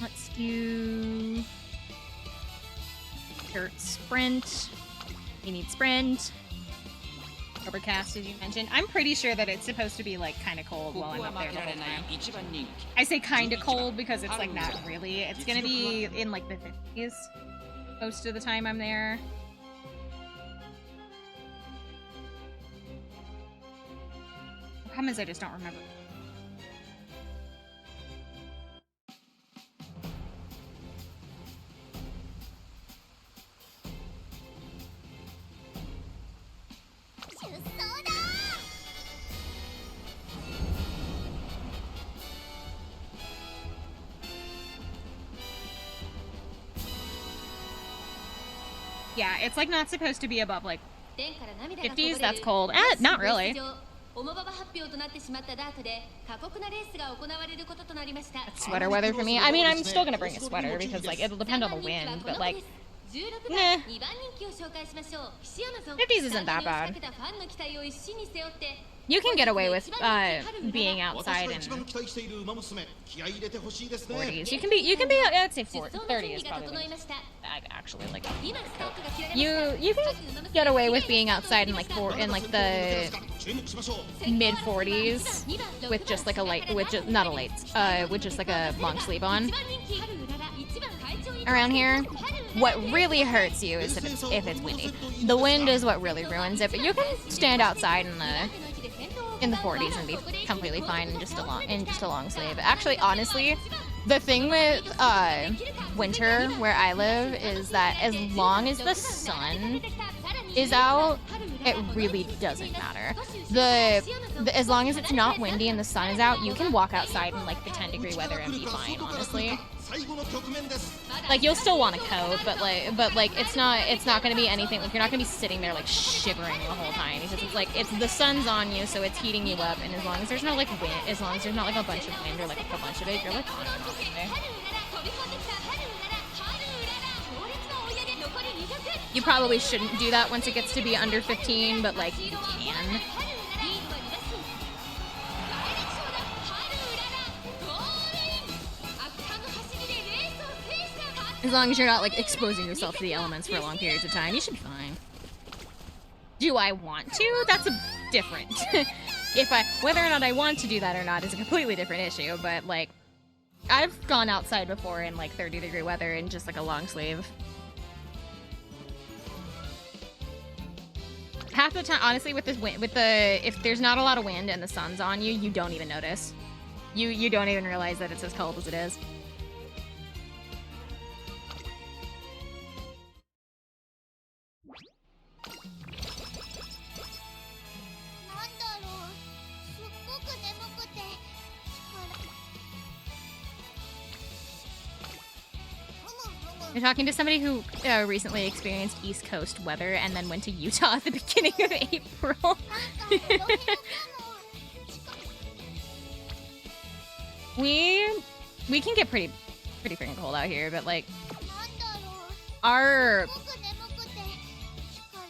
Let's do dirt sprint. You need sprint. Overcast, as you mentioned. I'm pretty sure that it's supposed to be like kind of cold こ while こ I'm は up 負 there け the ら whole れない time. 一番人気 I say kind of cold because it's like not really. It's gonna be in like the 50s most of the time I'm there. The problem is I just don't remember. Yeah, it's like not supposed to be above like 50s? That's cold. Not really. That's sweater weather for me. I mean, I'm still gonna bring a sweater because like it'll depend on the wind, but like, nah. 50s isn't that bad. You can get away with being outside in 40s. You can be. I'd say 30 is probably actually like. You can get away with being outside in like the mid 40s with just like a light, with just not a light, with just like a long sleeve on. Around here, what really hurts you is if it's windy. The wind is what really ruins it. But you can stand outside in the 40s and be completely fine in just a long sleeve. Actually, honestly, the thing with winter where I live is that as long as the sun is out, it really doesn't matter. As long as it's not windy and the sun is out, you can walk outside in like the 10-degree weather and be fine, honestly. Like you'll still want a coat, but like it's not gonna be anything like you're not gonna be sitting there like shivering the whole time because it's the sun's on you, so it's heating you up, and as long as there's no like wind, as long as there's not like a bunch of wind or like a bunch of it, you're like fine. Okay? You probably shouldn't do that once it gets to be under 15, but like you can. As long as you're not like exposing yourself to the elements for long periods of time, you should be fine. Do I want to? That's a different. Whether or not I want to do that or not is a completely different issue, but like I've gone outside before in like 30-degree weather in just like a long sleeve. Half the time, honestly, with this wind, if there's not a lot of wind and the sun's on you, you don't even notice. You don't even realize that it's as cold as it is. You're talking to somebody who recently experienced East Coast weather and then went to Utah at the beginning of April. We can get pretty freaking cold out here, but like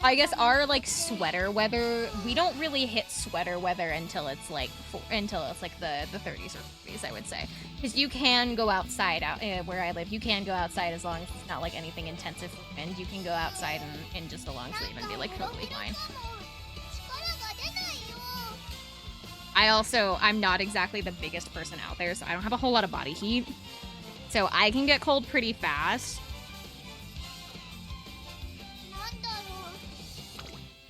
I guess our like sweater weather, we don't really hit sweater weather until it's like the 30s or 40s, I would say, because you can go outside where I live. You can go outside as long as it's not like anything intensive wind. You can go outside in just a long sleeve and be like totally fine. I'm not exactly the biggest person out there, so I don't have a whole lot of body heat, so I can get cold pretty fast.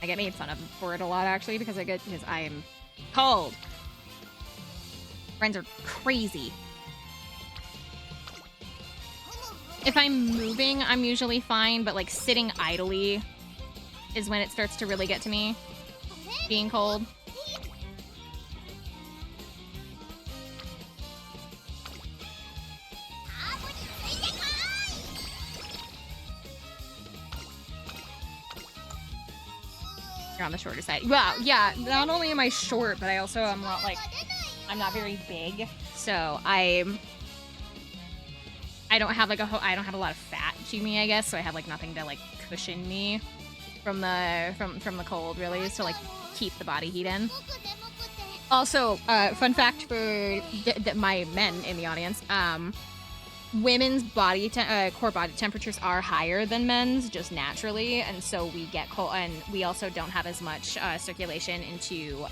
I get made fun of for it a lot, actually, because I am cold. Friends are crazy. If I'm moving, I'm usually fine, but like sitting idly is when it starts to really get to me, being cold. You're on the shorter side. Well, yeah, not only am I short, but I'm not very big, so I don't have a lot of fat to me, I guess, so I have like nothing to like cushion me from the cold, really, to like keep the body heat in. Also, fun fact for my men in the audience, women's core body temperatures are higher than men's just naturally, and so we get cold, and we also don't have as much circulation into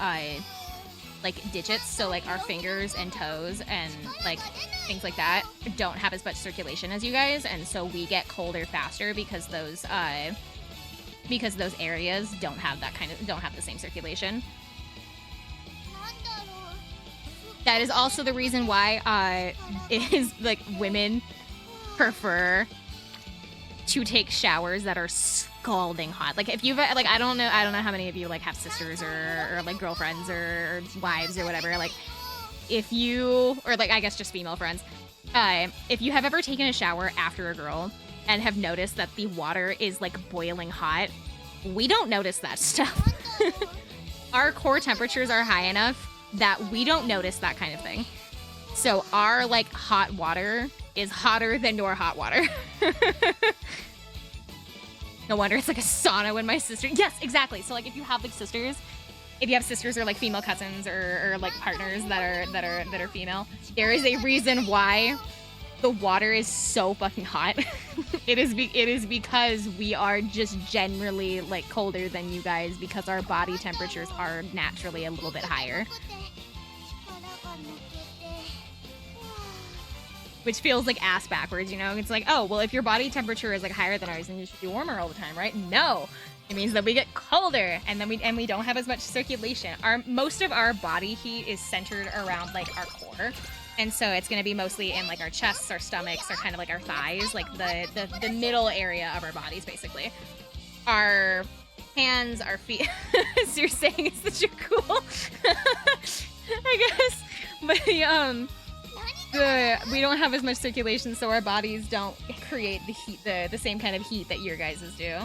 like digits, so like our fingers and toes and like things like that don't have as much circulation as you guys, and so we get colder faster because those areas don't have the same circulation. That is also the reason why women prefer to take showers that are scalding hot. Like if you've like I don't know how many of you like have sisters or like girlfriends or wives or whatever. Like if you, or like I guess just female friends, if you have ever taken a shower after a girl and have noticed that the water is like boiling hot, we don't notice that stuff. Our core temperatures are high enough that we don't notice that kind of thing. So our like hot water is hotter than your hot water. No wonder it's like a sauna when my sister. Yes, exactly. So like if you have like sisters, if you have sisters or like female cousins or like partners that are female, there is a reason why the water is so fucking hot. It is because we are just generally like colder than you guys because our body temperatures are naturally a little bit higher. Which feels like ass backwards, you know? It's like, oh, well, if your body temperature is like higher than ours, then you should be warmer all the time, right? No, it means that we get colder, and then we don't have as much circulation. Most of our body heat is centered around like our core, and so it's gonna be mostly in like our chests, our stomachs, or kind of like our thighs, like the middle area of our bodies, basically. Our hands, our feet. So you're saying is that you're cool? I guess, but we don't have as much circulation, so our bodies don't create the heat, the same kind of heat that your guys's do.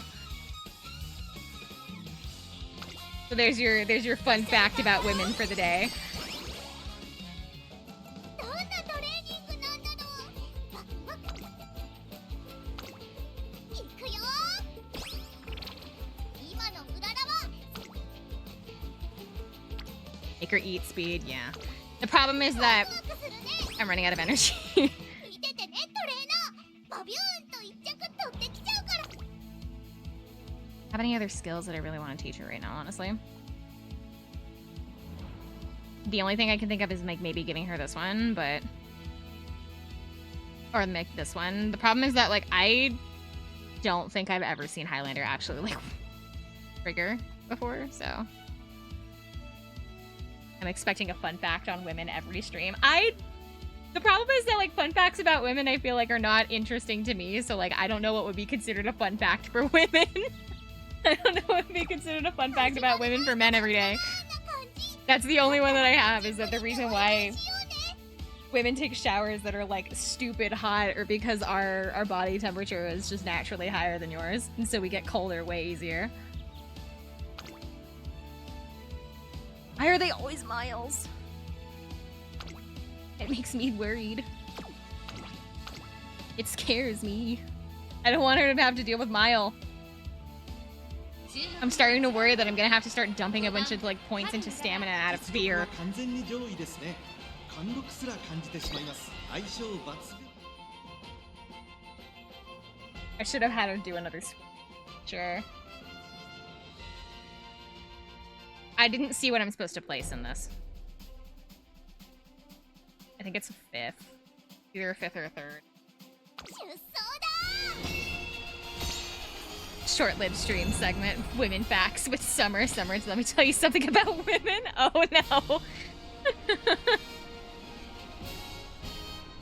So there's your fun fact about women for the day. Make her eat speed, yeah. The problem is that I'm running out of energy. Have any other skills that I really want to teach her right now, honestly? The only thing I can think of is like maybe giving her this one, but or make this one. The problem is that like I don't think I've ever seen Highlander actually like trigger before, so I'm expecting a fun fact on women every stream. The problem is that like fun facts about women I feel like are not interesting to me, so like I don't know what would be considered a fun fact for women. I don't know what would be considered a fun fact about women for men every day. That's the only one that I have, is that the reason why women take showers that are like stupid hot or because our body temperature is just naturally higher than yours, and so we get colder way easier. Why are they always miles? It makes me worried. It scares me. I don't want her to have to deal with Mile. I'm starting to worry that I'm gonna have to start dumping a bunch of like points into stamina out of fear. I should have had her do another sure. I didn't see what I'm supposed to place in this. I think it's a fifth. Either a fifth or a third. Short-lived stream segment, women facts with Summer. Summer, let me tell you something about women. Oh no.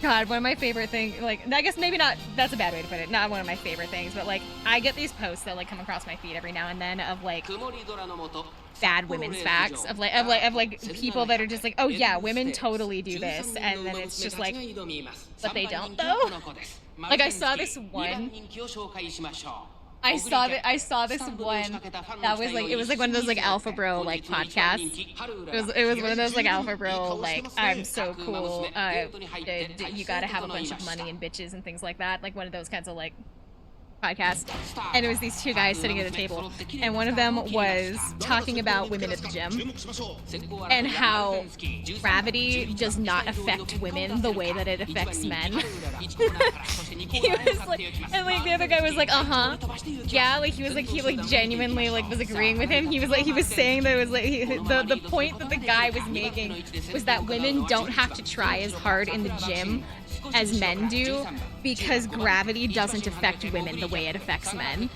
God, one of my favorite things, like, I guess maybe not, that's a bad way to put it, not one of my favorite things, but like, I get these posts that like come across my feed every now and then of like bad women's facts, of like people that are just like, oh yeah, women totally do this, and then it's just like, but they don't though? Like I saw this one I saw this one that was like, it was like one of those like alpha bro like podcasts. It was one of those like alpha bro like, I'm so cool, you gotta have a bunch of money and bitches and things like that, like one of those kinds of like podcasts. And it was these two guys sitting at a table, and one of them was talking about women at the gym and how gravity does not affect women the way that it affects men. He was like, and like the other guy was like, yeah, like he like genuinely like was agreeing with him. He was saying that it was like the point that the guy was making was that women don't have to try as hard in the gym as men do because gravity doesn't affect women the way it affects men.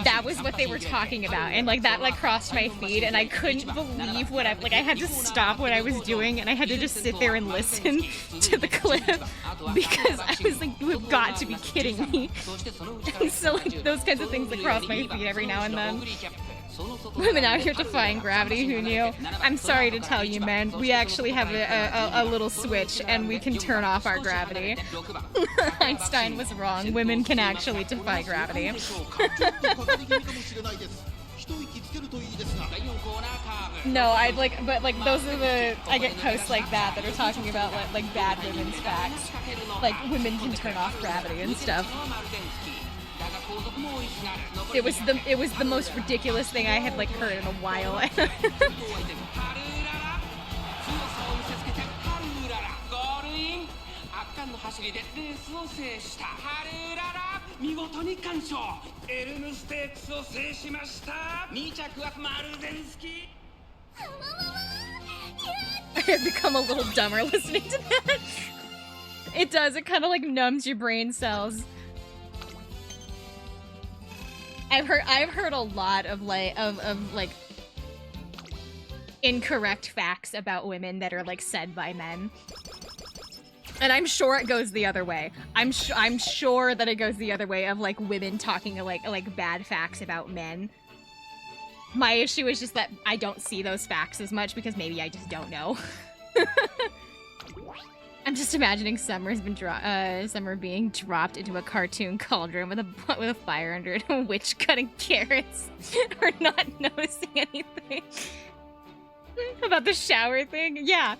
That was what they were talking about, and like that like crossed my feed, and I couldn't believe what I had to stop what I was doing, and I had to just sit there and listen to the clip because I was like, you have got to be kidding me. And so like those kinds of things that cross my feed every now and then. Women out here defying gravity, who knew? I'm sorry to tell you, men, we actually have a little switch and we can turn off our gravity. Einstein was wrong. Women can actually defy gravity. No, I'd like, but like those are the I get posts like that are talking about like bad women's facts, like women can turn off gravity and stuff. It was the most ridiculous thing I had like heard in a while. 圧巻の走りでレースを制したハルララ見事に完勝エルムステークスを制しました2着はマルゼンスキー I have become a little dumber listening to that. It does, it kind of like numbs your brain cells. I've heard a lot of like incorrect facts about women that are like said by men. And I'm sure it goes the other way. I'm sure that it goes the other way of like women talking like bad facts about men. My issue is just that I don't see those facts as much because maybe I just don't know. I'm just imagining Summer being dropped into a cartoon cauldron with a fire under it, a witch cutting carrots, or not noticing anything about the shower thing. Yeah.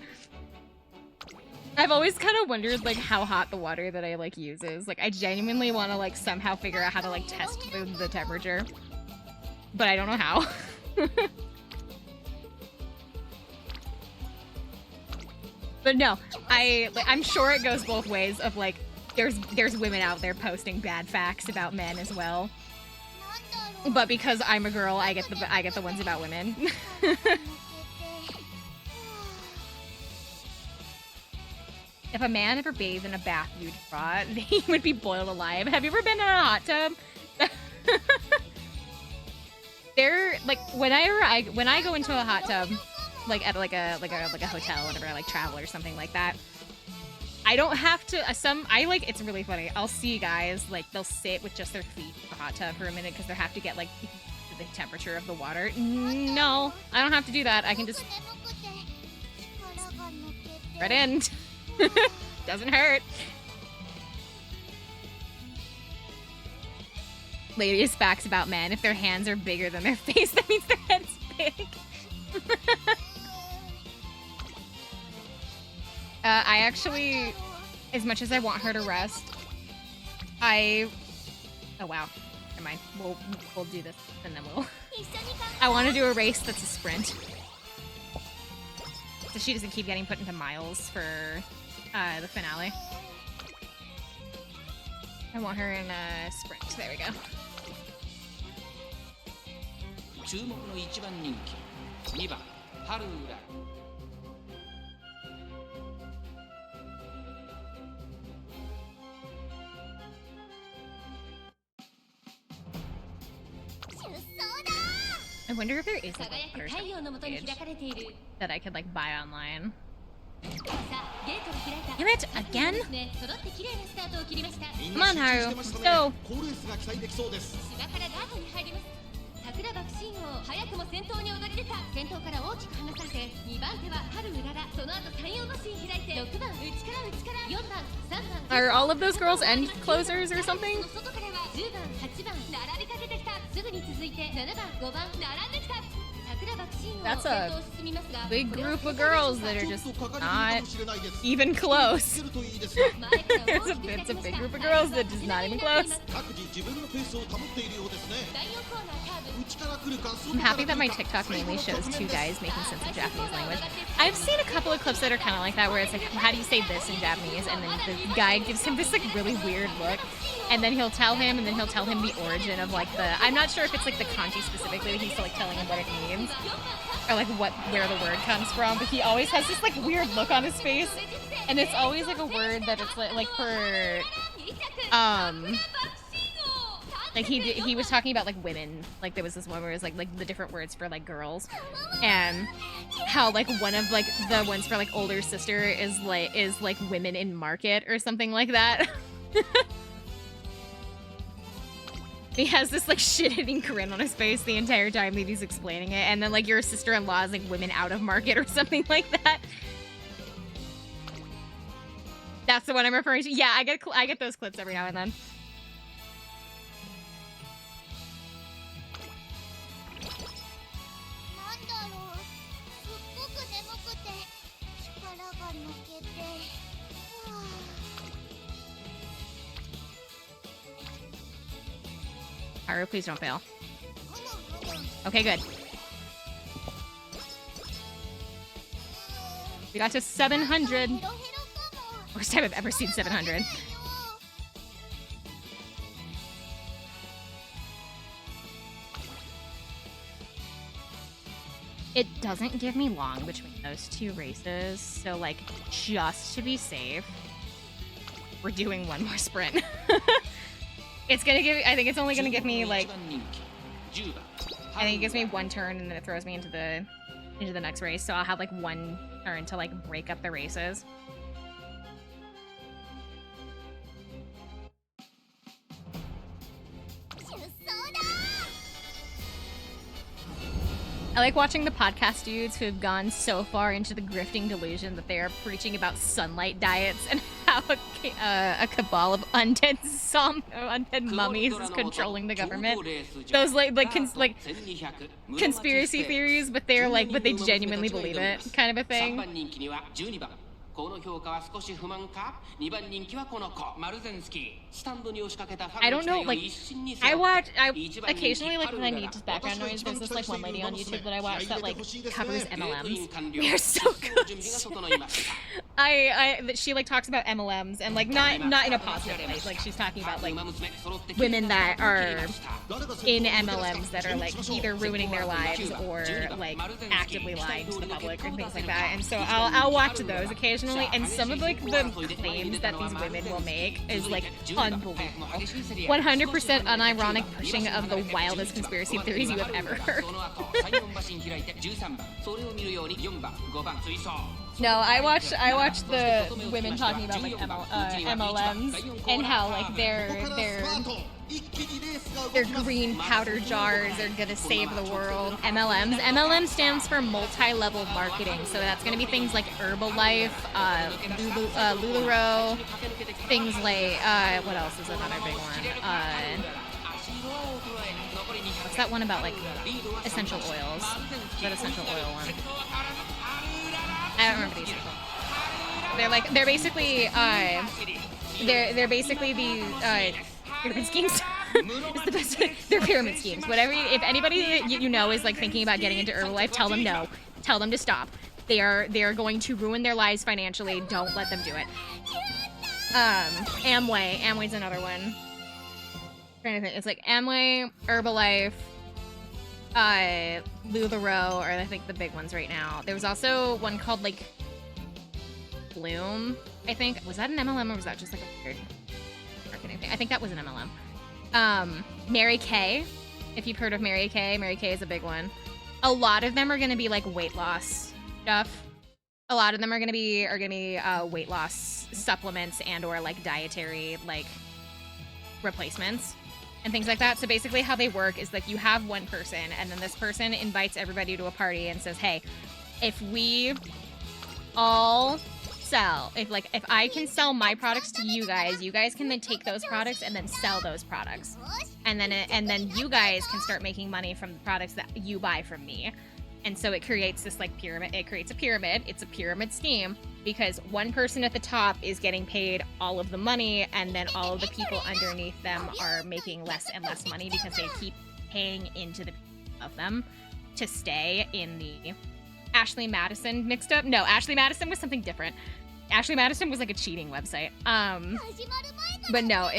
I've always kind of wondered like how hot the water that I like use is. Like I genuinely want to like somehow figure out how to like test the temperature, but I don't know how. But no, I'm sure it goes both ways of like there's women out there posting bad facts about men as well. But because I'm a girl, I get the ones about women. If a man ever bathed in a bath you'd rot, he would be boiled alive. Have you ever been in a hot tub? They're like when I go into a hot tub, like at like a hotel whenever I like travel or something like that. I don't have to. It's really funny. I'll see guys like they'll sit with just their feet in the hot tub for a minute because they have to get like the temperature of the water. No, I don't have to do that. I can just right in. Doesn't hurt. Ladies' facts about men. If their hands are bigger than their face, that means their head's big. I actually, as much as I want her to rest, oh wow, never mind. We'll do this and then I want to do a race that's a sprint. So she doesn't keep getting put into miles for the finale. I want her in a sprint. There we go. 注目の1番人気2番ハルウラ I wonder if there is like a water page that I could like buy online. Damn it, again? Come on, Haru, let's go. 桜爆心王早くも先頭に躍り出た先頭から大きく離されて2番手は春うららその後山陽マシン開いて6番内から4番3番 Are all of those girls end closers or something? その外からは10番8番並びかけてきたすぐに続いて7番5番並んできた That's a big group of girls that are just not even close. It's a big group of girls that just not even close. I'm happy that my TikTok mainly shows two guys making sense of Japanese language. I've seen a couple of clips that are kind of like that where it's like, how do you say this in Japanese? And then the guy gives him this like really weird look. And then he'll tell him the origin of like the, I'm not sure if it's like the kanji specifically, but he's like telling him what it means. Or like where the word comes from, but he always has this like weird look on his face. And it's always like a word that it's like for, like he was talking about like women, like there was this one where it was like the different words for like girls, and how like one of like the ones for like older sister is like women in market or something like that. He has this like shit-hitting grin on his face the entire time that he's explaining it, and then like your sister-in-law is like women out of market or something like that. That's the one I'm referring to. Yeah, I get those clips every now and then. Haru, please don't fail. Okay, good. We got to 700. Worst time I've ever seen 700. It doesn't give me long between those two races, so like just to be safe, we're doing one more sprint. It's gonna give. I think it's only gonna give me like. I think it gives me one turn and then it throws me into the next race. So I'll have like one turn to like break up the races. I like watching the podcast dudes who have gone so far into the grifting delusion that they are preaching about sunlight diets and how a cabal of undead mummies is controlling the government. Those conspiracy theories, but they genuinely believe it, kind of a thing. I don't know, like, I occasionally, like, when I need just background noise, there's this, like, one lady on YouTube that I watch that, like, covers MLMs. They're so good. She, like, talks about MLMs, and, like, not in a positive way. Like, she's talking about, like, women that are in MLMs that are, like, either ruining their lives or, like, actively lying to the public and things like that. And so I'll watch those occasionally. And some of like the claims that these women will make is like unbelievable. 100% unironic pushing of the wildest conspiracy theories you have ever heard. No, I watched the women talking about like MLMs and how like their green powder jars are gonna save the world. MLMs. MLM stands for multi-level marketing, so that's gonna be things like Herbalife, Lularoe, things like what else is another big one? What's that one about like essential oils? That essential oil one. I don't remember these people. They're basically the pyramid schemes. It's the best. They're pyramid schemes. Whatever. If anybody that you know is like thinking about getting into Herbalife, tell them no. Tell them to stop. They are going to ruin their lives financially. Don't let them do it. Amway's another one. I'm trying to think. It's like Amway, Herbalife, Lularoe are I think the big ones right now. There was also one called like Bloom. I think was that an MLM or was that just like a weird marketing thing? I think that was an MLM. Mary Kay, if you've heard of Mary Kay is a big one. A lot of them are going to be like weight loss stuff. A lot of them are going to be weight loss supplements and or like dietary like replacements and things like that. So basically how they work is like you have one person and then this person invites everybody to a party and says, hey, if we all sell, if I can sell my products to you guys can then take those products and then sell those products, and then you guys can start making money from the products that you buy from me. And so it creates this like pyramid. It creates a pyramid. It's a pyramid scheme because one person at the top is getting paid all of the money, and then all of the people underneath them are making less and less money because they keep paying into the of them to stay in the. Ashley Madison mixed up? No, Ashley Madison was something different. Ashley Madison was like a cheating website. But no,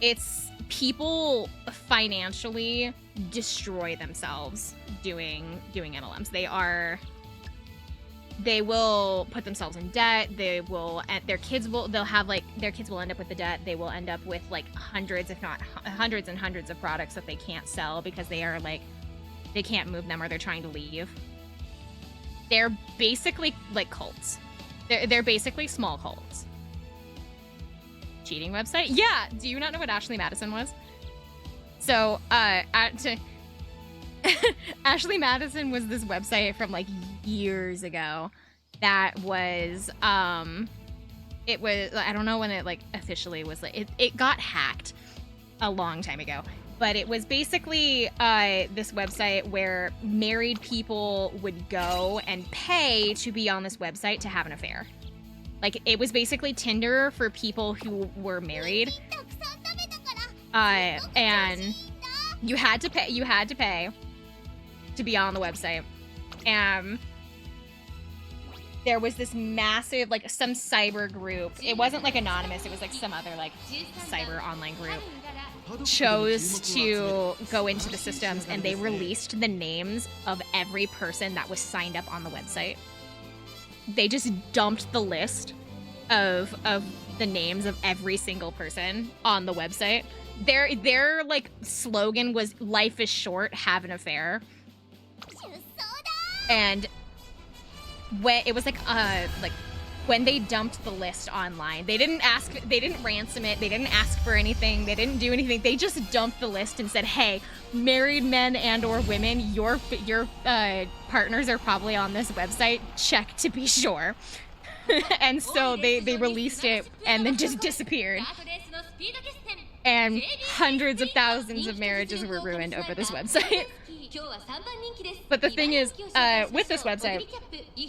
it's people financially destroy themselves doing MLMs. They will put themselves in debt. Their kids will end up with the debt. They will end up with like hundreds, if not hundreds and hundreds of products that they can't sell because they can't move them or they're trying to leave. They're basically like cults. They're basically small cults. Cheating website? Yeah. Do you not know what Ashley Madison was? So, Ashley Madison was this website from like years ago that was it was, I don't know when it like officially was like it got hacked a long time ago, but it was basically this website where married people would go and pay to be on this website to have an affair. Like, it was basically Tinder for people who were married. And you had to pay to be on the website. And there was this massive, like, some cyber group. It wasn't, like, anonymous. It was, like, some other, like, cyber online group chose to go into the systems, and they released the names of every person that was signed up on the website. They just dumped the list of the names of every single person on the website. Their like slogan was "Life is short, have an affair." And when it was like when they dumped the list online, they didn't ransom it, they didn't ask for anything, they didn't do anything. They just dumped the list and said, "Hey, married men and or women, your partners are probably on this website. Check to be sure." And so they released it and then just disappeared. And hundreds of thousands of marriages were ruined over this website. But the thing is, with this website,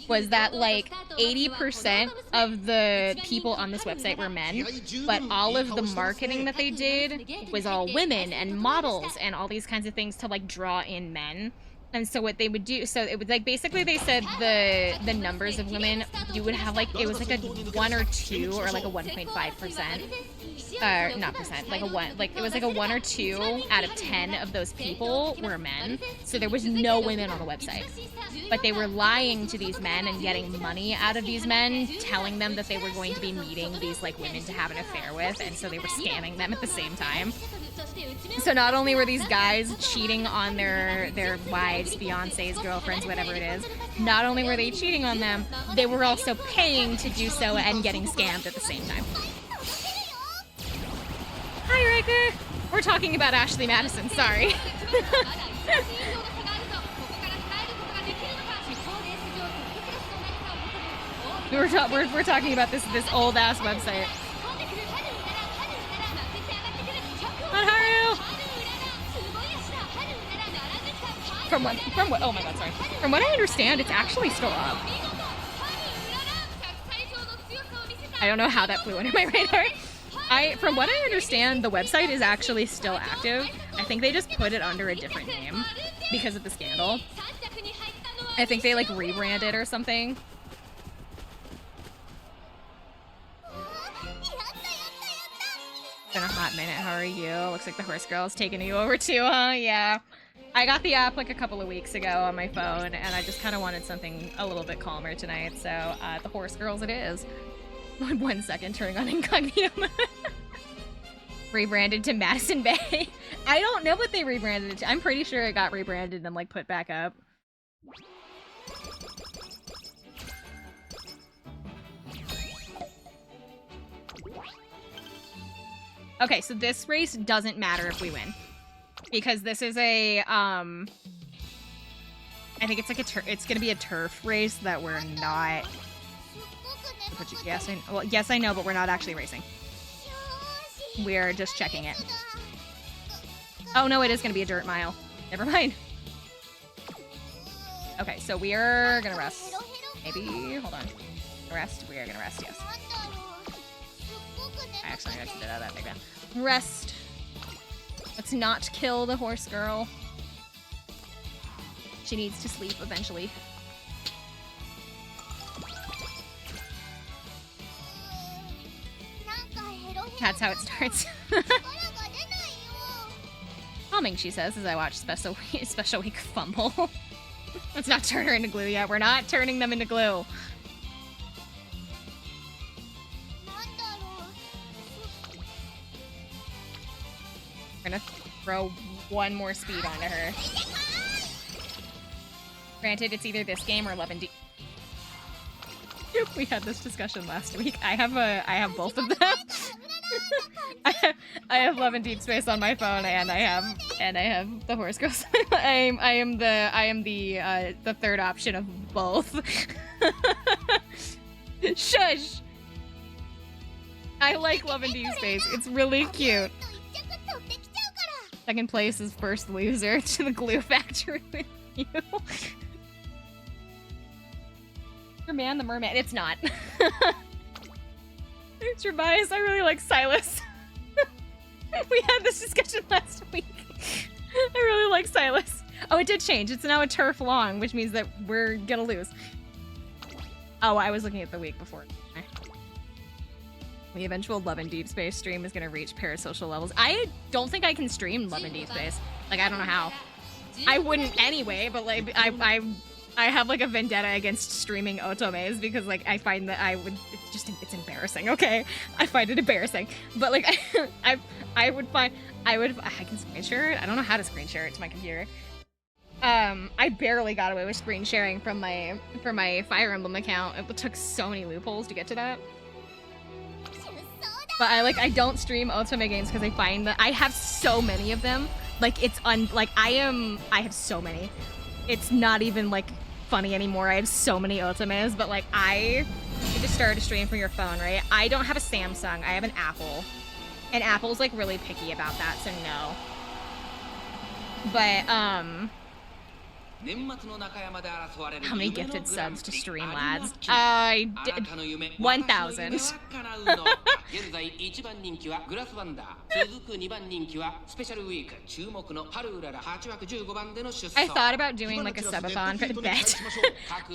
was that like 80% of the people on this website were men, but all of the marketing that they did was all women and models and all these kinds of things to like draw in men. And so what they would do, so it was like basically they said the numbers of women, you would have like, it was like a 1 or 2 or like a 1.5%. Not percent, like a 1, like it was like a 1 or 2 out of 10 of those people were men. So there was no women on the website. But they were lying to these men and getting money out of these men, telling them that they were going to be meeting these like women to have an affair with, and so they were scamming them at the same time. So not only were these guys cheating on their wives, fiancés, girlfriends, whatever it is, not only were they cheating on them, they were also paying to do so and getting scammed at the same time. Hi, Riker! We're talking about Ashley Madison, sorry. we're talking about this old ass website. Haru! From what? Oh my god, sorry. From what I understand, it's actually still up. I don't know how that flew under my radar. From what I understand, the website is actually still active. I think they just put it under a different name because of the scandal. I think they like rebranded or something. Been a hot minute. How are you? Looks like the horse girl's taking you over too, huh? Yeah. I got the app like a couple of weeks ago on my phone, and I just kind of wanted something a little bit calmer tonight, so the horse girls it is. 1 second, turning on incognito mode. Rebranded to Madison Bay. I don't know what they rebranded it to. I'm pretty sure it got rebranded and like put back up. Okay, so this race doesn't matter if we win. Because this is a, I think it's like it's gonna be a turf race that we're not... Yes, I know, but we're not actually racing. We're just checking it. Oh no, it is gonna be a dirt mile. Never mind. Okay, so we are gonna rest. Maybe, hold on. Rest, we are gonna rest, yes. I actually exited out of that big band. Rest. Let's not kill the horse girl. She needs to sleep eventually. That's how it starts. Calming, she says, as I watch Special Week fumble. Let's not turn her into glue yet. We're not turning them into glue. We're gonna throw 1 more speed onto her. Granted, it's either this game or Love and Deep. We had this discussion last week. I have both of them. I have Love and Deep Space on my phone, and I have the Horse Girls. I am the third option of both. Shush. I like Love and Deep Space. It's really cute. Second place is first loser to the glue factory with you. Your man, the merman. It's not. It's your bias. I really like Silas. We had this discussion last week. I really like Silas. Oh, it did change. It's now a turf long, which means that we're gonna lose. Oh, I was looking at the week before. The eventual Love in Deep Space stream is gonna reach parasocial levels. I don't think I can stream Love in Deep Space. Like, I don't know how. I wouldn't anyway, but like, I have like a vendetta against streaming otomes because like I find that it's embarrassing. Okay, I find it embarrassing, but like I can screen share it. I don't know how to screen share it to my computer. I barely got away with screen sharing from my Fire Emblem account. It took so many loopholes to get to that. But I don't stream otome games because I find that I have so many of them. Like I have so many. It's not even like funny anymore. I have so many otomes, but like you just started to stream from your phone, right? I don't have a Samsung. I have an Apple. And Apple's like really picky about that, so no. But how many gifted subs to stream, lads? I did 1,000. I thought about doing like a subathon for the bet.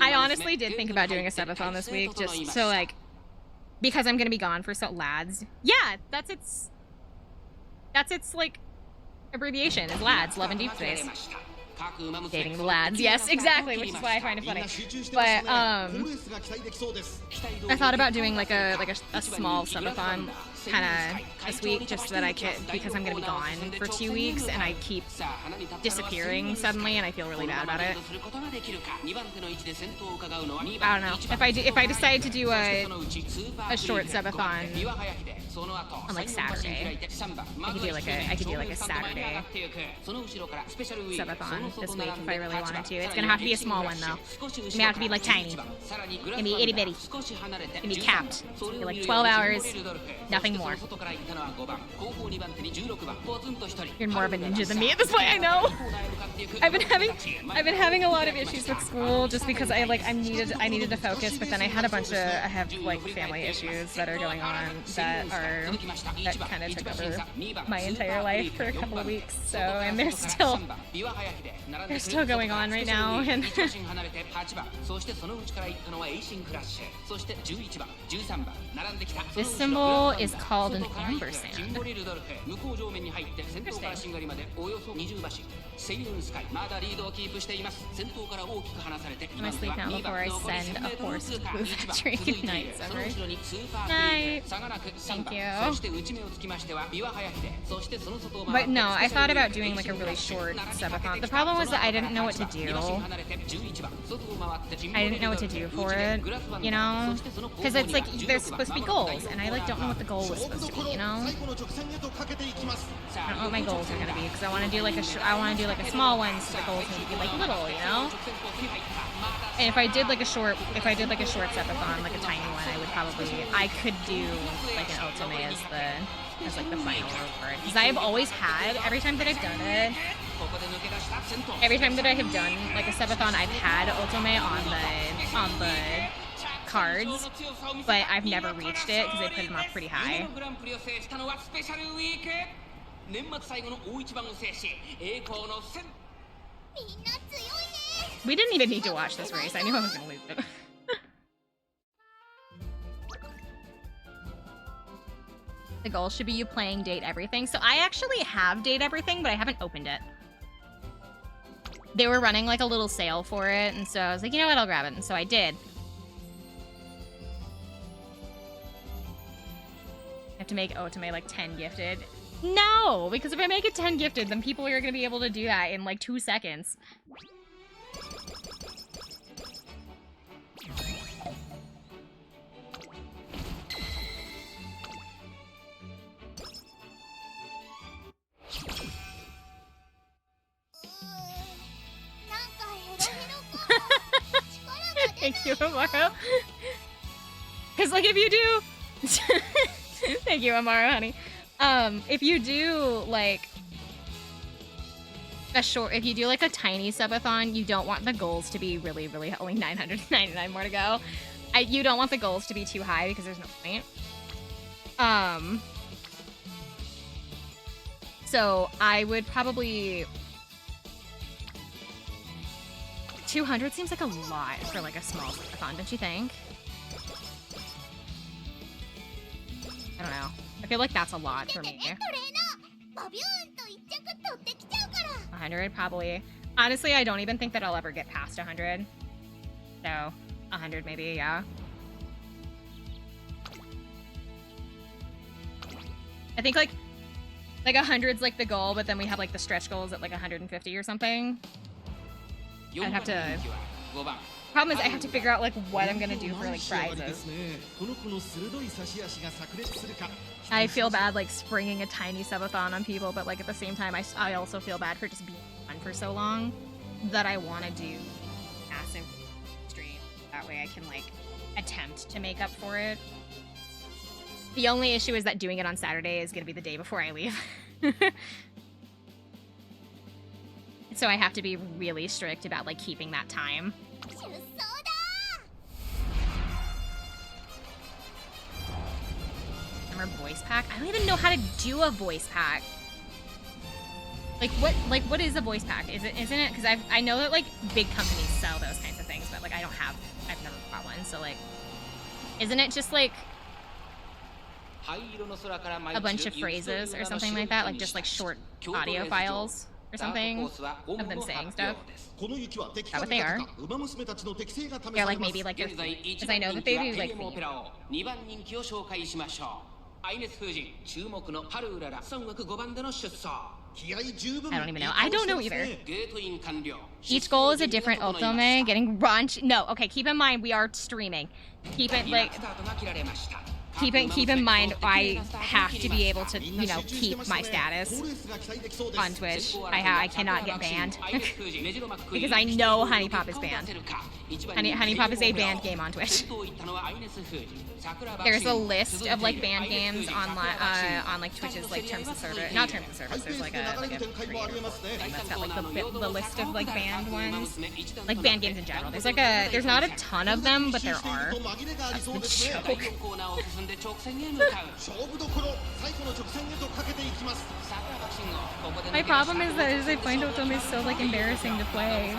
I honestly did think about doing a subathon this week, just so like, because I'm gonna be gone for lads. Yeah, that's its like abbreviation is lads, Love in Deep Space. Dating the lads, yes, exactly, which is why I find it funny. But I thought about doing like a small subathon kind of this week, just so that I could, because I'm gonna be gone for 2 weeks and I keep disappearing suddenly and I feel really bad about it. I don't know if I decide to do a short subathon on like Saturday. I could do like a Saturday subathon this week if I really wanted to. It's gonna have to be a small one though. It's gonna have to be like tiny. It's gonna be itty bitty. It's gonna be capped. It's gonna be like 12 hours, nothing more. You're more of a ninja than me at this point, I know. I've been having a lot of issues with school just because I needed to focus, but then I have like family issues that are going on that kind of took over my entire life for a couple of weeks. So, and they're still going on right now. And this symbol is called an ampersand. I'm gonna sleep now before I send a horse to the glue factory. Night, Summer. Night. Thank you. But no, I thought about doing like a really short subathon. The problem was that I didn't know what to do. I didn't know what to do for it, you know? Because it's like, there's supposed to be goals, and I like don't know what the goal was supposed to be, you know? I don't know what my goals are gonna be, because I want to do like a small one, so the goals need to be like little, you know? And if I did like a short subathon, like a tiny one, I could do like an otome as like the final reward. Because I have always had, every time that I have done like a subathon, I've had otome on the cards, but I've never reached it because they put them up pretty high. We didn't even need to watch this race. I knew I was gonna lose it. The goal should be you playing Date Everything. So I actually have Date Everything, but I haven't opened it. They were running like a little sale for it, and so I was like, you know what, I'll grab it. And so I did. I have to make otome like 10 gifted. No, because if I make it 10 gifted, then people are gonna be able to do that in like 2 seconds. Thank you, Amaro. Because, like, if you do... Thank you, Amaro, honey. If you do, like... if you do like a tiny subathon, you don't want the goals to be really, really only 999 more to go. You don't want the goals to be too high because there's no point. So I would probably 200 seems like a lot for like a small subathon, don't you think? I don't know. I feel like that's a lot for me. 100 probably. Honestly, I don't even think that I'll ever get past 100. So, 100 maybe, yeah. I think like 100's like the goal, but then we have like the stretch goals at like 150 or something. I'd have to... Problem is I have to figure out like what I'm gonna do for like prizes. I feel bad like springing a tiny subathon on people, but like at the same time I also feel bad for just being on for so long that I want to do massive stream. That way I can like attempt to make up for it. The only issue is that doing it on Saturday is gonna be the day before I leave. So I have to be really strict about like keeping that time. Voice pack? I don't even know how to do a voice pack. Like what is a voice pack? Isn't it? Because I know that like big companies sell those kinds of things, but like I've never bought one. So like, isn't it just like a bunch of phrases or something like that? Like just like short audio files or something of them saying stuff? Is that what they are? They're like maybe like because I know that they do like I don't even know. I don't know either. Each goal is a different ultime. Getting raunch. No, okay, keep in mind we are streaming. Keep it like keep in mind I have to be able to, you know, keep my status on Twitch. I cannot get banned because I know Honey Pop is banned. Honey Pop is a banned game on Twitch. There's a list of like banned games on like Twitch's like terms of service, not terms of service. There's like a thing that's got like the list of like banned ones, like banned games in general. There's not a ton of them, but there are. That's the joke. My problem is that I find Otome so like embarrassing to play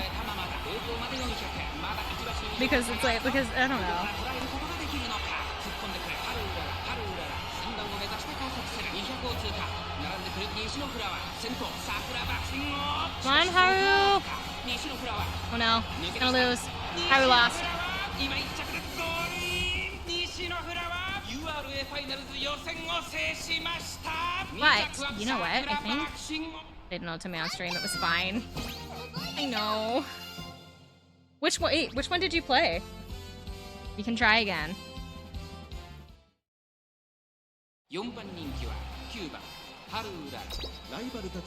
because it's like I don't know. Come on, Haru! Oh no, he's gonna lose. Haru lost. But, you know what, I think I didn't know to me on stream, it was fine. I know. Which one did you play? You can try again.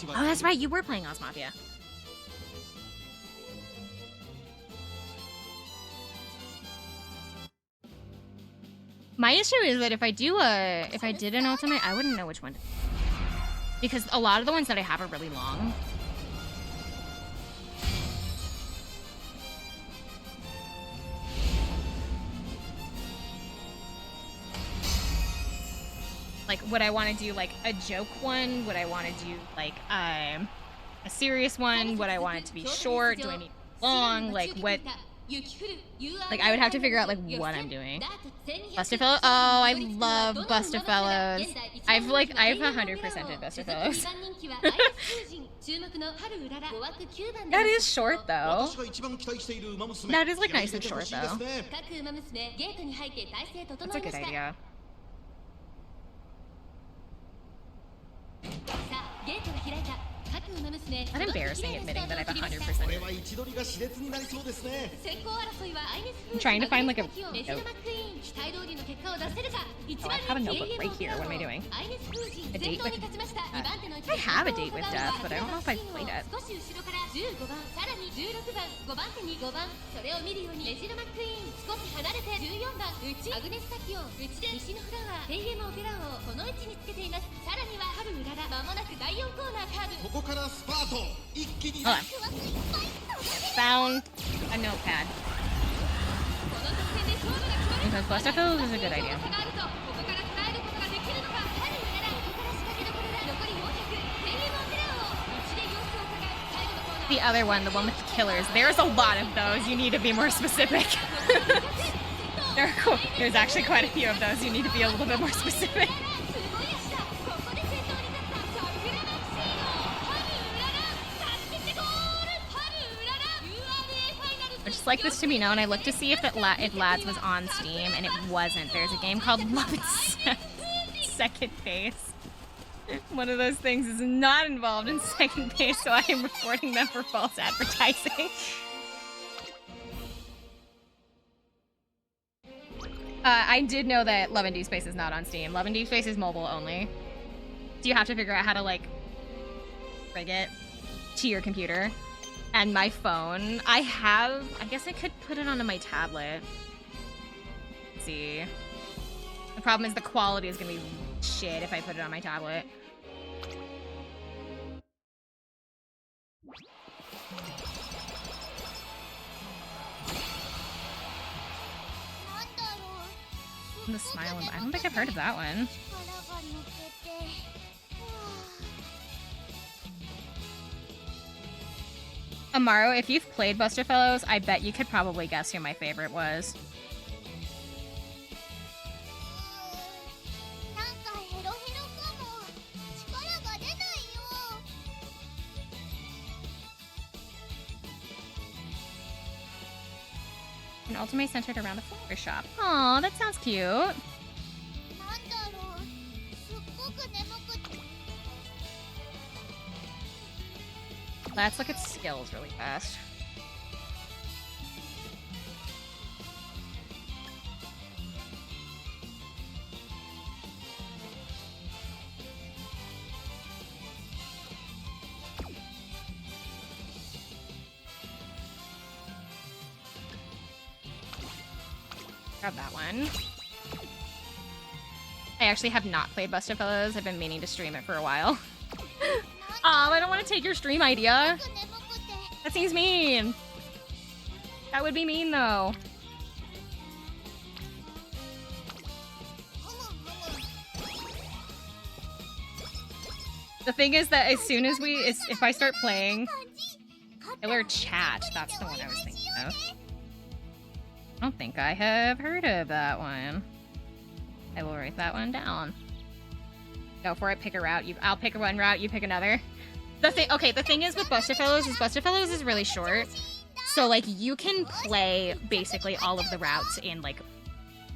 Oh, that's right, you were playing Oz Mafia. My issue is that if I did an ultimate, I wouldn't know which one. Because a lot of the ones that I have are really long. Like, would I want to do like a joke one? Would I want to do like a serious one? Would I want it to be short? Do I need long? Like what? Like I would have to figure out like what I'm doing. Bustafellows? Oh, I love Bustafellows. I've 100%ed Bustafellows. That is short though. That is like nice and short though. That's a good idea. I'm embarrassing admitting that I've 100%. I'm trying to find like a note. 果を出せるか。 Oh, I have a notebook right here. What am I doing? A date with I have a date with death, but I don't know if I've played it. 少し後ろから15番、さらに16番、5番手に5番、それを見るようにレジロマックイーン、少し離れて14番、内アグネスタキオン、内で西のフラワー、テイエムオペラ王、この位置につけています。さらには春うらら、まもなく第4コーナーカーブ。ここからスパート。一気に Hold on. Found a notepad. この得点で勝負が決まる。 Because Buster Fills is a good idea. 差があると、ここから捉えることができるのか。春うらら、ここから仕掛けどころだ。残り400、テイエムオペラ王、内で様子を伺う。最後のコーナー。 The other one, the one with the killers. There's a lot of those. You need to be more specific. There's actually quite a few of those. You need to be a little bit more specific. I'd just like this to be known. I looked to see if Lads was on Steam, and it wasn't. There's a game called Love and Second Base. One of those things is not involved in Second Base, so I am reporting them for false advertising. I did know that Love and Deep Space is not on Steam. Love and Deep Space is mobile only. So you have to figure out how to, like, rig it to your computer. And my phone, I guess I could put it onto my tablet. Let's see. The problem is the quality is gonna be shit if I put it on my tablet. The Smile and I don't think I've heard of that one. Amaro, if you've played Buster Fellows, I bet you could probably guess who my favorite was. An ultimate centered around the flower shop. Aw, that sounds cute. Let's look at skills really fast. Grab that one. I actually have not played Buster Fellows. I've been meaning to stream it for a while. I don't want to take your stream idea. That seems mean. That would be mean, though. The thing is that as soon as if I start playing Killer Chat, that's the one I was thinking of. I don't think I have heard of that one. I will write that one down. Go for it, pick a route. I'll pick one route, you pick another. The thing is with Buster Fellows is really short. So like you can play basically all of the routes in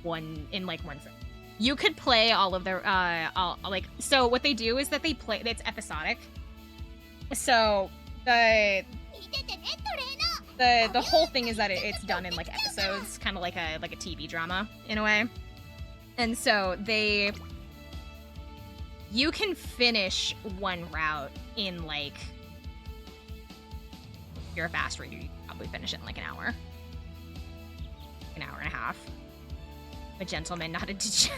one frame. You could play all of the so what they do is that they play it's episodic. So the whole thing is that it's done in like episodes, kind of like a TV drama in a way. And so you can finish one route in like, if you're a fast reader, you can probably finish it in like an hour and a half. A gentleman, not a degen.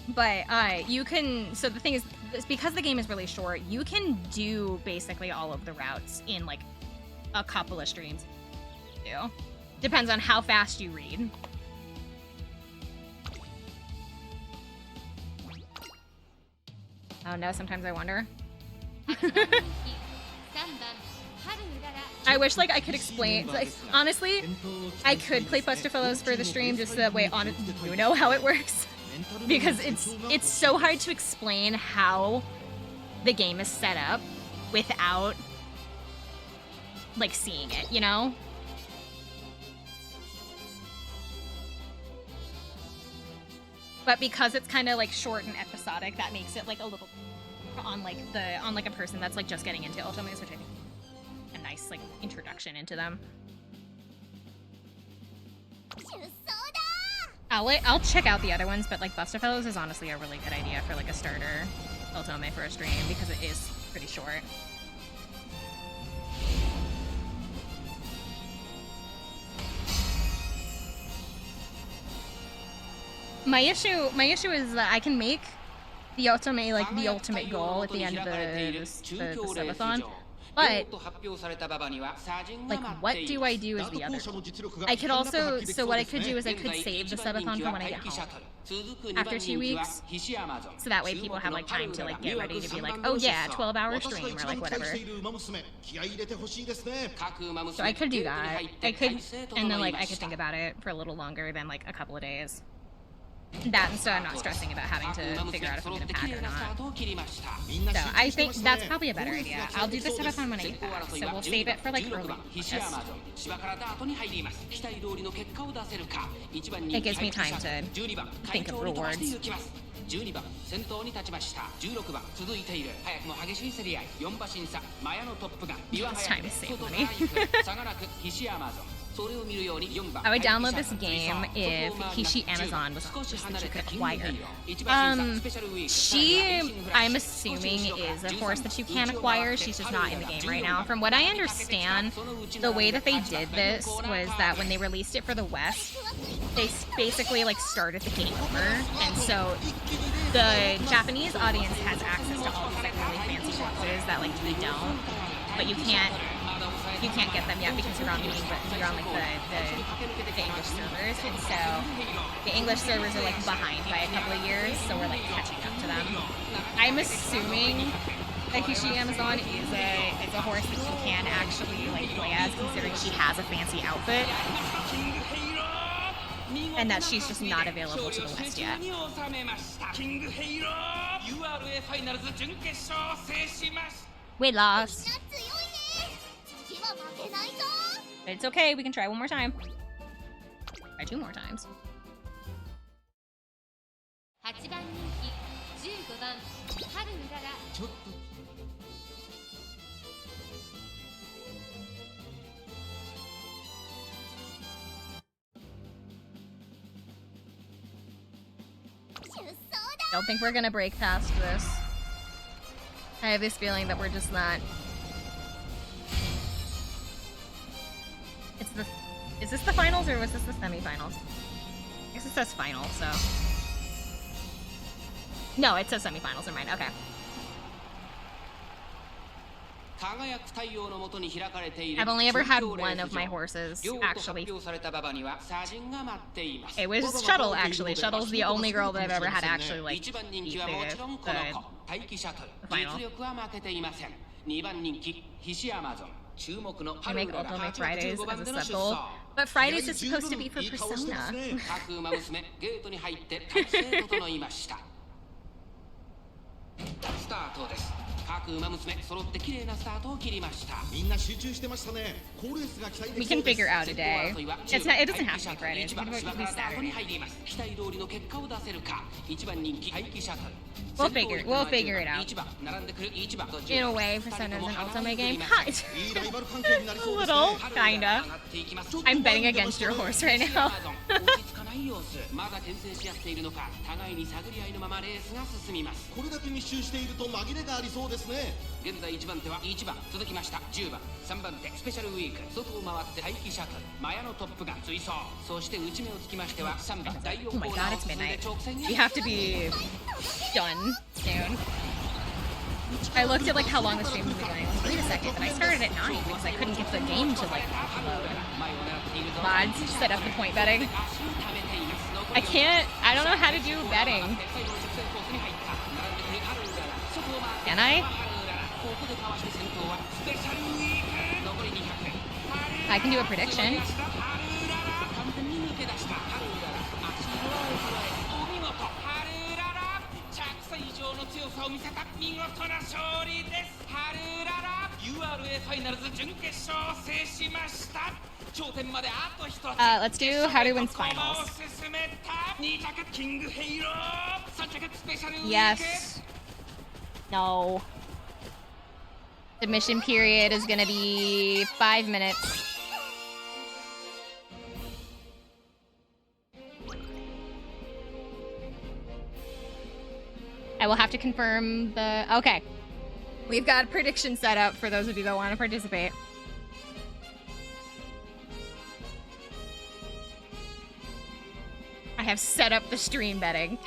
But you can, so the thing is, because the game is really short, you can do basically all of the routes in like a couple of streams. Depends on how fast you read. Oh no, sometimes I wonder. I wish like I could explain, like honestly, I could play Buster Fellows for the stream just so that way you know how it works. Because it's so hard to explain how the game is set up without like seeing it, you know? But because it's kind of like short and episodic, that makes it like a little on like a person that's like just getting into Ultimates, which I think is a nice like introduction into them. I'll check out the other ones, but like Buster Fellows is honestly a really good idea for like a starter Otome for a stream because it is pretty short. My issue is that I can make the Otome like the ultimate goal at the end of the subathon, but like what do I do as the other goal? I could also, so what I could do is I could save the subathon for when I get home after 2 weeks, so that way people have like time to like get ready to be like, oh yeah, 12-hour stream or like whatever. So I could do that. I could, and then like I could think about it for a little longer than like a couple of days. That, and so I'm not stressing about having to figure out if I'm going to pack or not. So I think that's probably a better idea. I'll do the subathon when I get back, so we'll save it for like early August. It gives me time to think of rewards. 12番先頭に立ちました16番続いている早くも激しい競り合い4馬身差マヤのトップが岩早く外タイプ差がなく菱アマゾン I would download this game if Hishi Amazon was just that you could acquire. She, I'm assuming, is a horse that you can acquire. She's just not in the game right now. From what I understand, the way that they did this was that when they released it for the West, they basically like started the game over, and so the Japanese audience has access to all these like really fancy horses that like we don't, but you can't get them yet because you're on like the English servers, and so the English servers are like behind by a couple of years, so we're like catching up to them. I'm assuming that Hishi Amazon is a horse that she can actually like play as, considering she has a fancy outfit, and that she's just not available to the West yet. We lost. But it's okay, we can try one more time. Try 2 more times. 8番人気15番春うららちょっと Don't think we're gonna break past this. I have this feeling that we're just not. Is this the finals or was this the semifinals? I guess it says finals, so. No, it says semifinals, never mind, okay. I've only ever had one of my horses, actually. It was Shuttle, actually. Shuttle's the only girl that I've ever had actually, like, beat the final. I make Otome Fridays as a sub goal, but Fridays is supposed to be for Persona. We can figure out a day. It doesn't have to be Fridays. It can be Saturday. We'll figure it out. In a way, Persona is an Otome game. A little, kinda. I'm betting against your horse right now. Oh my god, it's midnight. We have to be done soon. I looked at like how long the stream was going. Wait a second, but I started at 9 because I couldn't get the game to like load. Mods set up the point betting. I don't know how to do betting. Can I? I can do a prediction. Let's do Haru wins finals. Yes. No. Submission period is gonna be 5 minutes. I will have to confirm the... Okay. We've got a prediction set up for those of you that want to participate. I have set up the stream betting.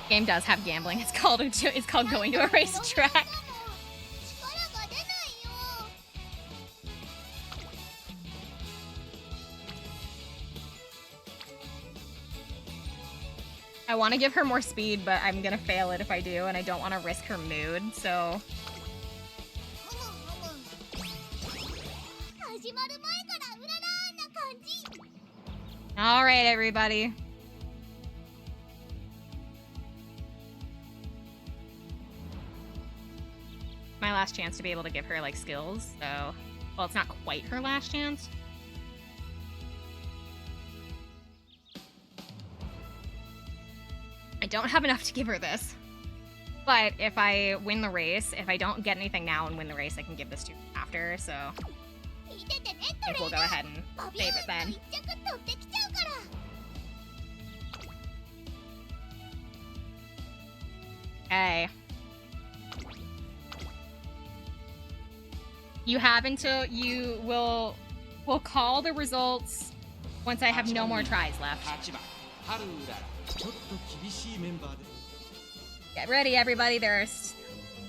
Game does have gambling. It's called going to a racetrack. I want to give her more speed, but I'm gonna fail it if I do, and I don't want to risk her mood, so... Alright, everybody. My last chance to be able to give her, like, skills, so... Well, it's not quite her last chance. I don't have enough to give her this. But if I win the race, if I don't get anything now and win the race, I can give this to her after, so... I think we'll go ahead and save it then. Okay. You have until you will call the results once I have no more tries left. 8番春うらら ちょっと厳しいメンバーです。 Get ready, everybody.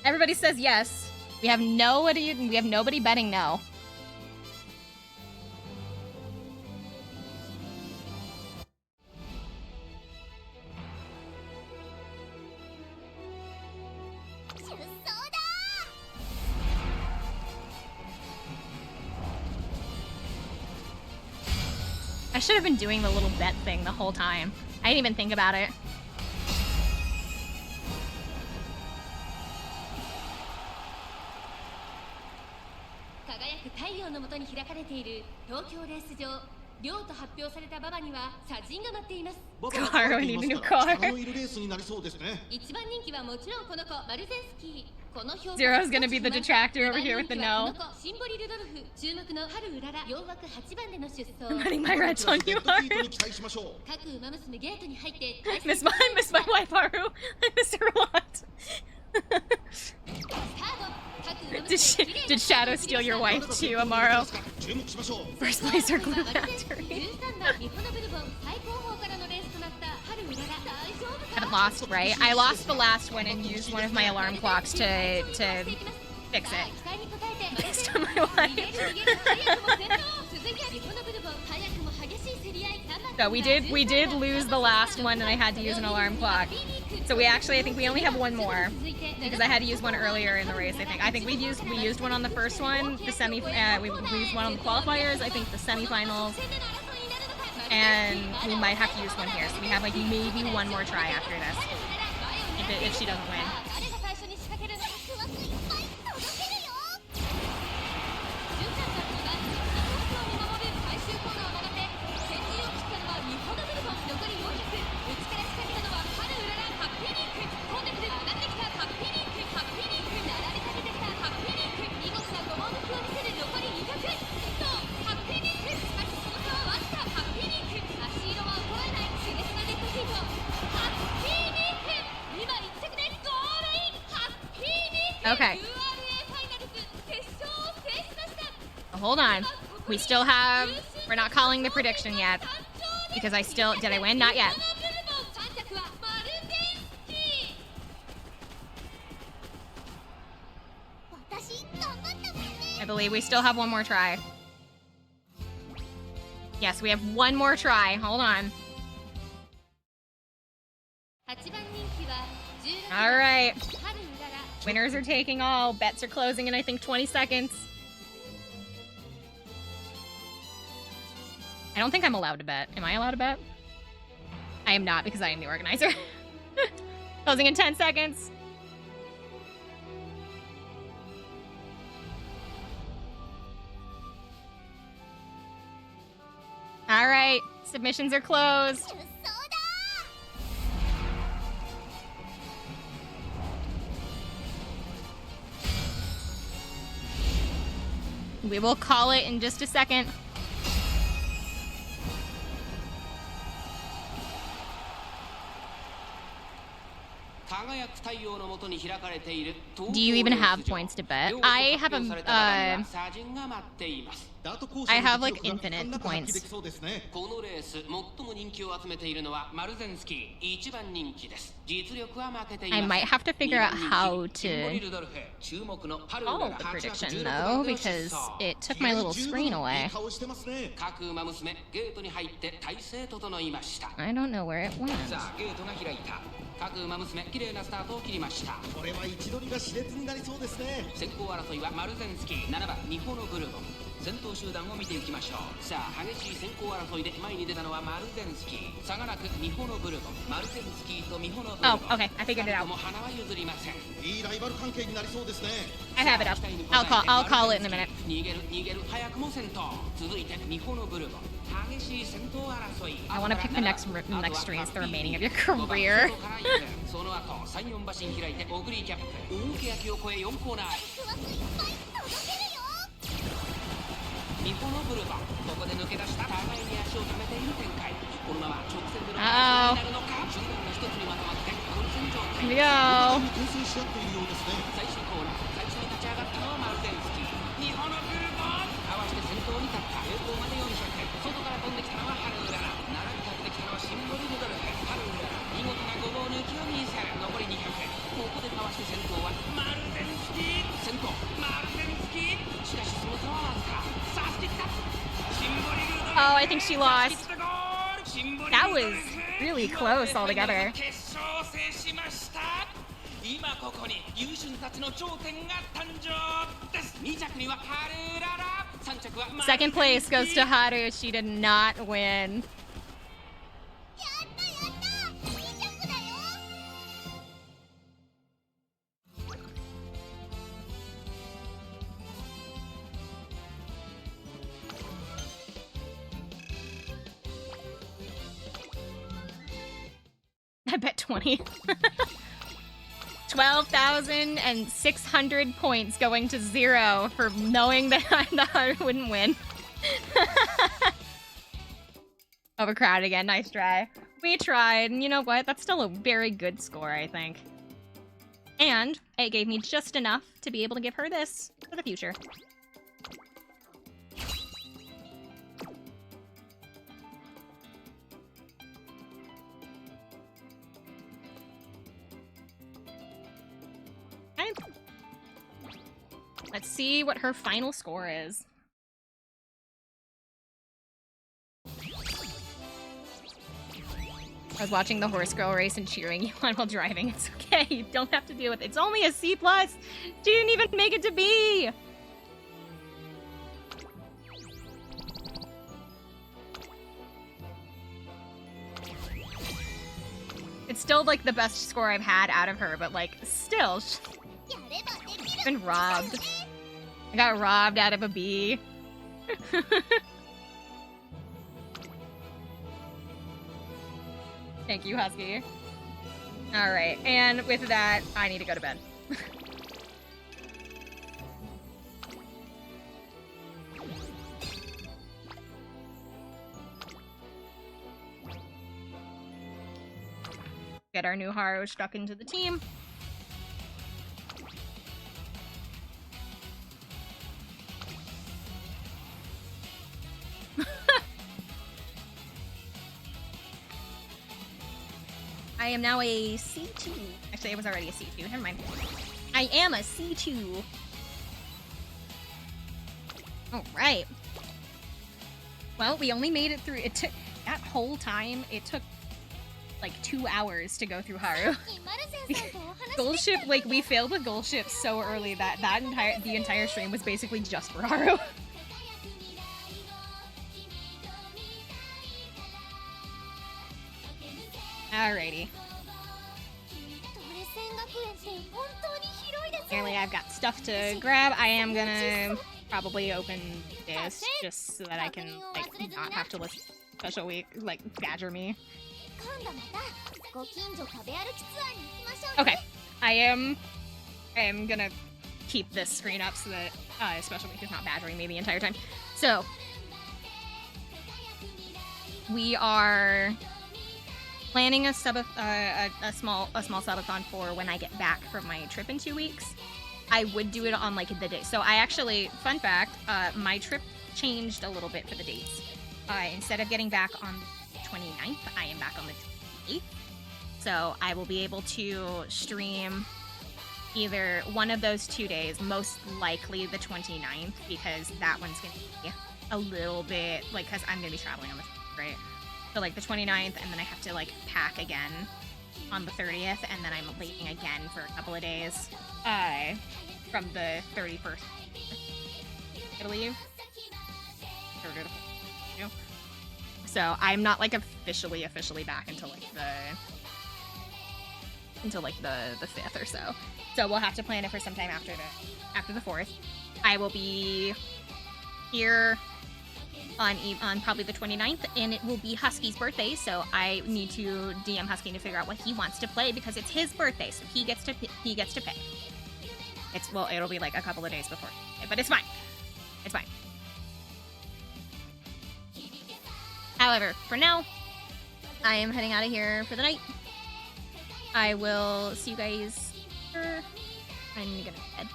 Everybody says yes. We have nobody betting no. I should have been doing the little bet thing the whole time. I didn't even think about it. 輝く太陽の下に開かれている東京レース場。亮と発表された馬場には茶人が待っています。ババが Car, 揃っ I てい need ま a す new から car. 力のいるレースになりそうですね。一番人気はもちろんこの子マルゼンスキー。この評価 Zero's gonna be the detractor over here with the こ no. の子シンボリルドルフ注目の春うらら4枠8番での出走。 I'm letting my reds on デ you ッドヒート hard. に期待しましょう。各馬娘ゲートに入って Miss my wife Haru. I miss her a lot. Did Shadow steal your wife too, Amaro? 注目しましょう。 First place or Glue Factory. 13番日本のブルボン最高峰からのレースとなった春うらら大丈夫か Haven't lost, right? I lost the last one and used one of my alarm clocks to fix it. 期待に応えて Based on my life. 続いて日本のブルボン早くも激しい競り合い So we did lose the last one and I had to use an alarm clock. So I think we only have one more because I had to use one earlier in the race. I think we used one on the first one, the we used one on the qualifiers. I think the semifinals, and we might have to use one here. So we have like maybe one more try after this if she doesn't win. 誰が最初に仕掛けるのOkay. Hold on. We're not calling the prediction yet. Because did I win? Not yet. I believe we still have one more try. Yes, we have one more try. Hold on. All right. Winners are taking all. Bets are closing in, I think, 20 seconds. I don't think I'm allowed to bet. Am I allowed to bet? I am not because I am the organizer. Closing in 10 seconds. All right. Submissions are closed. We will call it in just a second. Do you even have points to bet? I have like infinite points. I might have to figure out how to follow the prediction though, because it took my little screen away. I don't know where it went. 各馬娘綺麗なスタートを切りました。これは位置取りが熾烈になりそうですね。先行争いはマルゼンスキー、7番ニホノブルボン。先頭集団を見ていきましょう。さあ激しい先行争いで前に出たのはマルゼンスキー、差がなくニホノブルボン、マルゼンスキーとミホノブルボン。Oh, okay, I figured it out. も花は譲りません。いいライバル関係になりそうですね。I have it up. I'll call it in a minute. 逃げる早くも先頭。続いてミホノブルボン。 I want to pick the next stream as the remaining of your career. Uh-oh. Here we go. Oh, I think she lost. That was really close altogether. Second place goes to Haru. She did not win. I bet 20. 12,600 points going to 0 for knowing that I wouldn't win. Overcrowded again, nice try. We tried, and you know what? That's still a very good score, I think. And it gave me just enough to be able to give her this for the future. Let's see what her final score is. I was watching the horse girl race and cheering you on while driving. It's okay, you don't have to deal with it. It's only a C+. She didn't even make it to B! It's still like the best score I've had out of her, but like, still, she's been robbed. I got robbed out of a B. Thank you, Husky. Alright, and with that, I need to go to bed. Get our new Haru stuck into the team. I am now a C2. Actually, I was already a C2. Never mind. I am a C2. Alright. Well, we only made it through. It took that whole time. It took like 2 hours to go through Haru. Gold ship, like we failed with gold ship so early that the entire stream was basically just for Haru. Alrighty. Apparently I've got stuff to grab. I am gonna probably open this just so that I can like not have to listen to Special Week like badger me. Okay. I am gonna keep this screen up so that Special Week is not badgering me the entire time. So we are planning a small subathon for when I get back from my trip in 2 weeks. I would do it on like the day. So I actually, fun fact, my trip changed a little bit for the dates. Instead of getting back on the 29th, I am back on the 28th. So I will be able to stream either one of those 2 days, most likely the 29th, because that one's going to be a little bit, like, because I'm going to be traveling on the 20th, right? So, like, the 29th, and then I have to, like, pack again on the 30th, and then I'm leaving again for a couple of days from the 31st, I believe. So I'm not, like, officially back until, like, the 5th or so. So we'll have to plan it for sometime after the 4th. I will be here on probably the 29th, and it will be Husky's birthday, so I need to DM Husky to figure out what he wants to play because it's his birthday, so he gets to pick. It'll be like a couple of days before, but it's fine. It's fine. However, for now, I am heading out of here for the night. I will see you guys later. I'm gonna go to bed.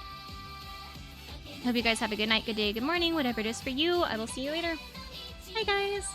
Hope you guys have a good night, good day, good morning, whatever it is for you. I will see you later. Bye, guys.